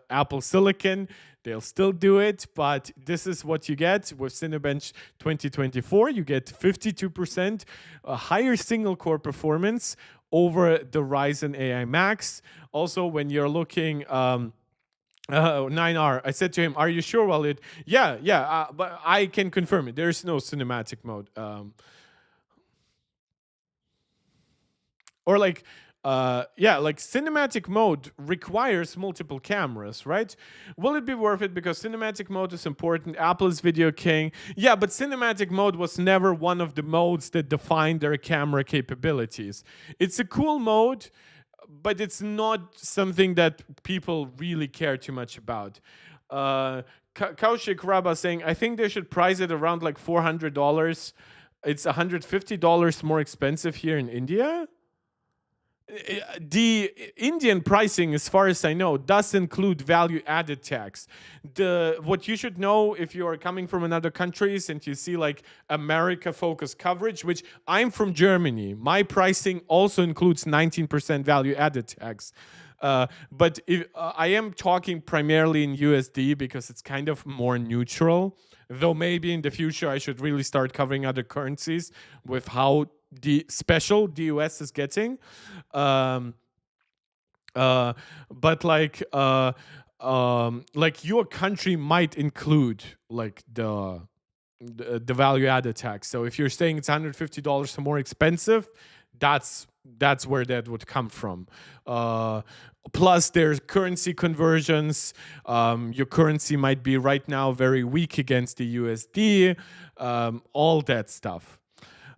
Apple Silicon. They'll still do it, but this is what you get with Cinebench 2024. You get 52% higher single core performance over the Ryzen AI Max. Also, when you're looking 9R. I said to him, "Are you sure, Walid?" Yeah, yeah, but I can confirm it. There's no cinematic mode. Or like, yeah, like cinematic mode requires multiple cameras, right? Will it be worth it? Because cinematic mode is important. Apple is video king. Yeah, but cinematic mode was never one of the modes that defined their camera capabilities. It's a cool mode, but it's not something that people really care too much about. Kaushik Rabba saying, I think they should price it around like $400. It's $150 more expensive here in India. The Indian pricing, as far as I know, does include value-added tax. What you should know if you are coming from another countries and you see like America-focused coverage, which I'm from Germany, my pricing also includes 19% value-added tax. But I am talking primarily in USD because it's kind of more neutral. Though maybe in the future I should really start covering other currencies with how the special the US is getting. Um, but like your country might include like the value added tax. So if you're saying it's $150 more expensive, that's where that would come from. Plus, there's currency conversions. Your currency might be right now very weak against the USD. All that stuff.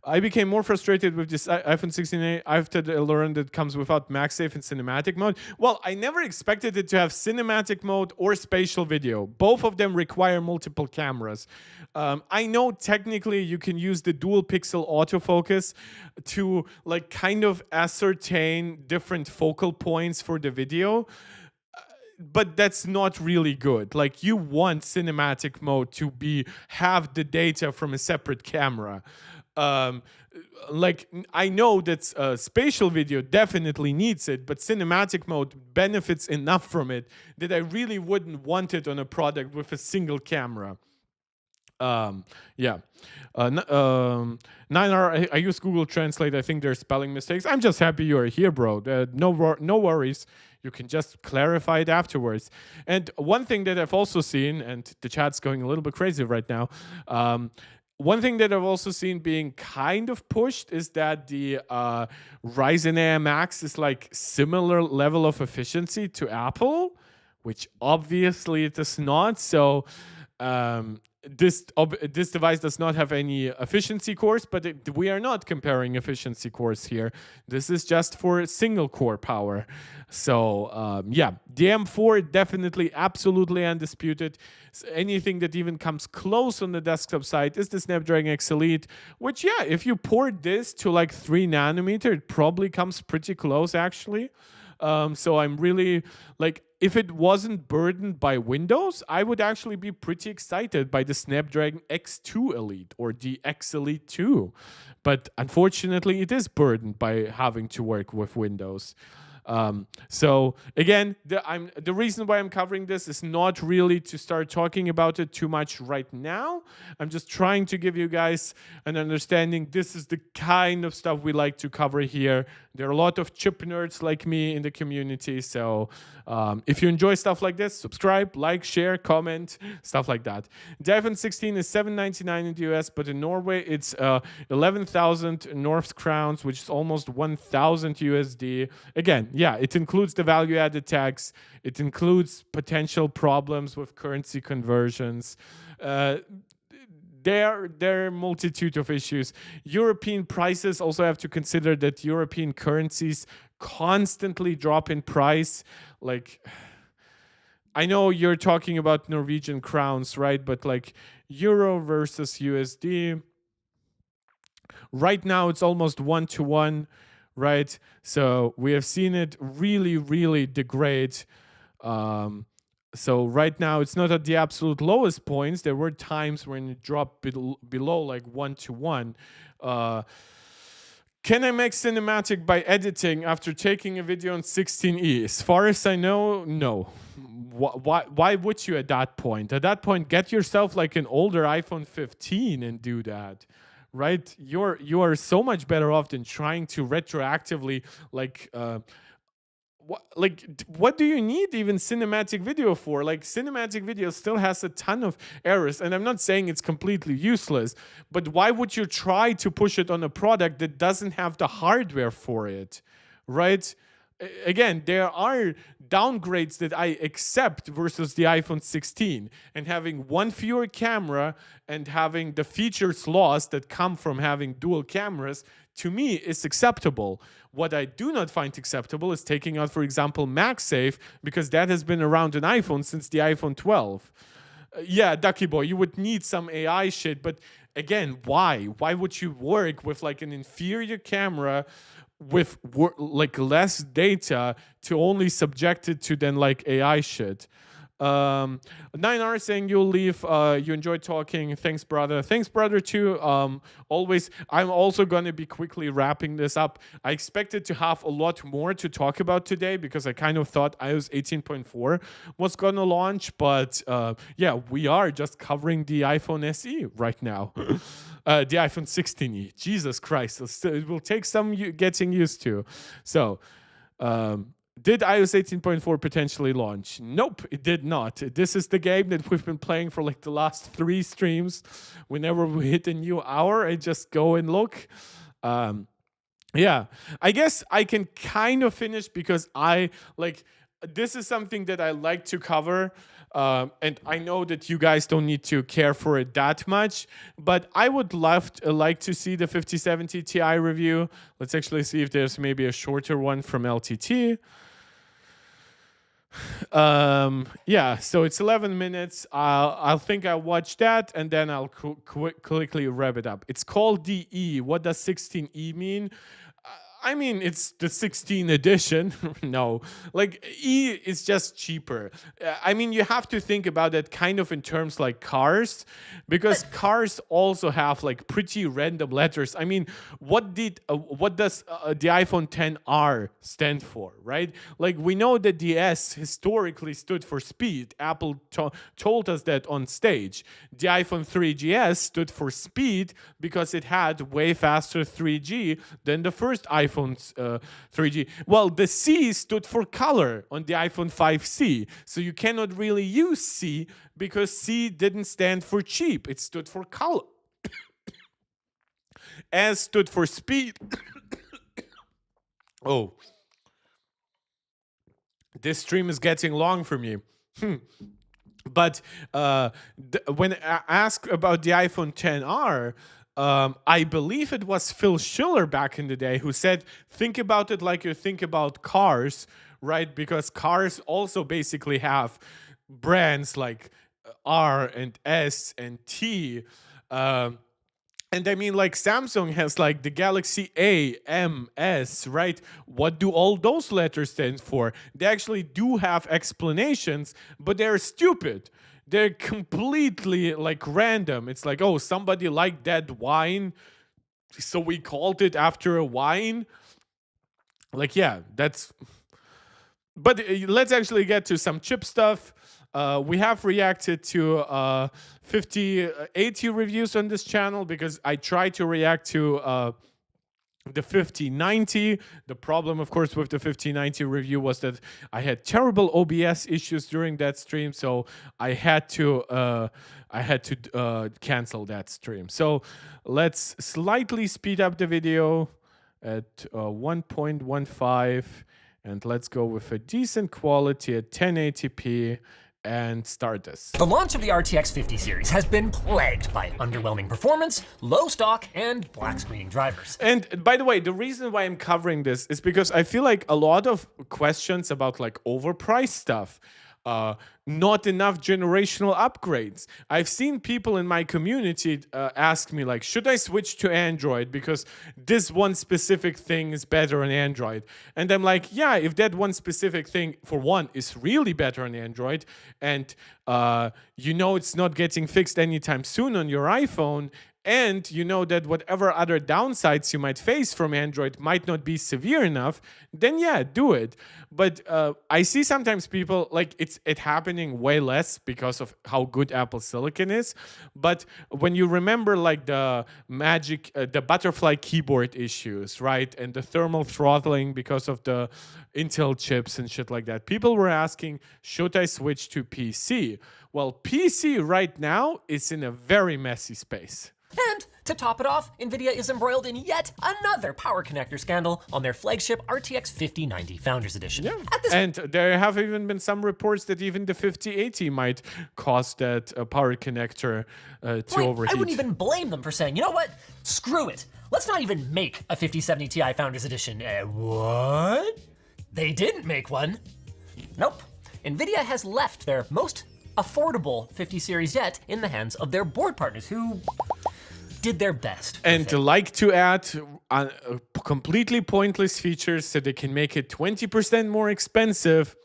I became more frustrated with this iPhone 16 after I learned it comes without MagSafe and cinematic mode. Well, I never expected it to have cinematic mode or spatial video. Both of them require multiple cameras. I know technically you can use the dual pixel autofocus to like kind of ascertain different focal points for the video, but that's not really good. Like you want cinematic mode to have the data from a separate camera. Like I know that spatial video definitely needs it, but cinematic mode benefits enough from it that I really wouldn't want it on a product with a single camera. Yeah. 9R, I use Google Translate. I think there's spelling mistakes. I'm just happy you are here, bro. No worries. You can just clarify it afterwards. And one thing that I've also seen, and the chat's going a little bit crazy right now. One thing that I've also seen being kind of pushed is that the Ryzen AI Max is like similar level of efficiency to Apple, which obviously it is not. So this device does not have any efficiency cores, but we are not comparing efficiency cores here. This is just for single core power. So yeah, the M4 definitely absolutely undisputed. So anything that even comes close on the desktop side is the Snapdragon X Elite, which yeah, if you port this to like 3 nanometer, it probably comes pretty close actually. So I'm really like, if it wasn't burdened by Windows, I would actually be pretty excited by the Snapdragon X2 Elite or the X Elite 2. But unfortunately, it is burdened by having to work with Windows. So again, the reason why I'm covering this is not really to start talking about it too much right now. I'm just trying to give you guys an understanding. This is the kind of stuff we like to cover here. There are a lot of chip nerds like me in the community. So if you enjoy stuff like this, subscribe, like, share, comment, stuff like that. The iPhone 16 is $799 in the US, but in Norway it's 11,000 North crowns, which is almost 1,000 USD. Again, yeah, it includes the value-added tax. It includes potential problems with currency conversions. There are a multitude of issues. European prices also have to consider that European currencies constantly drop in price. Like, I know you're talking about Norwegian crowns, right? But like euro versus USD, right now it's almost 1-to-1, right? So we have seen it really, really degrade. So right now it's not at the absolute lowest points. There were times when it dropped below like 1-to-1. Can I make cinematic by editing after taking a video on 16E? As far as I know, no. Why would you at that point? At that point, get yourself like an older iPhone 15 and do that, right? You are so much better off than trying to retroactively like what do you need even cinematic video for? Like, cinematic video still has a ton of errors, and I'm not saying it's completely useless, but why would you try to push it on a product that doesn't have the hardware for it, right? Again, there are downgrades that I accept versus the iPhone 16, and having one fewer camera and having the features lost that come from having dual cameras, to me, is acceptable. What I do not find acceptable is taking out, for example, MagSafe, because that has been around an iPhone since the iPhone 12. Yeah, Ducky Boy, you would need some AI shit, but again, why? Why would you work with like an inferior camera with like less data to only subject it to then like AI shit? 9R saying you'll leave. You enjoyed talking. Thanks, brother. Thanks, brother, too. Always. I'm also going to be quickly wrapping this up. I expected to have a lot more to talk about today because I kind of thought iOS 18.4 was going to launch. But yeah, we are just covering the iPhone SE right now. The iPhone 16e. Jesus Christ. It will take some getting used to. So, did iOS 18.4 potentially launch? Nope, it did not. This is the game that we've been playing for like the last 3 streams. Whenever we hit a new hour, I just go and look. Yeah, I guess I can kind of finish because this is something that I like to cover. And I know that you guys don't need to care for it that much, but I would like to see the 5070 Ti review. Let's actually see if there's maybe a shorter one from LTT. Yeah, so it's 11 minutes. I'll think I'll watch that and then I'll quickly wrap it up. It's called DE. What does 16E mean? I mean, it's the 16 edition. No, like E is just cheaper. I mean, you have to think about it kind of in terms like cars, because cars also have like pretty random letters. I mean, what does the iPhone 10R stand for, right? Like, we know that the S historically stood for speed. Apple told us that on stage. The iPhone 3GS stood for speed because it had way faster 3G than the first iPhone's 3G. Well, the C stood for color on the iPhone 5C. So you cannot really use C because C didn't stand for cheap. It stood for color. S stood for speed. Oh. This stream is getting long for me. But when I asked about the iPhone 10R, I believe it was Phil Schiller back in the day who said, think about it like you think about cars, right? Because cars also basically have brands like R and S and T. And I mean, like, Samsung has like the Galaxy A, M, S, right? What do all those letters stand for? They actually do have explanations, but they're stupid. They're completely like random. It's like, oh, somebody liked that wine, so we called it after a wine. Like, yeah, that's. But let's actually get to some chip stuff. We have reacted to 5080 reviews on this channel because I tried to react to the 5090. The problem, of course, with the 5090 review was that I had terrible OBS issues during that stream, so I had to cancel that stream. So let's slightly speed up the video at 1.15, and let's go with a decent quality at 1080p. And start this. The launch of the RTX 50 series has been plagued by underwhelming performance, low stock, and black screening drivers. And by the way, the reason why I'm covering this is because I feel like a lot of questions about like overpriced stuff, not enough generational upgrades. I've seen people in my community ask me like, should I switch to Android because this one specific thing is better on Android? And I'm like, yeah, if that one specific thing, for one, is really better on Android, and you know it's not getting fixed anytime soon on your iPhone, and you know that whatever other downsides you might face from Android might not be severe enough, then yeah, do it. But I see sometimes people like it happening way less because of how good Apple Silicon is. But when you remember like the butterfly keyboard issues, right, and the thermal throttling because of the Intel chips and shit like that, people were asking, should I switch to PC? Well, PC right now is in a very messy space. And to top it off, NVIDIA is embroiled in yet another power connector scandal on their flagship RTX 5090 Founders Edition. Yeah. And there have even been some reports that even the 5080 might cause that power connector to overheat. I wouldn't even blame them for saying, you know what? Screw it. Let's not even make a 5070 Ti Founders Edition. What? They didn't make one. Nope. NVIDIA has left their most affordable 50 series yet in the hands of their board partners who did their best. And like to add completely pointless features so they can make it 20% more expensive.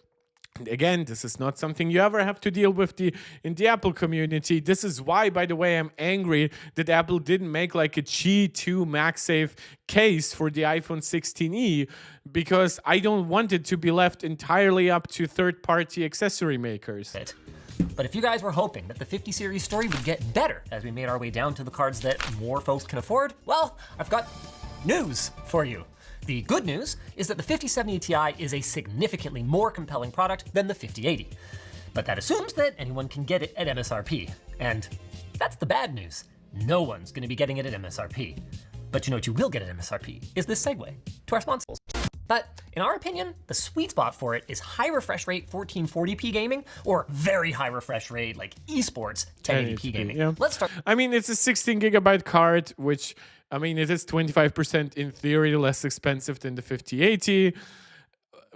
Again, this is not something you ever have to deal with in the Apple community. This is why, by the way, I'm angry that Apple didn't make like a G2 MagSafe case for the iPhone 16e, because I don't want it to be left entirely up to third-party accessory makers. But if you guys were hoping that the 50 series story would get better as we made our way down to the cards that more folks can afford, well, I've got news for you. The good news is that the 5070 Ti is a significantly more compelling product than the 5080. But that assumes that anyone can get it at MSRP. And that's the bad news. No one's gonna be getting it at MSRP. But you know what you will get at MSRP is this segue to our sponsors. But in our opinion, the sweet spot for it is high refresh rate 1440p gaming or very high refresh rate like esports 1080p gaming. Yeah. Let's start. I mean, it's a 16 gigabyte card, which, I mean, it is 25% in theory less expensive than the 5080.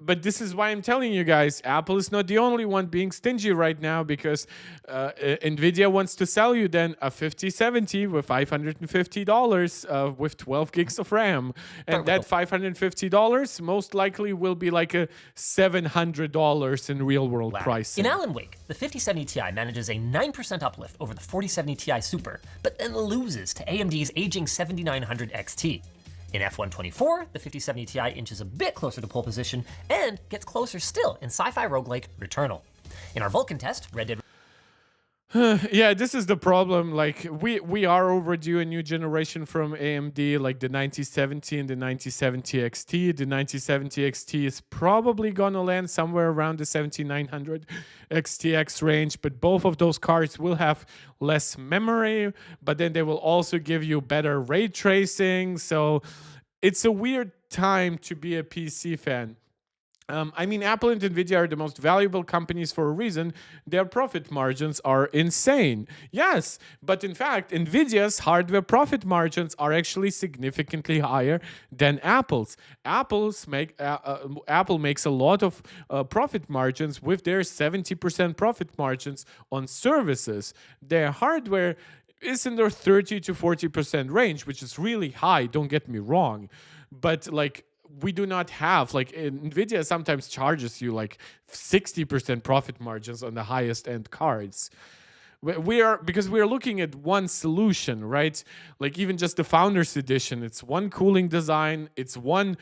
But this is why I'm telling you guys, Apple is not the only one being stingy right now, because NVIDIA wants to sell you then a 5070 with $550 with 12 gigs of RAM. And that $550 most likely will be like a $700 in real world pricing. In Alan Wake, the 5070 Ti manages a 9% uplift over the 4070 Ti Super, but then loses to AMD's aging 7900 XT. In F124, the 5070 Ti inches a bit closer to pole position and gets closer still in sci-fi roguelike Returnal. In our Vulkan test, Red Dead... Yeah, this is the problem. Like, we are overdue a new generation from AMD, like the 9070 and the 9070 XT. The 9070 XT is probably gonna land somewhere around the 7900 XTX range, but both of those cards will have less memory, but then they will also give you better ray tracing. So it's a weird time to be a PC fan. I mean, Apple and NVIDIA are the most valuable companies for a reason. Their profit margins are insane. Yes, but in fact, NVIDIA's hardware profit margins are actually significantly higher than Apple's. Apple makes a lot of profit margins with their 70% profit margins on services. Their hardware is in their 30 to 40% range, which is really high, don't get me wrong. But like, we do not have, like, NVIDIA sometimes charges you like 60% profit margins on the highest end cards. Because we are looking at one solution, right? Like even just the Founders Edition, it's one cooling design, it's one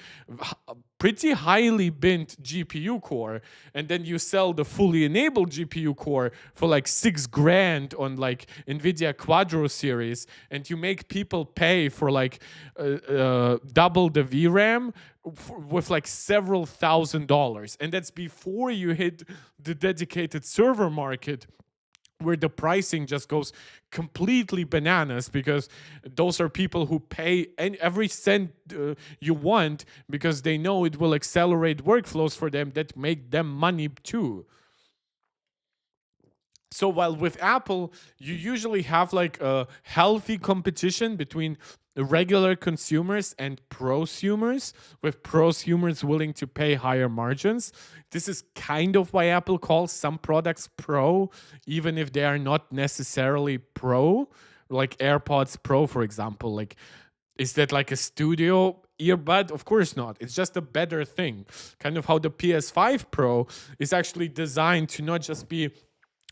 pretty highly bent GPU core, and then you sell the fully enabled GPU core for like $6,000 on like NVIDIA Quadro series, and you make people pay for like double the VRAM with like several $1,000s, and that's before you hit the dedicated server market, where the pricing just goes completely bananas, because those are people who pay every cent you want because they know it will accelerate workflows for them that make them money too. So while with Apple, you usually have like a healthy competition between regular consumers and prosumers, with prosumers willing to pay higher margins. This is kind of why Apple calls some products Pro, even if they are not necessarily Pro, like AirPods Pro, for example. Like, is that like a studio earbud? Of course not. It's just a better thing. Kind of how the PS5 Pro is actually designed to not just be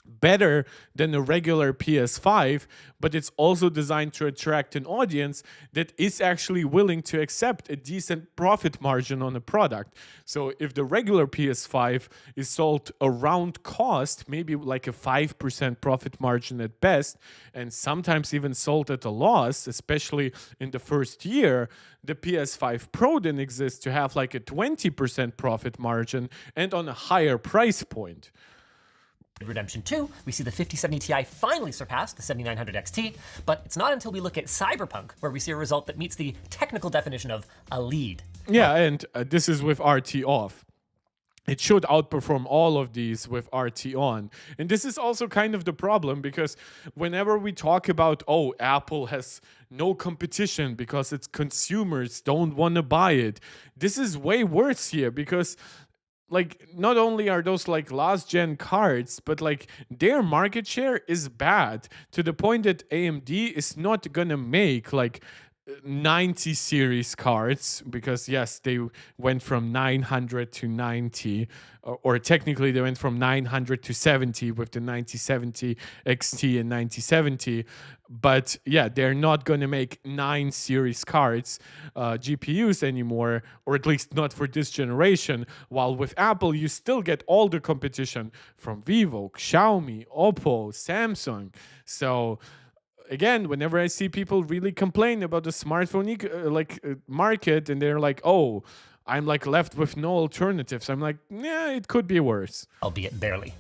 better than a regular PS5, but it's also designed to attract an audience that is actually willing to accept a decent profit margin on a product. So if the regular PS5 is sold around cost, maybe like a 5% profit margin at best, and sometimes even sold at a loss, especially in the first year, the PS5 Pro then exists to have like a 20% profit margin and on a higher price point. Redemption 2, we see the 5070 Ti finally surpass the 7900 XT, but it's not until we look at Cyberpunk where we see a result that meets the technical definition of a lead. Yeah, and this is with RT off. It should outperform all of these with RT on. And this is also kind of the problem, because whenever we talk about, oh, Apple has no competition because its consumers don't want to buy it, this is way worse here, because like not only are those like last gen cards, but like their market share is bad to the point that AMD is not gonna make like 90 series cards, because yes, they went from 900 to 90, or technically they went from 900 to 70 with the 9070 XT and 9070, but yeah, they're not going to make 9 series cards GPUs anymore, or at least not for this generation, while with Apple you still get all the competition from Vivo, Xiaomi, Oppo, Samsung. So again, whenever I see people really complain about the smartphone market, and they're like, "Oh, I'm like left with no alternatives," I'm like, "Yeah, it could be worse." Albeit barely.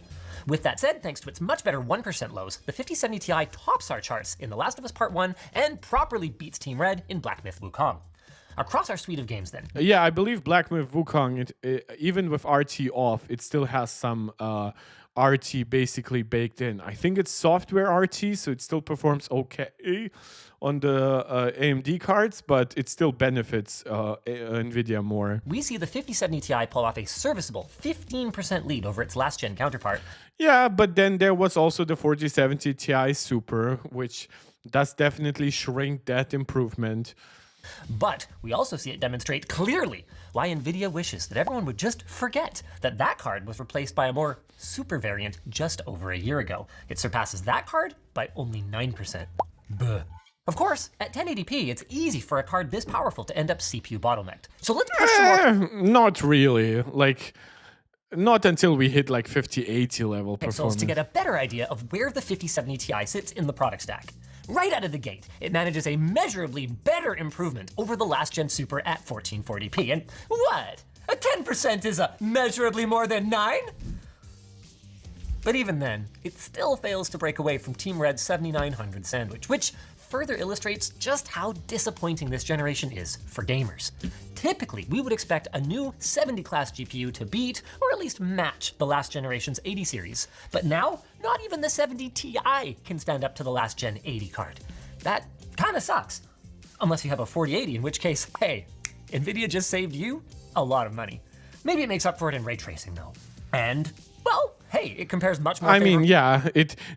With that said, thanks to its much better 1% lows, the 5070 Ti tops our charts in The Last of Us Part 1 and properly beats Team Red in Black Myth Wukong. Across our suite of games then. Yeah, I believe Black Myth Wukong, even with RT off, it still has some RT basically baked in. I think it's software RT, so it still performs okay on the AMD cards, but it still benefits NVIDIA more. We see the 5070 Ti pull off a serviceable 15% lead over its last-gen counterpart. Yeah, but then there was also the 4070 Ti Super, which does definitely shrink that improvement. But we also see it demonstrate clearly why NVIDIA wishes that everyone would just forget that that card was replaced by a more super variant just over a year ago. It surpasses that card by only 9%. Buh. Of course, at 1080p, it's easy for a card this powerful to end up CPU bottlenecked. So let's push some more. Not really. Like, not until we hit like 5080 level performance. To get a better idea of where the 5070 Ti sits in the product stack. Right out of the gate, it manages a measurably better improvement over the last gen Super at 1440p. And what? A 10% is a measurably more than 9? But even then, it still fails to break away from Team Red's 7900 sandwich, which further illustrates just how disappointing this generation is for gamers. Typically, we would expect a new 70 class GPU to beat, or at least match, the last generation's 80 series. But now, not even the 70 Ti can stand up to the last gen 80 card. That kinda sucks. Unless you have a 4080, in which case, hey, NVIDIA just saved you a lot of money. Maybe it makes up for it in ray tracing though. And, well, hey, it compares much more. I mean, yeah,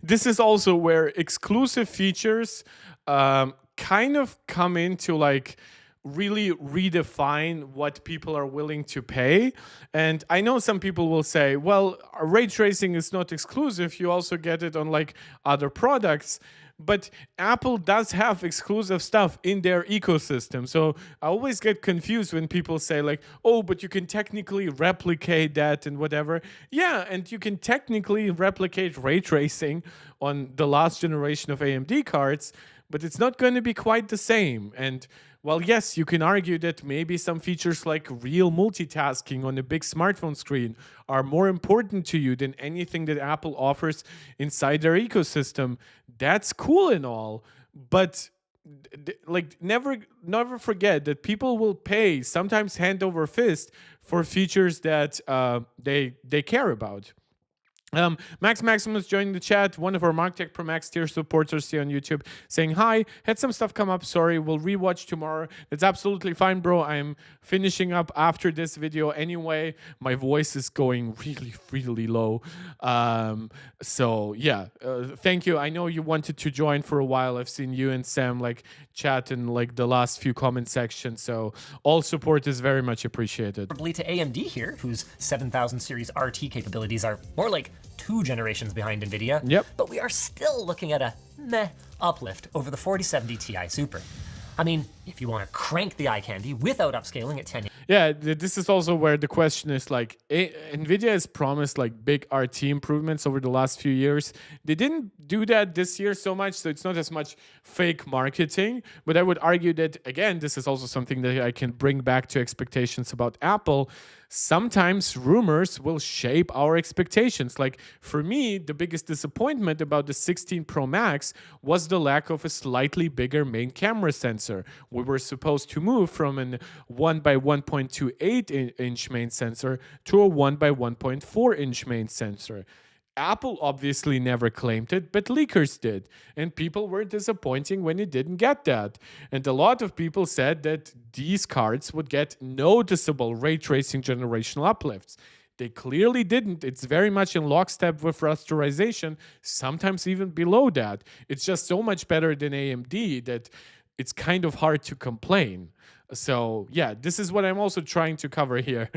this is also where exclusive features kind of come into like really redefine what people are willing to pay. And I know some people will say, well, ray tracing is not exclusive, you also get it on like other products. But Apple does have exclusive stuff in their ecosystem. So I always get confused when people say like, oh, but you can technically replicate that and whatever. Yeah, and you can technically replicate ray tracing on the last generation of AMD cards, but it's not going to be quite the same. And while yes, you can argue that maybe some features like real multitasking on a big smartphone screen are more important to you than anything that Apple offers inside their ecosystem, that's cool and all, but like never forget that people will pay, sometimes hand over fist, for features that they care about. Max Maximus joined the chat, one of our MarkTech Pro Max tier supporters here on YouTube, saying, hi, had some stuff come up, sorry, we'll rewatch tomorrow. That's absolutely fine, bro. I'm finishing up after this video anyway. My voice is going really, really low. So yeah, thank you. I know you wanted to join for a while. I've seen you and Sam like chat in like the last few comment sections, so all support is very much appreciated. To AMD here, whose 7000 series RT capabilities are more like 2 generations behind NVIDIA. Yep. But we are still looking at a meh uplift over the 4070 Ti Super. I mean, if you want to crank the eye candy without upscaling at 1080. Yeah, this is also where the question is like, NVIDIA has promised like big RT improvements over the last few years. They didn't do that this year so much, so it's not as much fake marketing. But I would argue that, again, this is also something that I can bring back to expectations about Apple. Sometimes rumors will shape our expectations. Like for me, the biggest disappointment about the 16 Pro Max was the lack of a slightly bigger main camera sensor. We were supposed to move from an 1 by 1.28 inch main sensor to a 1 by 1.4 inch main sensor. Apple obviously never claimed it, but leakers did. And people were disappointing when it didn't get that. And a lot of people said that these cards would get noticeable ray tracing generational uplifts. They clearly didn't. It's very much in lockstep with rasterization, sometimes even below that. It's just so much better than AMD that it's kind of hard to complain. So yeah, this is what I'm also trying to cover here.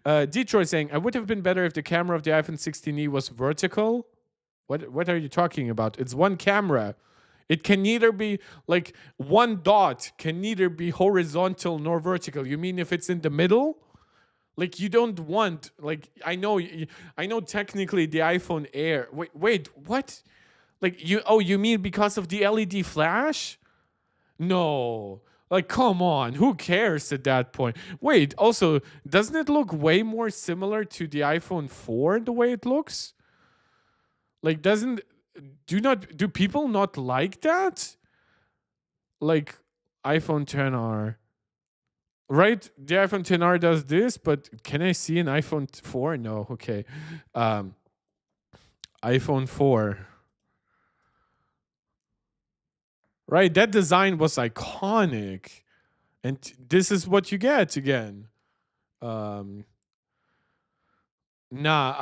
Detroit saying, I would have been better if the camera of the iPhone 16e was vertical. What are you talking about? It's one camera. It can neither be like one dot can neither be horizontal nor vertical. You mean if it's in the middle? Like you don't want, like I know technically the iPhone Air. Wait, what? Like you mean because of the LED flash? No. Like, come on, who cares at that point? Wait, also, doesn't it look way more similar to the iPhone 4 the way it looks? Like, do people not like that? Like, iPhone 10R. Right? The iPhone 10R does this, but can I see an iPhone 4? No, okay. iPhone 4. Right, that design was iconic, and this is what you get again.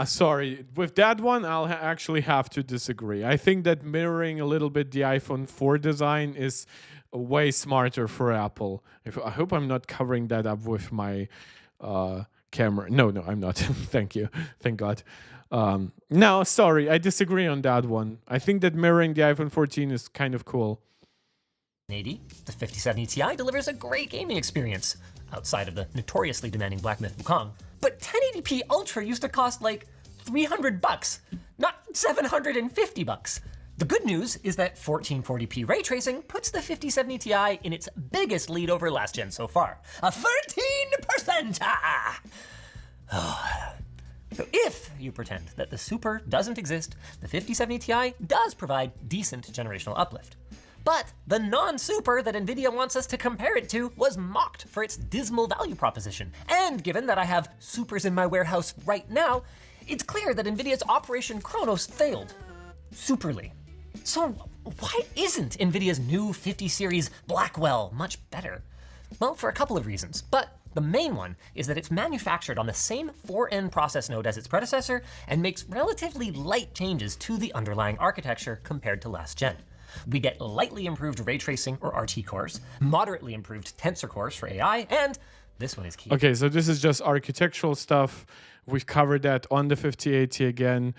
Sorry. With that one, I'll actually have to disagree. I think that mirroring a little bit the iPhone 4 design is way smarter for Apple. I hope I'm not covering that up with my camera. No, I'm not. Thank you. Thank God. No, sorry. I disagree on that one. I think that mirroring the iPhone 14 is kind of cool. 1080, the 5070 Ti delivers a great gaming experience, outside of the notoriously demanding Black Myth Wukong. But 1080p Ultra used to cost like $300, not $750. The good news is that 1440p ray tracing puts the 5070 Ti in its biggest lead over last gen so far, a 13%. So if you pretend that the Super doesn't exist, the 5070 Ti does provide decent generational uplift. But the non-Super that NVIDIA wants us to compare it to was mocked for its dismal value proposition. And given that I have Supers in my warehouse right now, it's clear that NVIDIA's Operation Chronos failed. Superly. So why isn't NVIDIA's new 50 series Blackwell much better? Well, for a couple of reasons, but the main one is that it's manufactured on the same 4N process node as its predecessor and makes relatively light changes to the underlying architecture compared to last gen. We get lightly improved ray tracing or RT cores, moderately improved tensor cores for AI, and this one is key. Okay, so this is just architectural stuff. We've covered that on the 5080 again.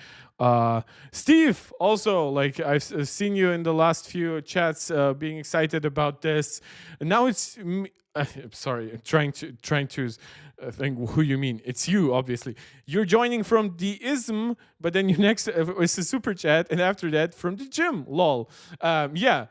Steve, also, like I've seen you in the last few chats being excited about this. And now it's sorry, I'm trying to think who you mean. It's you, obviously. You're joining from the ISM, but then you next is a super chat, and after that from the gym. Lol. Yeah.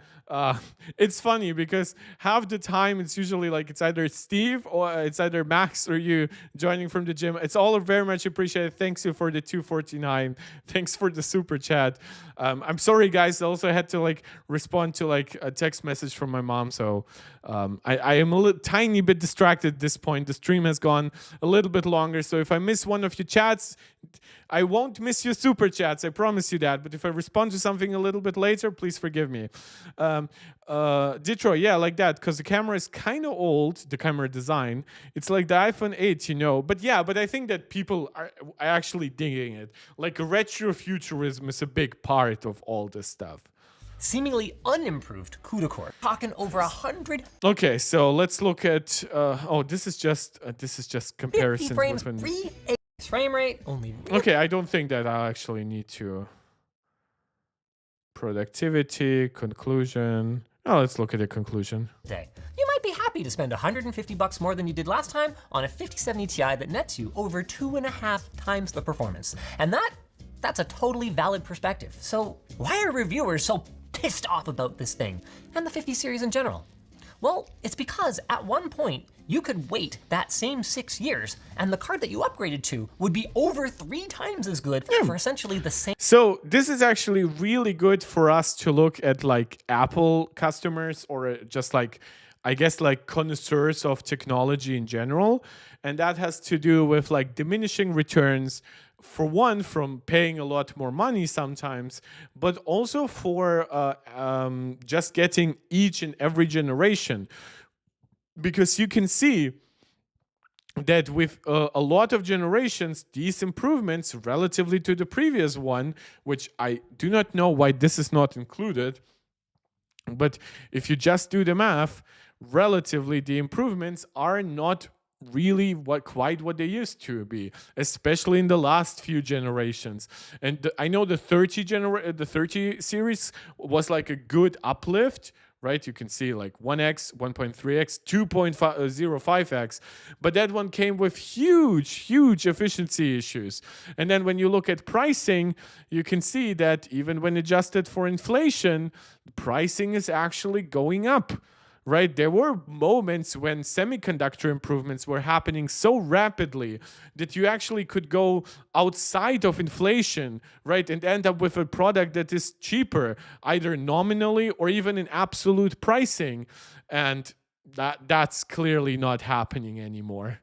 It's funny because half the time it's usually like it's either Steve or it's either Max or you joining from the gym. It's all very much appreciated. Thanks you for the 249. Thanks for the super chat. I'm sorry guys. I also had to like respond to like a text message from my mom. So I am a tiny bit distracted at this point. The stream has gone a little bit longer. So if I miss one of your chats, I won't miss your super chats. I promise you that. But if I respond to something a little bit later, please forgive me. Detroit, yeah, like that, because the camera is kind of old, the camera design. It's like the iPhone 8, you know. But yeah, but I think that people are actually digging it. Like retrofuturism is a big part of all this stuff. Seemingly unimproved CUDA core, talking over 100. Okay, so let's look at. Oh, this is just comparison. 50 frames, frame rate, only Okay, I don't think that I'll actually need to. Productivity, conclusion. Oh, let's look at the conclusion. day. You might be happy to spend $150 more than you did last time on a 5070 Ti that nets you over 2.5 times the performance. And that's a totally valid perspective. So why are reviewers so pissed off about this thing and the 50 series in general? Well, it's because at one point, you could wait that same 6 years and the card that you upgraded to would be over 3 times as good for essentially the same. So this is actually really good for us to look at like Apple customers or just like, I guess like connoisseurs of technology in general. And that has to do with like diminishing returns, for one, from paying a lot more money sometimes, but also for just getting each and every generation. Because you can see that with a lot of generations, these improvements relatively to the previous one, which I do not know why this is not included, but if you just do the math, relatively the improvements are not really quite what they used to be, especially in the last few generations. And I know the 30 series was like a good uplift, right? You can see like 1x, 1.3x, 2.05x, but that one came with huge efficiency issues. And then when you look at pricing, you can see that even when adjusted for inflation, pricing is actually going up. Right? There were moments when semiconductor improvements were happening so rapidly that you actually could go outside of inflation, right? And end up with a product that is cheaper, either nominally or even in absolute pricing. And that's clearly not happening anymore.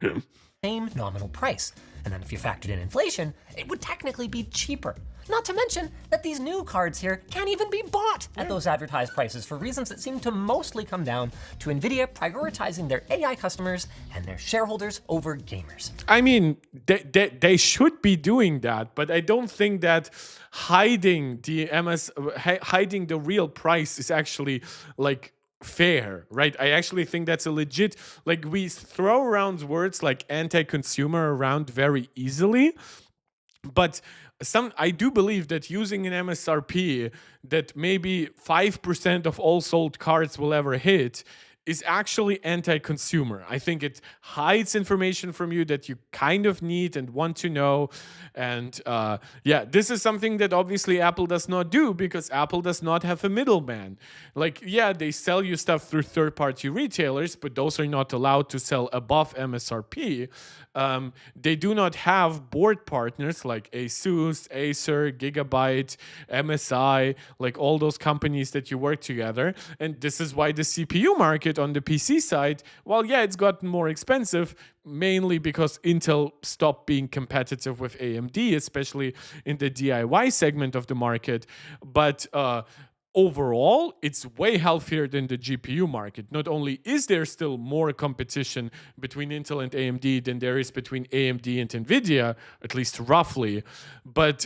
Same nominal price. And then if you factored in inflation, it would technically be cheaper. Not to mention that these new cards here can't even be bought at those advertised prices for reasons that seem to mostly come down to NVIDIA prioritizing their AI customers and their shareholders over gamers. I mean, they should be doing that, but I don't think that hiding the real price is actually like fair, right? I actually think that's a legit, like we throw around words like anti-consumer around very easily, but I do believe that using an MSRP that maybe 5% of all sold cards will ever hit is actually anti-consumer. I think it hides information from you that you kind of need and want to know. And yeah, this is something that obviously Apple does not do because Apple does not have a middleman. Like, yeah, they sell you stuff through third-party retailers, but those are not allowed to sell above MSRP. They do not have board partners like Asus, Acer, Gigabyte, MSI, like all those companies that you work together. And this is why the CPU market on the PC side, well, yeah, it's gotten more expensive, mainly because Intel stopped being competitive with AMD, especially in the DIY segment of the market. But overall, it's way healthier than the GPU market. Not only is there still more competition between Intel and AMD than there is between AMD and NVIDIA, at least roughly, but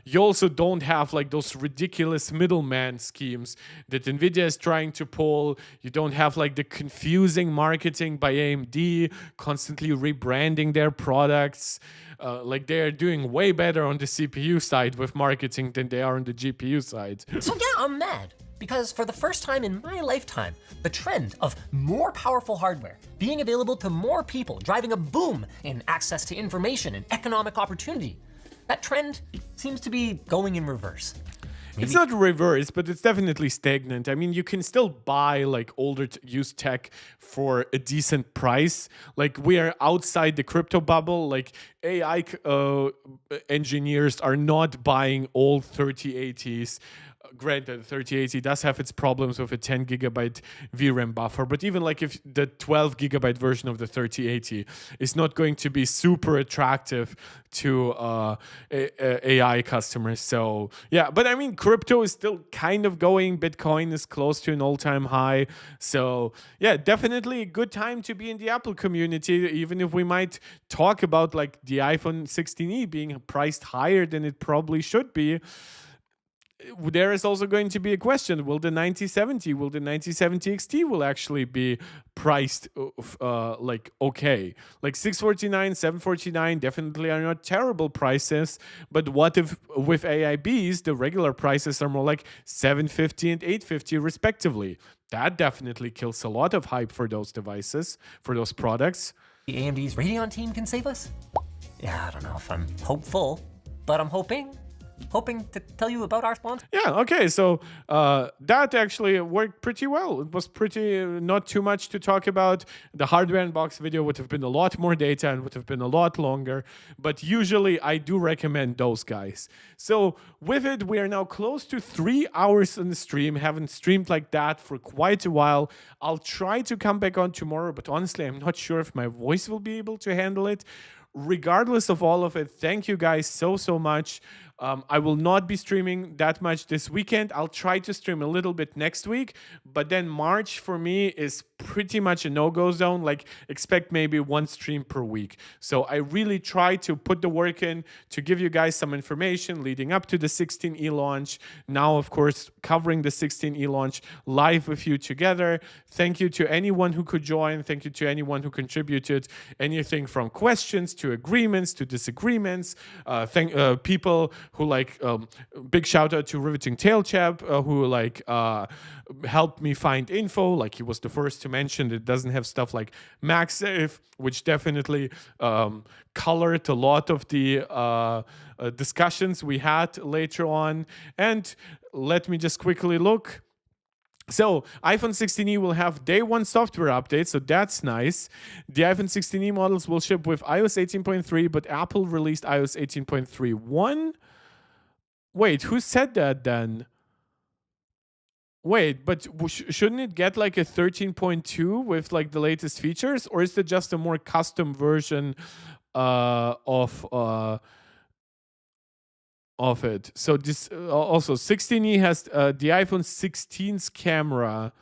you also don't have like those ridiculous middleman schemes that NVIDIA is trying to pull. You don't have like the confusing marketing by AMD, constantly rebranding their products. Like they are doing way better on the CPU side with marketing than they are on the GPU side. So yeah, I'm mad. Because for the first time in my lifetime, the trend of more powerful hardware being available to more people, driving a boom in access to information and economic opportunity, that trend seems to be going in reverse. It's not reverse, but it's definitely stagnant. I mean, you can still buy like older used tech for a decent price. Like we are outside the crypto bubble. Like AI engineers are not buying old 3080s. Granted, 3080 does have its problems with a 10 gigabyte VRAM buffer, but even like if the 12 gigabyte version of the 3080 is not going to be super attractive to AI customers. So yeah, but I mean, crypto is still kind of going. Bitcoin is close to an all-time high. So yeah, definitely a good time to be in the Apple community, even if we might talk about like the iPhone 16e being priced higher than it probably should be. there is also going to be a question: will the 9070, will the 9070 XT will actually be priced like okay? Like 649, 749 definitely are not terrible prices, but what if with AIBs the regular prices are more like 750 and 850 respectively? That definitely kills a lot of hype for those devices, for those products. The AMD's Radeon team can save us? Yeah, I don't know if I'm hopeful, but I'm hoping to tell you about our sponsor. Yeah, okay, so that actually worked pretty well. It was pretty, not too much to talk about. The hardware unbox video would have been a lot more data and would have been a lot longer, but usually I do recommend those guys. So with it, we are now close to 3 hours on the stream. Haven't streamed like that for quite a while. I'll try to come back on tomorrow, but honestly, I'm not sure if my voice will be able to handle it. Regardless of all of it, thank you guys so much. I will not be streaming that much this weekend. I'll try to stream a little bit next week, but then March for me is pretty much a no-go zone. Like, expect maybe 1 stream per week. So I really try to put the work in to give you guys some information leading up to the 16E launch. Now, of course, covering the 16E launch live with you together. Thank you to anyone who could join. Thank you to anyone who contributed. Anything from questions to agreements to disagreements. People who big shout out to Riveting Tail Chap, who helped me find info. Like, he was the first to mention it doesn't have stuff like MagSafe, which definitely colored a lot of the discussions we had later on. And let me just quickly look. So iPhone 16e will have day 1 software updates, so that's nice. The iPhone 16e models will ship with iOS 18.3, but Apple released iOS 18.3.1. Wait, who said that then? Wait, but shouldn't it get like a 13.2 with like the latest features, or is it just a more custom version of it? So this also 16e has the iPhone 16's camera.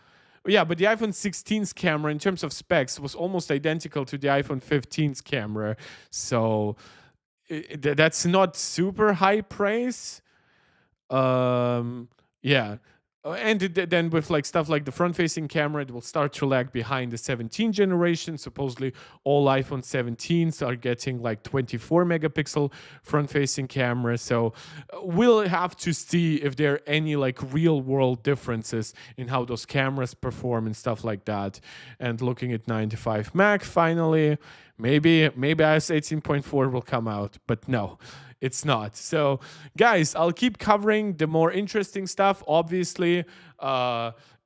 Yeah, but the iPhone 16's camera in terms of specs was almost identical to the iPhone 15's camera. So that's not super high praise. Yeah. And then with like stuff like the front-facing camera, it will start to lag behind the 17 generation. Supposedly, all iPhone 17s are getting like 24 megapixel front-facing camera. So we'll have to see if there are any like real-world differences in how those cameras perform and stuff like that. And looking at 95 Mac, finally, maybe iOS 18.4 will come out, but no. It's not. So, guys, I'll keep covering the more interesting stuff. Obviously,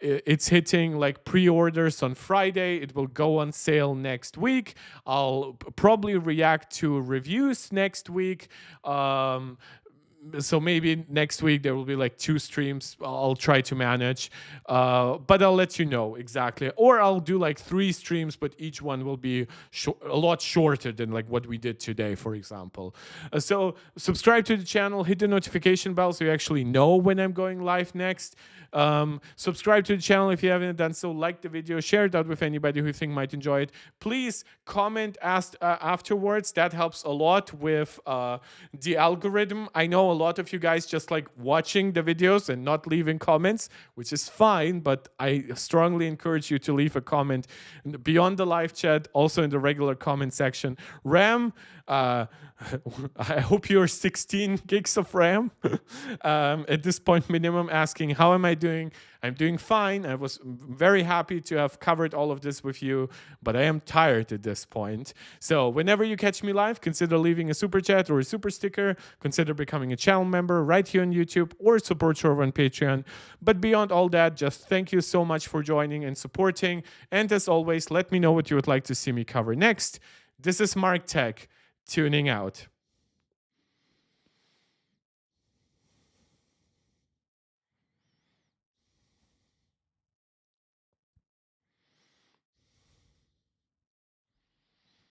it's hitting like pre-orders on Friday. It will go on sale next week. I'll probably react to reviews next week. So maybe next week there will be like 2 streams. I'll try to manage, but I'll let you know exactly. Or I'll do like 3 streams, but each one will be a lot shorter than like what we did today, for example. So subscribe to the channel, hit the notification bell so you actually know when I'm going live next. Subscribe to the channel if you haven't done so. Like the video, share it out with anybody who you think might enjoy it. Please comment afterwards. That helps a lot with the algorithm. I know a lot of you guys just like watching the videos and not leaving comments, which is fine, but I strongly encourage you to leave a comment beyond the live chat, also in the regular comment section. RAM, I hope you're 16 gigs of RAM at this point minimum, asking how am I doing? I'm doing fine. I was very happy to have covered all of this with you, but I am tired at this point. So whenever you catch me live, consider leaving a super chat or a super sticker. Consider becoming a channel member right here on YouTube or support show on Patreon. But beyond all that, just thank you so much for joining and supporting. And as always, let me know what you would like to see me cover next. This is Mark Tech, tuning out.